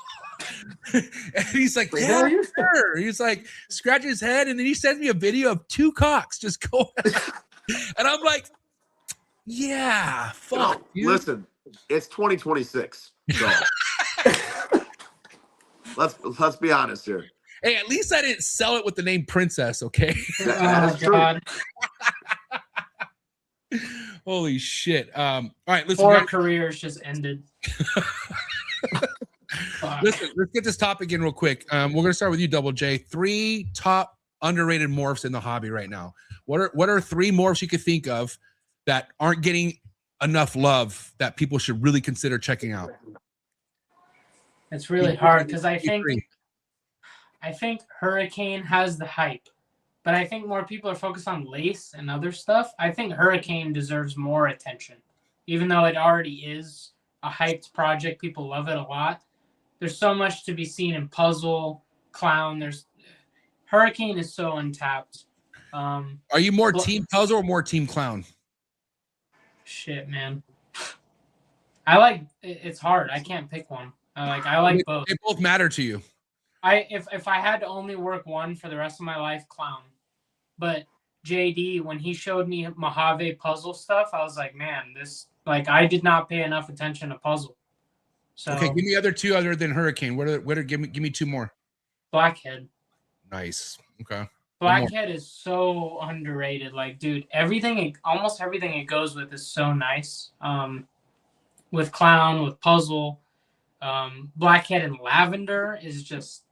And he's like, yeah, sure. He's like, scratch his head. And then he sends me a video of 2 cocks just going. And I'm like, yeah, fuck. Listen, it's 2026. So let's be honest here. Hey, at least I didn't sell it with the name Princess, okay? That's true. God. Holy shit. All right, listen. 4 careers just ended. Listen, let's get this topic in real quick. We're gonna start with you, Double J. 3 top underrated morphs in the hobby right now. What are 3 morphs you could think of that aren't getting enough love that people should really consider checking out? It's really hard because I think Hurricane has the hype, but I think more people are focused on Lace and other stuff. I think Hurricane deserves more attention, even though it already is a hyped project. People love it a lot. There's so much to be seen in Puzzle, Clown. Hurricane is so untapped. Are you more Team Puzzle or more Team Clown? Shit, man. It's hard. I can't pick one. I like both. They both matter to you. If I had to only work one for the rest of my life, Clown. But JD, when he showed me Mojave puzzle stuff, I was like, man, I did not pay enough attention to Puzzle. So okay, give me other 2 other than Hurricane. Give me 2 more. Blackhead. Nice. Okay. Blackhead is so underrated. Like, dude, almost everything it goes with is so nice. With Clown, with Puzzle, Blackhead and Lavender is just,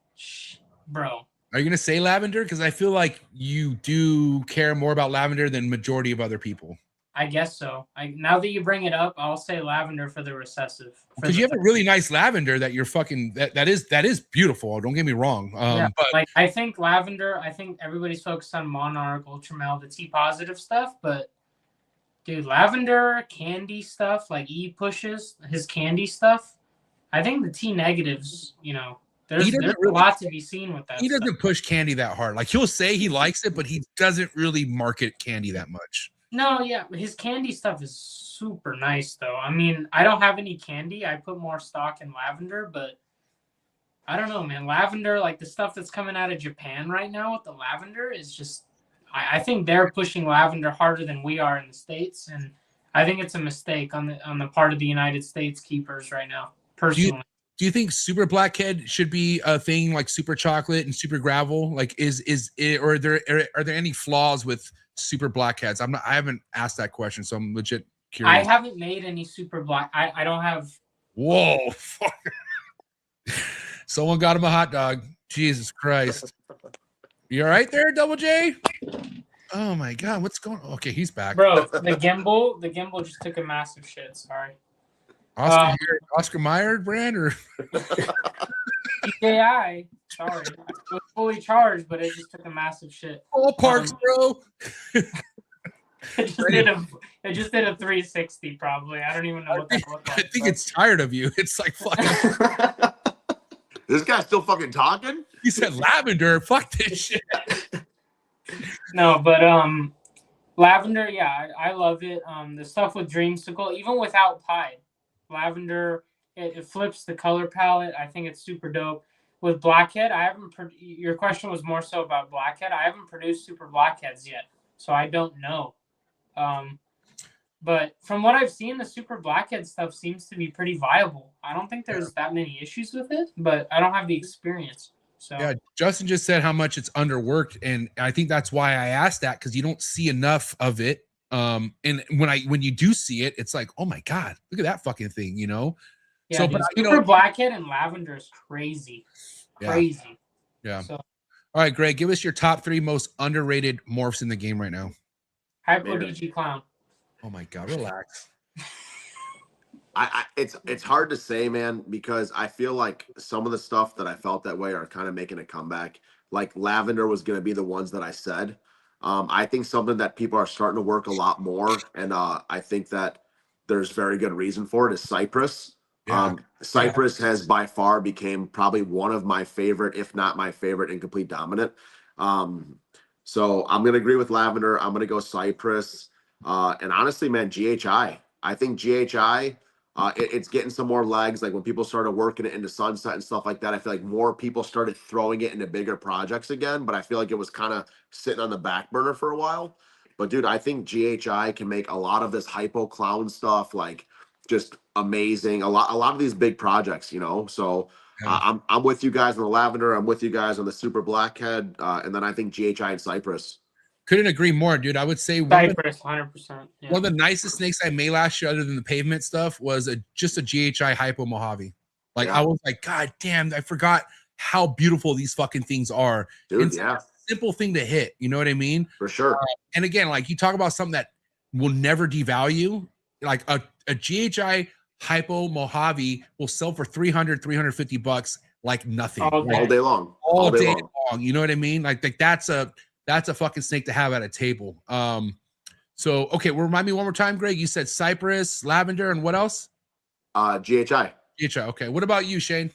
bro. Are you gonna say Lavender? Because I feel like you do care more about Lavender than majority of other people. I guess so. Now that you bring it up, I'll say Lavender for the recessive. Because you have a really nice Lavender that you're fucking that is beautiful. Don't get me wrong. But I think Lavender. I think everybody's focused on Monarch, Ultramel, the T positive stuff. But dude, Lavender candy stuff like E pushes his candy stuff. I think the T negatives. There's a lot to be seen with that. He doesn't push candy that hard. Like he'll say he likes it, but he doesn't really market candy that much. No, yeah, his candy stuff is super nice, though. I mean, I don't have any candy. I put more stock in Lavender, but I don't know, man. Lavender, like the stuff that's coming out of Japan right now with the Lavender is just, I think they're pushing Lavender harder than we are in the States, and I think it's a mistake on the part of the United States keepers right now, personally. Do you think Super Blackhead should be a thing like Super Chocolate and Super Gravel? Like, is it, or are there any flaws with Super Blackheads? I haven't asked that question, so I'm legit curious. I haven't made any Super Black. I don't have. Whoa! Someone got him a hot dog. Jesus Christ! You all right there, Double J? Oh my God, what's going on? Okay, he's back, bro. The gimbal just took a massive shit. Sorry. Oscar Mayer brand or DJI. Sorry, it was fully charged, but it just took a massive shit. All parks, bro. It just did a 360 probably. I don't even know what that looked like. I think it's tired of you. It's like fucking. This guy's still fucking talking. He said Lavender. Fuck this shit. No, but Lavender, yeah, I love it. The stuff with Dreamsicle, even without Pied, Lavender, it flips the color palette. I think it's super dope. With Blackhead, your question was more so about Blackhead. I haven't produced Super Blackheads yet, so I don't know. But from what I've seen, the Super Blackhead stuff seems to be pretty viable. I don't think there's that many issues with it, but I don't have the experience. So yeah, Justin just said how much it's underworked, and I think that's why I asked that, because you don't see enough of it. And when you do see it, it's like, oh my God, look at that fucking thing, Yeah, so, dude, Super Blackhead and Lavender is crazy. Crazy. Yeah. So, all right, Greg, give us your top 3 most underrated morphs in the game right now. Hypo DG Clown. Oh my God, relax. It's hard to say, man, because I feel like some of the stuff that I felt that way are kind of making a comeback. Like Lavender was going to be the ones that I said. I think something that people are starting to work a lot more, and I think that there's very good reason for it, is Cypress. Yeah. Cypress has by far became probably one of my favorite, if not my favorite, in Complete Dominant. So I'm going to agree with Lavender. I'm going to go Cypress. And honestly, man, GHI. I think GHI, it's getting some more legs. Like when people started working it into Sunset and stuff like that, I feel like more people started throwing it into bigger projects again. But I feel like it was kind of sitting on the back burner for a while. But dude, I think GHI can make a lot of this hypo clown stuff like just amazing. A lot of these big projects, So yeah. I'm with you guys on the Lavender. I'm with you guys on the Super Blackhead, and then I think GHI and Cypress. Couldn't agree more, dude. I would say Cypress, 100%. Yeah. One of the nicest snakes I made last year, other than the pavement stuff, was just a GHI Hypo Mojave. Like I was like, God damn, I forgot how beautiful these fucking things are. Dude, it's a simple thing to hit. You know what I mean? For sure. And again, like you talk about something that will never devalue, like a GHI Hypo Mojave will sell for $300-350 like nothing. All day long. All day long. You know what I mean? Like that's a fucking snake to have at a table. So okay, remind me one more time, Greg. You said cypress, lavender, and what else? GHI. GHI. Okay. What about you, Shane?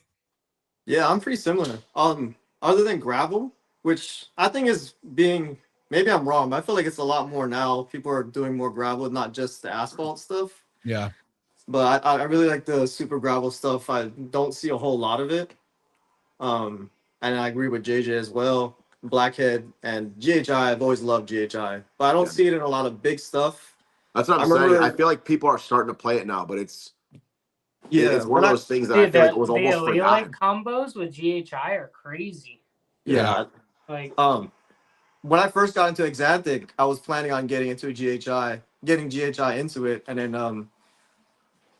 Yeah, I'm pretty similar. Other than gravel, which I think is being, maybe I'm wrong, but I feel like it's a lot more now. People are doing more gravel, not just the asphalt stuff. Yeah. But I really like the super gravel stuff. I don't see a whole lot of it. And I agree with JJ as well. Blackhead and GHI, I've always loved GHI, but I don't see it in a lot of big stuff. That's what I'm saying. I feel like people are starting to play it now, but it's it's one of those things that I feel like it was almost forgotten. Combos with GHI are crazy. Yeah. Like when I first got into Exantic, I was planning on getting into getting GHI into it, and then a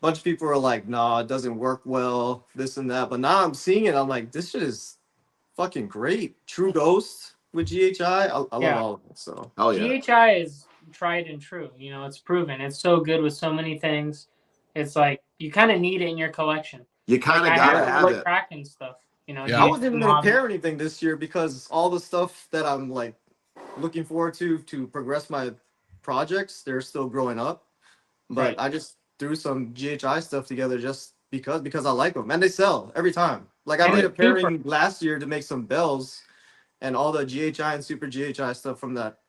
bunch of people were like, "Nah, it doesn't work well, this and that." But now I'm seeing it, I'm like, this shit is fucking great. True Ghost with GHI, I love all of it. So GHI is tried and true. You know, it's proven. It's so good with so many things. It's like you kind of need it in your collection. You kind of gotta have it. Cracking stuff. You know, I wasn't even gonna pair anything this year because all the stuff that I'm like looking forward to progress my projects, they're still growing up. But I just threw some GHI stuff together just because I like them, and they sell every time. Like I made a pairing last year to make some bells, and all the GHI and super GHI stuff from that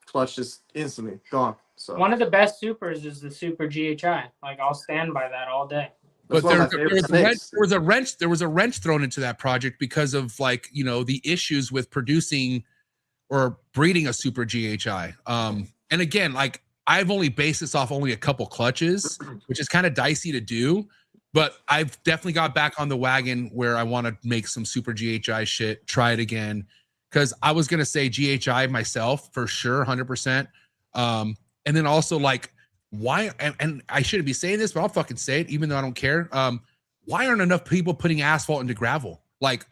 clutch just instantly gone. So one of the best supers is the super GHI. Like I'll stand by that all day. But there was a wrench thrown into that project because of like, you know, the issues with producing or breeding a super GHI. And again, like I've only based this off only a couple clutches, which is kind of dicey to do. But I've definitely got back on the wagon where I want to make some super GHI shit, try it again. Because I was going to say GHI myself for sure, 100%. And then also like, why, and I shouldn't be saying this, but I'll fucking say it, even though I don't care. Why aren't enough people putting asphalt into gravel? Like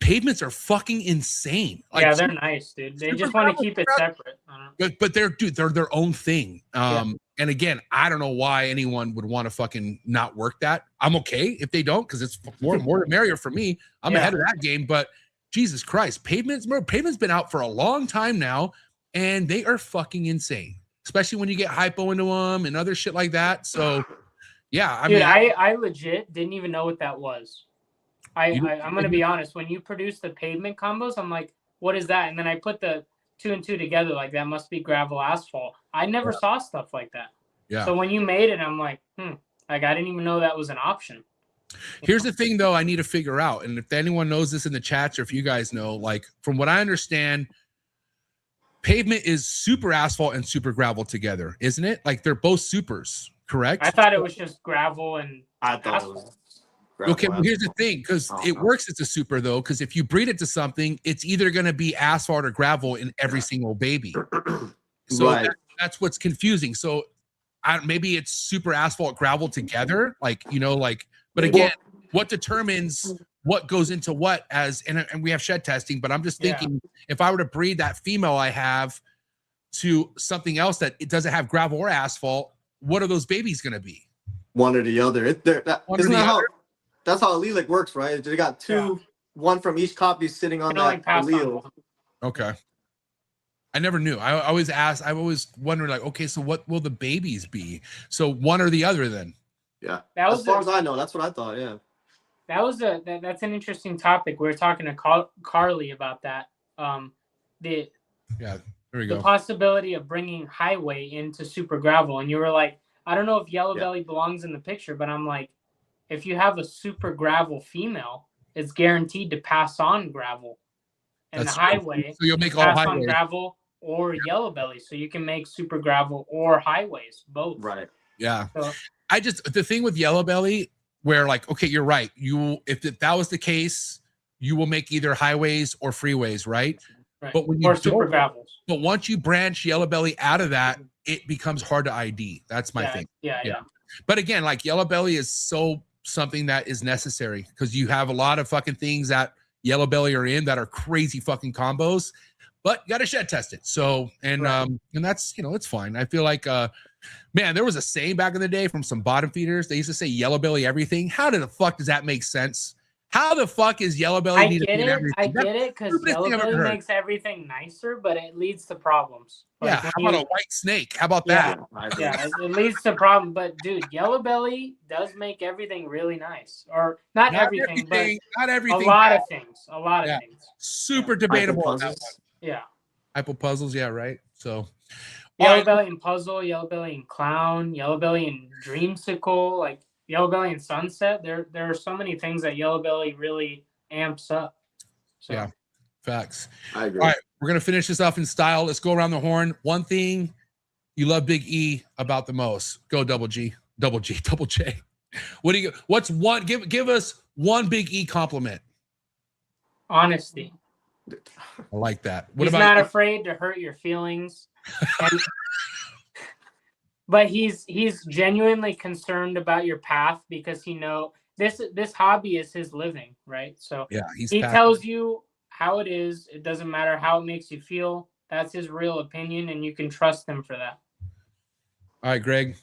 pavements are fucking insane. Like, yeah, they're nice, dude. They just want to keep it separate. But they're their own thing. And again, I don't know why anyone would want to fucking not work that. I'm okay if they don't, because it's more the merrier for me. I'm ahead of that game. But Jesus Christ, pavement's been out for a long time now, and they are fucking insane. Especially when you get hypo into them and other shit like that. So yeah, I legit didn't even know what that was. I'm gonna be honest. When you produce the pavement combos, I'm like, what is that? And then I put the 2 and 2 together, like that must be gravel asphalt. I never saw stuff like that. Yeah. So when you made it, I'm like, like I didn't even know that was an option. Here's the thing though, I need to figure out, and if anyone knows this in the chats or if you guys know, like from what I understand, pavement is super asphalt and super gravel together, isn't it? Like they're both supers, correct? I thought it was just gravel and asphalt. Okay, well, here's the thing, because it works as a super though, because if you breed it to something, it's either going to be asphalt or gravel in every single baby. So that's what's confusing. So maybe it's super asphalt gravel together, like, you know, like, but again, what determines what goes into what and we have shed testing, but I'm just thinking if I were to breed that female I have to something else that it doesn't have gravel or asphalt, what are those babies going to be? One or the other. That's how allelic works, right? They got two, one from each copy sitting on that allele. Okay. I never knew. I always wondered, like, okay, so what will the babies be? So one or the other then? Yeah. As far as I know, that's what I thought, yeah. That's an interesting topic. We were talking to Carly about that. There we go. The possibility of bringing highway into super gravel. And you were like, I don't know if yellow belly belongs in the picture, but I'm like, if you have a super gravel female, it's guaranteed to pass on gravel. And the highway, so you'll make all pass highways on gravel or yellow belly. So you can make super gravel or highways, both. Right. Yeah. So, the thing with yellow belly, where like, okay, you're right. If that was the case, you will make either highways or freeways, right? Right. But when you or super don't, grapples. but once you branch yellow belly out of that, it becomes hard to ID. That's my thing. Yeah. But again, like yellow belly is so something that is necessary because you have a lot of fucking things that yellow belly are in that are crazy fucking combos, but you got to shed test it. So, and that's, it's fine. I feel like, man, there was a saying back in the day from some bottom feeders. They used to say yellow belly everything. How the fuck does that make sense? How the fuck is yellow belly? I get it, because yellow belly makes everything nicer, but it leads to problems. Like how about a white snake? How about that? Yeah, it leads to problems. But dude, yellow belly does make everything really nice, or not everything, but not everything. A lot of things. Super debatable. Yeah. Hypo puzzles, yeah, right. So yellow belly and puzzle, yellow belly and clown, yellow belly and dreamsicle, like. Yellow belly and sunset. There are so many things that yellow belly really amps up. So. Yeah, facts. I agree. All right, we're gonna finish this off in style. Let's go around the horn. One thing you love Big E about the most. Go Double J. What's one? Give us one Big E compliment. Honesty. I like that. He's not afraid to hurt your feelings. But he's genuinely concerned about your path because he know this hobby is his living, right? So yeah, he tells you how it is. It doesn't matter how it makes you feel. That's his real opinion, and you can trust him for that. All right, Greg.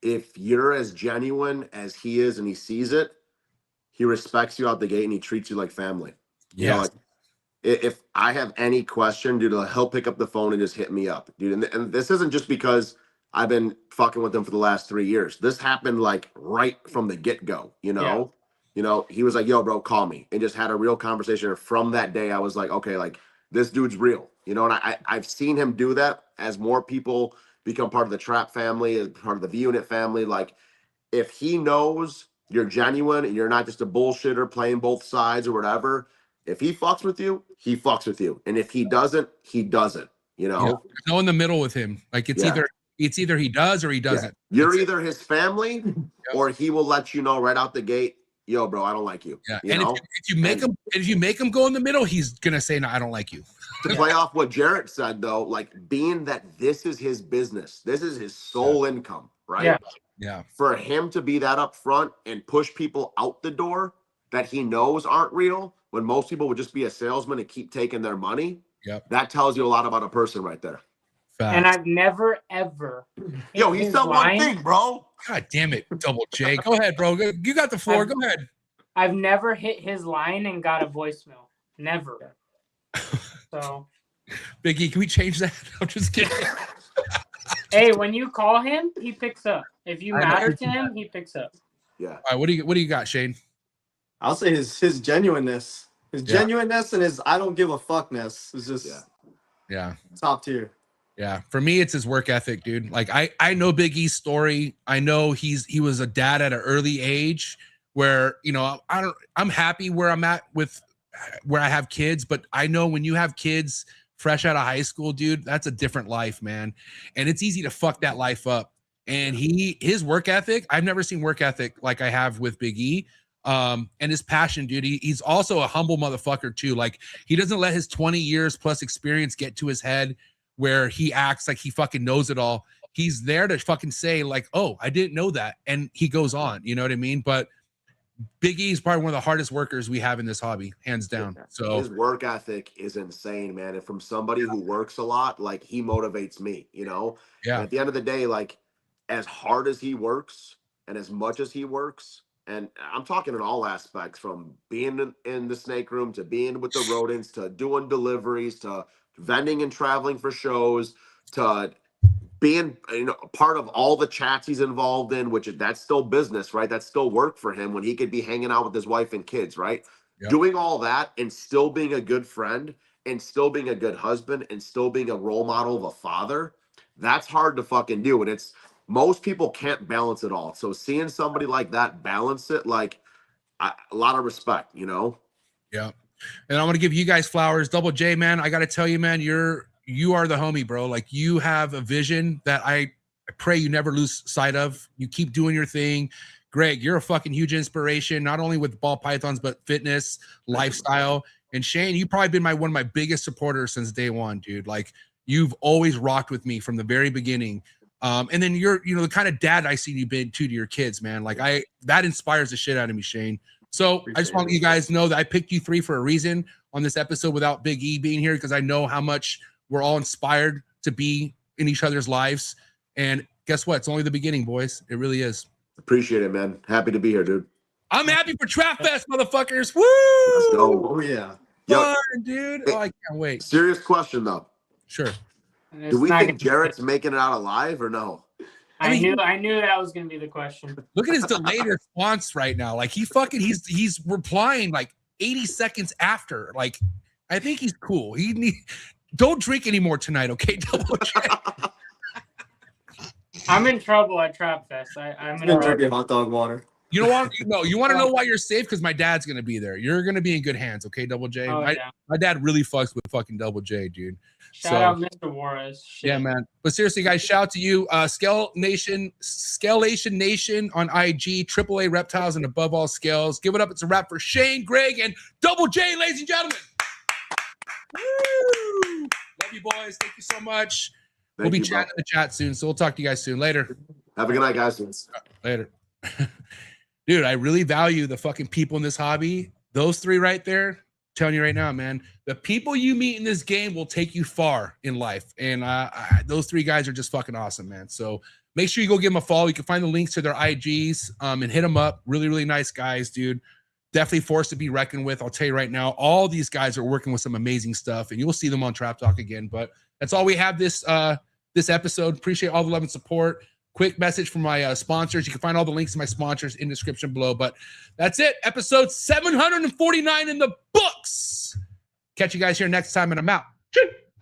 If you're as genuine as he is and he sees it, he respects you out the gate and he treats you like family. Yeah. If I have any question, dude, he'll pick up the phone and just hit me up, dude. And this isn't just because I've been fucking with him for the last 3 years. This happened like right from the get-go, you know? He was like, yo, bro, call me. And just had a real conversation. And from that day, I was like, okay, like this dude's real, and I've seen him do that as more people become part of the trap family, as part of the V-Unit family. Like if he knows you're genuine and you're not just a bullshitter playing both sides or whatever, if he fucks with you, he fucks with you. And if he doesn't, he doesn't, There's no in the middle with him. Like it's either he does or he doesn't. Yeah. You're either his family or he will let you know right out the gate, yo, bro, I don't like you. Yeah. If you make him go in the middle, he's gonna say, no, I don't like you. To play off what Jarrett said though, like being that this is his business, this is his sole income, right? Yeah. For him to be that upfront and push people out the door that he knows aren't real, when most people would just be a salesman and keep taking their money, that tells you a lot about a person right there. Facts. And I've never, ever. Yo, he said one thing, bro. God damn it, Double J. Go ahead, bro. You got the floor. Go ahead. I've never hit his line and got a voicemail. Never. So. Big E, can we change that? I'm just kidding. Hey, when you call him, he picks up. If you matter to him, he picks up. Yeah. All right, what do you got, Shane? I'll say his genuineness. His genuineness and his I don't give a fuckness is just top tier. Yeah, for me, it's his work ethic, dude. Like I know Big E's story. I know he was a dad at an early age where, I'm happy where I'm at with where I have kids, but I know when you have kids fresh out of high school, dude, that's a different life, man. And it's easy to fuck that life up. And his work ethic, I've never seen work ethic like I have with Big E. And his passion, dude. He's also a humble motherfucker too. Like he doesn't let his 20 years plus experience get to his head where he acts like he fucking knows it all. He's there to fucking say like, oh, I didn't know that. And he goes on, you know what I mean? But Big E is probably one of the hardest workers we have in this hobby, hands down. So his work ethic is insane, man. And from somebody who works a lot, like he motivates me, Yeah. And at the end of the day, like as hard as he works and as much as he works, and I'm talking in all aspects, from being in the snake room to being with the rodents to doing deliveries to vending and traveling for shows to being part of all the chats he's involved in, which that's still business, right? That's still work for him when he could be hanging out with his wife and kids, right? Yep. Doing all that and still being a good friend and still being a good husband and still being a role model of a father, that's hard to fucking do. And most people can't balance it all. So seeing somebody like that balance it, like a lot of respect, Yeah. And I want to give you guys flowers. Double J, man, I got to tell you, man, you are the homie, bro. Like you have a vision that I pray you never lose sight of. You keep doing your thing. Greg, you're a fucking huge inspiration, not only with ball pythons, but fitness, lifestyle. And Shane, you've probably been one of my biggest supporters since day one, dude. Like, you've always rocked with me from the very beginning. And then you're, the kind of dad I see you been to your kids, man. Like, that inspires the shit out of me, Shane. So I just want you guys know that I picked you three for a reason on this episode without Big E being here, because I know how much we're all inspired to be in each other's lives. And guess what? It's only the beginning, boys. It really is. Appreciate it, man. Happy to be here, dude. I'm happy for Trap Fest, motherfuckers. Woo! Let's go. Oh yeah. Fun, dude. Oh, I can't wait. Serious question though. Sure. Do we think Jarrett's making it out alive or no? I knew that was gonna be the question. Look at his delayed response right now. Like, he's replying like 80 seconds after. Like, I think he's cool. Don't drink anymore tonight, okay? Double check. I'm in trouble at Trap Fest. I'm in drinking hot dog water. You want to know why you're safe? Because my dad's gonna be there. You're gonna be in good hands, okay, Double J. Oh, my dad really fucks with fucking Double J, dude. Shout out Mr. Juarez. Shit. Yeah, man. But seriously, guys, shout out to you, Scalation Nation on IG, AAA Reptiles, and above all scales. Give it up. It's a wrap for Shane, Greg, and Double J, ladies and gentlemen. Woo! Love you, boys. Thank you so much. We'll be chatting in the chat soon, so we'll talk to you guys soon. Later. Have a good night, guys. Later. Dude, I really value the fucking people in this hobby. Those three right there, I'm telling you right now, man, the people you meet in this game will take you far in life. And those three guys are just fucking awesome, man. So make sure you go give them a follow. You can find the links to their IGs and hit them up. Really, really nice guys, dude. Definitely forced to be reckoned with. I'll tell you right now, all these guys are working with some amazing stuff, and you'll see them on Trap Talk again. But that's all we have this episode. Appreciate all the love and support. Quick message from my sponsors. You can find all the links to my sponsors in the description below. But that's it. Episode 749 in the books. Catch you guys here next time, and I'm out.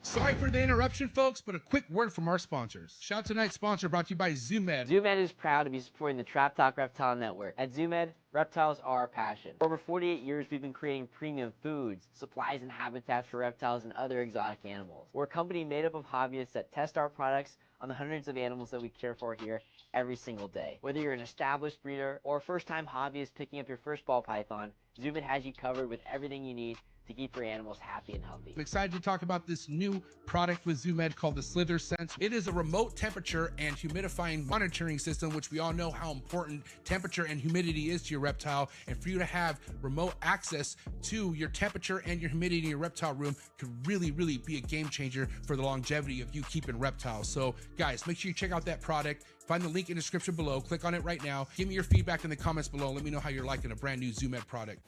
Sorry for the interruption, folks, but a quick word from our sponsors. Shout out to tonight's sponsor brought to you by ZoomEd. ZoomEd is proud to be supporting the Trap Talk Reptile Network. At ZoomEd, reptiles are our passion. For over 48 years, we've been creating premium foods, supplies, and habitats for reptiles and other exotic animals. We're a company made up of hobbyists that test our products on the hundreds of animals that we care for here every single day. Whether you're an established breeder or a first-time hobbyist picking up your first ball python, ZoomEd has you covered with everything you need to keep your animals happy and healthy. I'm excited to talk about this new product with ZoomEd called the Slither Sense. It is a remote temperature and humidifying monitoring system, which we all know how important temperature and humidity is to your reptile. And for you to have remote access to your temperature and your humidity in your reptile room could really, really be a game changer for the longevity of you keeping reptiles. So guys, make sure you check out that product. Find the link in the description below. Click on it right now. Give me your feedback in the comments below. Let me know how you're liking a brand new ZoomEd product.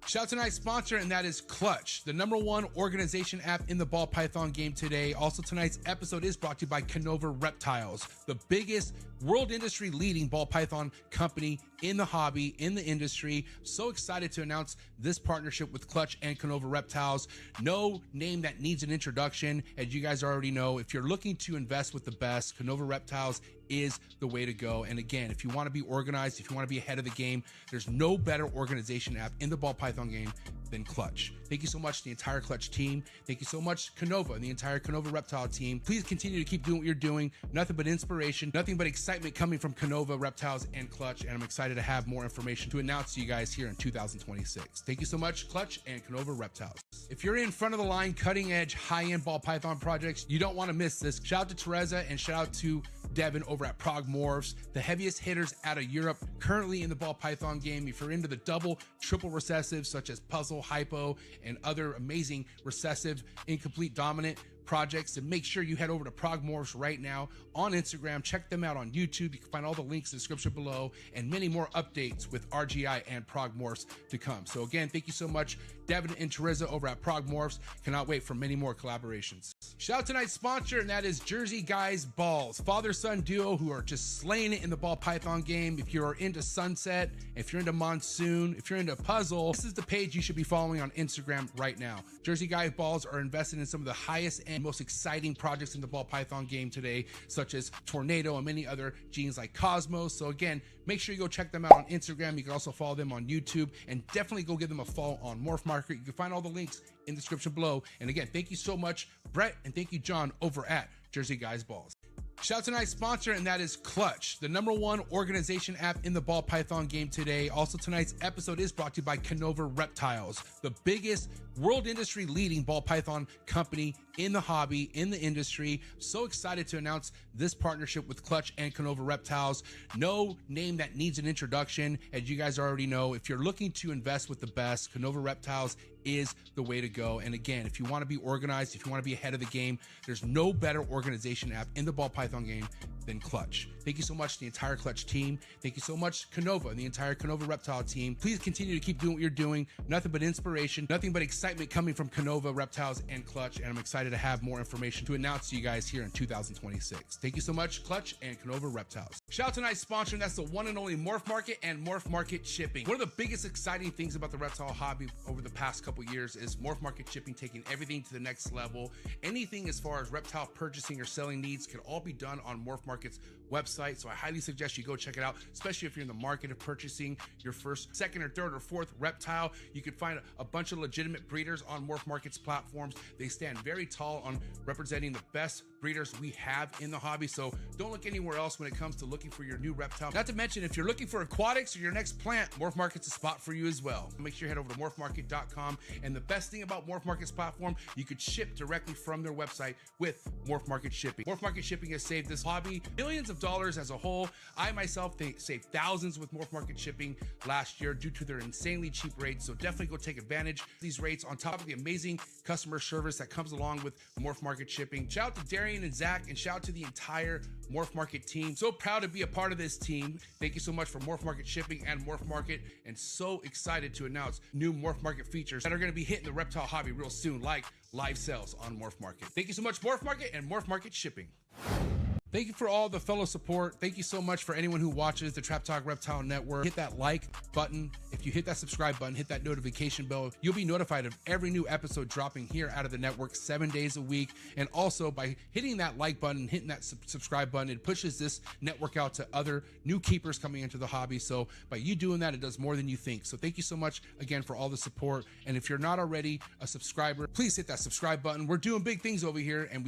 Shout out to tonight's sponsor, and that is Clutch, the #1 organization app in the ball python game today. Also, tonight's episode is brought to you by Canova Reptiles, the biggest world industry leading ball python company in the hobby, in the industry. So excited to announce this partnership with Clutch and Canova Reptiles. No name that needs an introduction. As you guys already know, if you're looking to invest with the best, Canova Reptiles is the way to go. And again, if you want to be organized, if you want to be ahead of the game, there's no better organization app in the ball python game than Clutch. Thank you so much to the entire Clutch team. Thank you so much, Canova and the entire Canova Reptile team. Please continue to keep doing what you're doing. Nothing but inspiration, nothing but excitement coming from Canova Reptiles and Clutch. And I'm excited to have more information to announce to you guys here in 2026. Thank you so much, Clutch and Canova Reptiles. If you're in front of the line, cutting edge, high-end ball python projects, you don't want to miss this. Shout out to Teresa and shout out to Devin over at PRAGUE MORPHS, the heaviest hitters out of Europe, currently in the ball python game. If you're into the double, triple recessives such as puzzle, hypo, and other amazing recessive, incomplete, dominant projects, and make sure you head over to PRAGUE MORPHS right now on Instagram. Check them out on YouTube. You can find all the links in the description below, and many more updates with RGI and PRAGUE MORPHS to come. So again, thank you so much, Devin and Teresa over at PRAGUE MORPHS. Cannot wait for many more collaborations. Shout out to tonight's sponsor, and that is Jersey Guys Balls, father-son duo who are just slaying it in the ball python game. If you're into Sunset, if you're into Monsoon, if you're into Puzzle, this is the page you should be following on Instagram right now. Jersey Guys Balls are invested in some of the highest and most exciting projects in the ball python game today, such as Tornado and many other genes like Cosmos. So again, make sure you go check them out on Instagram. You can also follow them on YouTube, and definitely go give them a follow on Morph Market. You can find all the links in the description below. And again, thank you so much, Brett, and thank you, John, over at Jersey Guys Balls. Shout out to tonight's sponsor, and that is Clutch, the #1 organization app in the ball python game today. Also, tonight's episode is brought to you by Canova Reptiles, the biggest world industry leading ball python company in the hobby, in the industry. So excited to announce this partnership with Clutch and Canova Reptiles. No name that needs an introduction. As you guys already know, if you're looking to invest with the best, Canova Reptiles is the way to go. And again, if you want to be organized, if you want to be ahead of the game, there's no better organization app in the ball python game than Clutch. Thank you so much to the entire Clutch team. Thank you so much, Canova and the entire Canova Reptile team. Please continue to keep doing what you're doing. Nothing but inspiration, nothing but excitement coming from Canova Reptiles and Clutch. And I'm excited to have more information to announce to you guys here in 2026. Thank you so much, Clutch and Canova Reptiles. Shout out to tonight's sponsor, and that's the one and only Morph Market and Morph Market Shipping. One of the biggest exciting things about the reptile hobby over the past couple years is Morph Market Shipping taking everything to the next level. Anything as far as reptile purchasing or selling needs can all be done on Morph Market's website. So I highly suggest you go check it out, especially if you're in the market of purchasing your first, second, or third, or fourth reptile. You can find a bunch of legitimate breeders on Morph Market's platforms. They stand very tall on representing the best breeders we have in the hobby. So don't look anywhere else when it comes to looking for your new reptile. Not to mention, if you're looking for aquatics or your next plant, Morph Market's a spot for you as well. Make sure you head over to morphmarket.com. And the best thing about Morph Market's platform, you could ship directly from their website with Morph Market Shipping. Morph Market Shipping has saved this hobby millions of dollars as a whole. I myself saved thousands with Morph Market Shipping last year due to their insanely cheap rates. So definitely go take advantage of these rates on top of the amazing customer service that comes along with Morph Market Shipping. Shout out to Darian and Zach, and shout out to the entire Morph Market team. So proud to be a part of this team. Thank you so much for Morph Market Shipping and Morph Market, and so excited to announce new Morph Market features that are going to be hitting the reptile hobby real soon, like live sales on Morph Market. Thank you so much, Morph Market and Morph Market Shipping. Thank you for all the fellow support. Thank you so much for anyone who watches the Trap Talk Reptile Network. Hit that like button. If you hit that subscribe button, hit that notification bell, you'll be notified of every new episode dropping here out of the network 7 days a week. And also by hitting that like button, hitting that subscribe button, it pushes this network out to other new keepers coming into the hobby. So by you doing that, it does more than you think. So thank you so much again for all the support. And if you're not already a subscriber, please hit that subscribe button. We're doing big things over here, and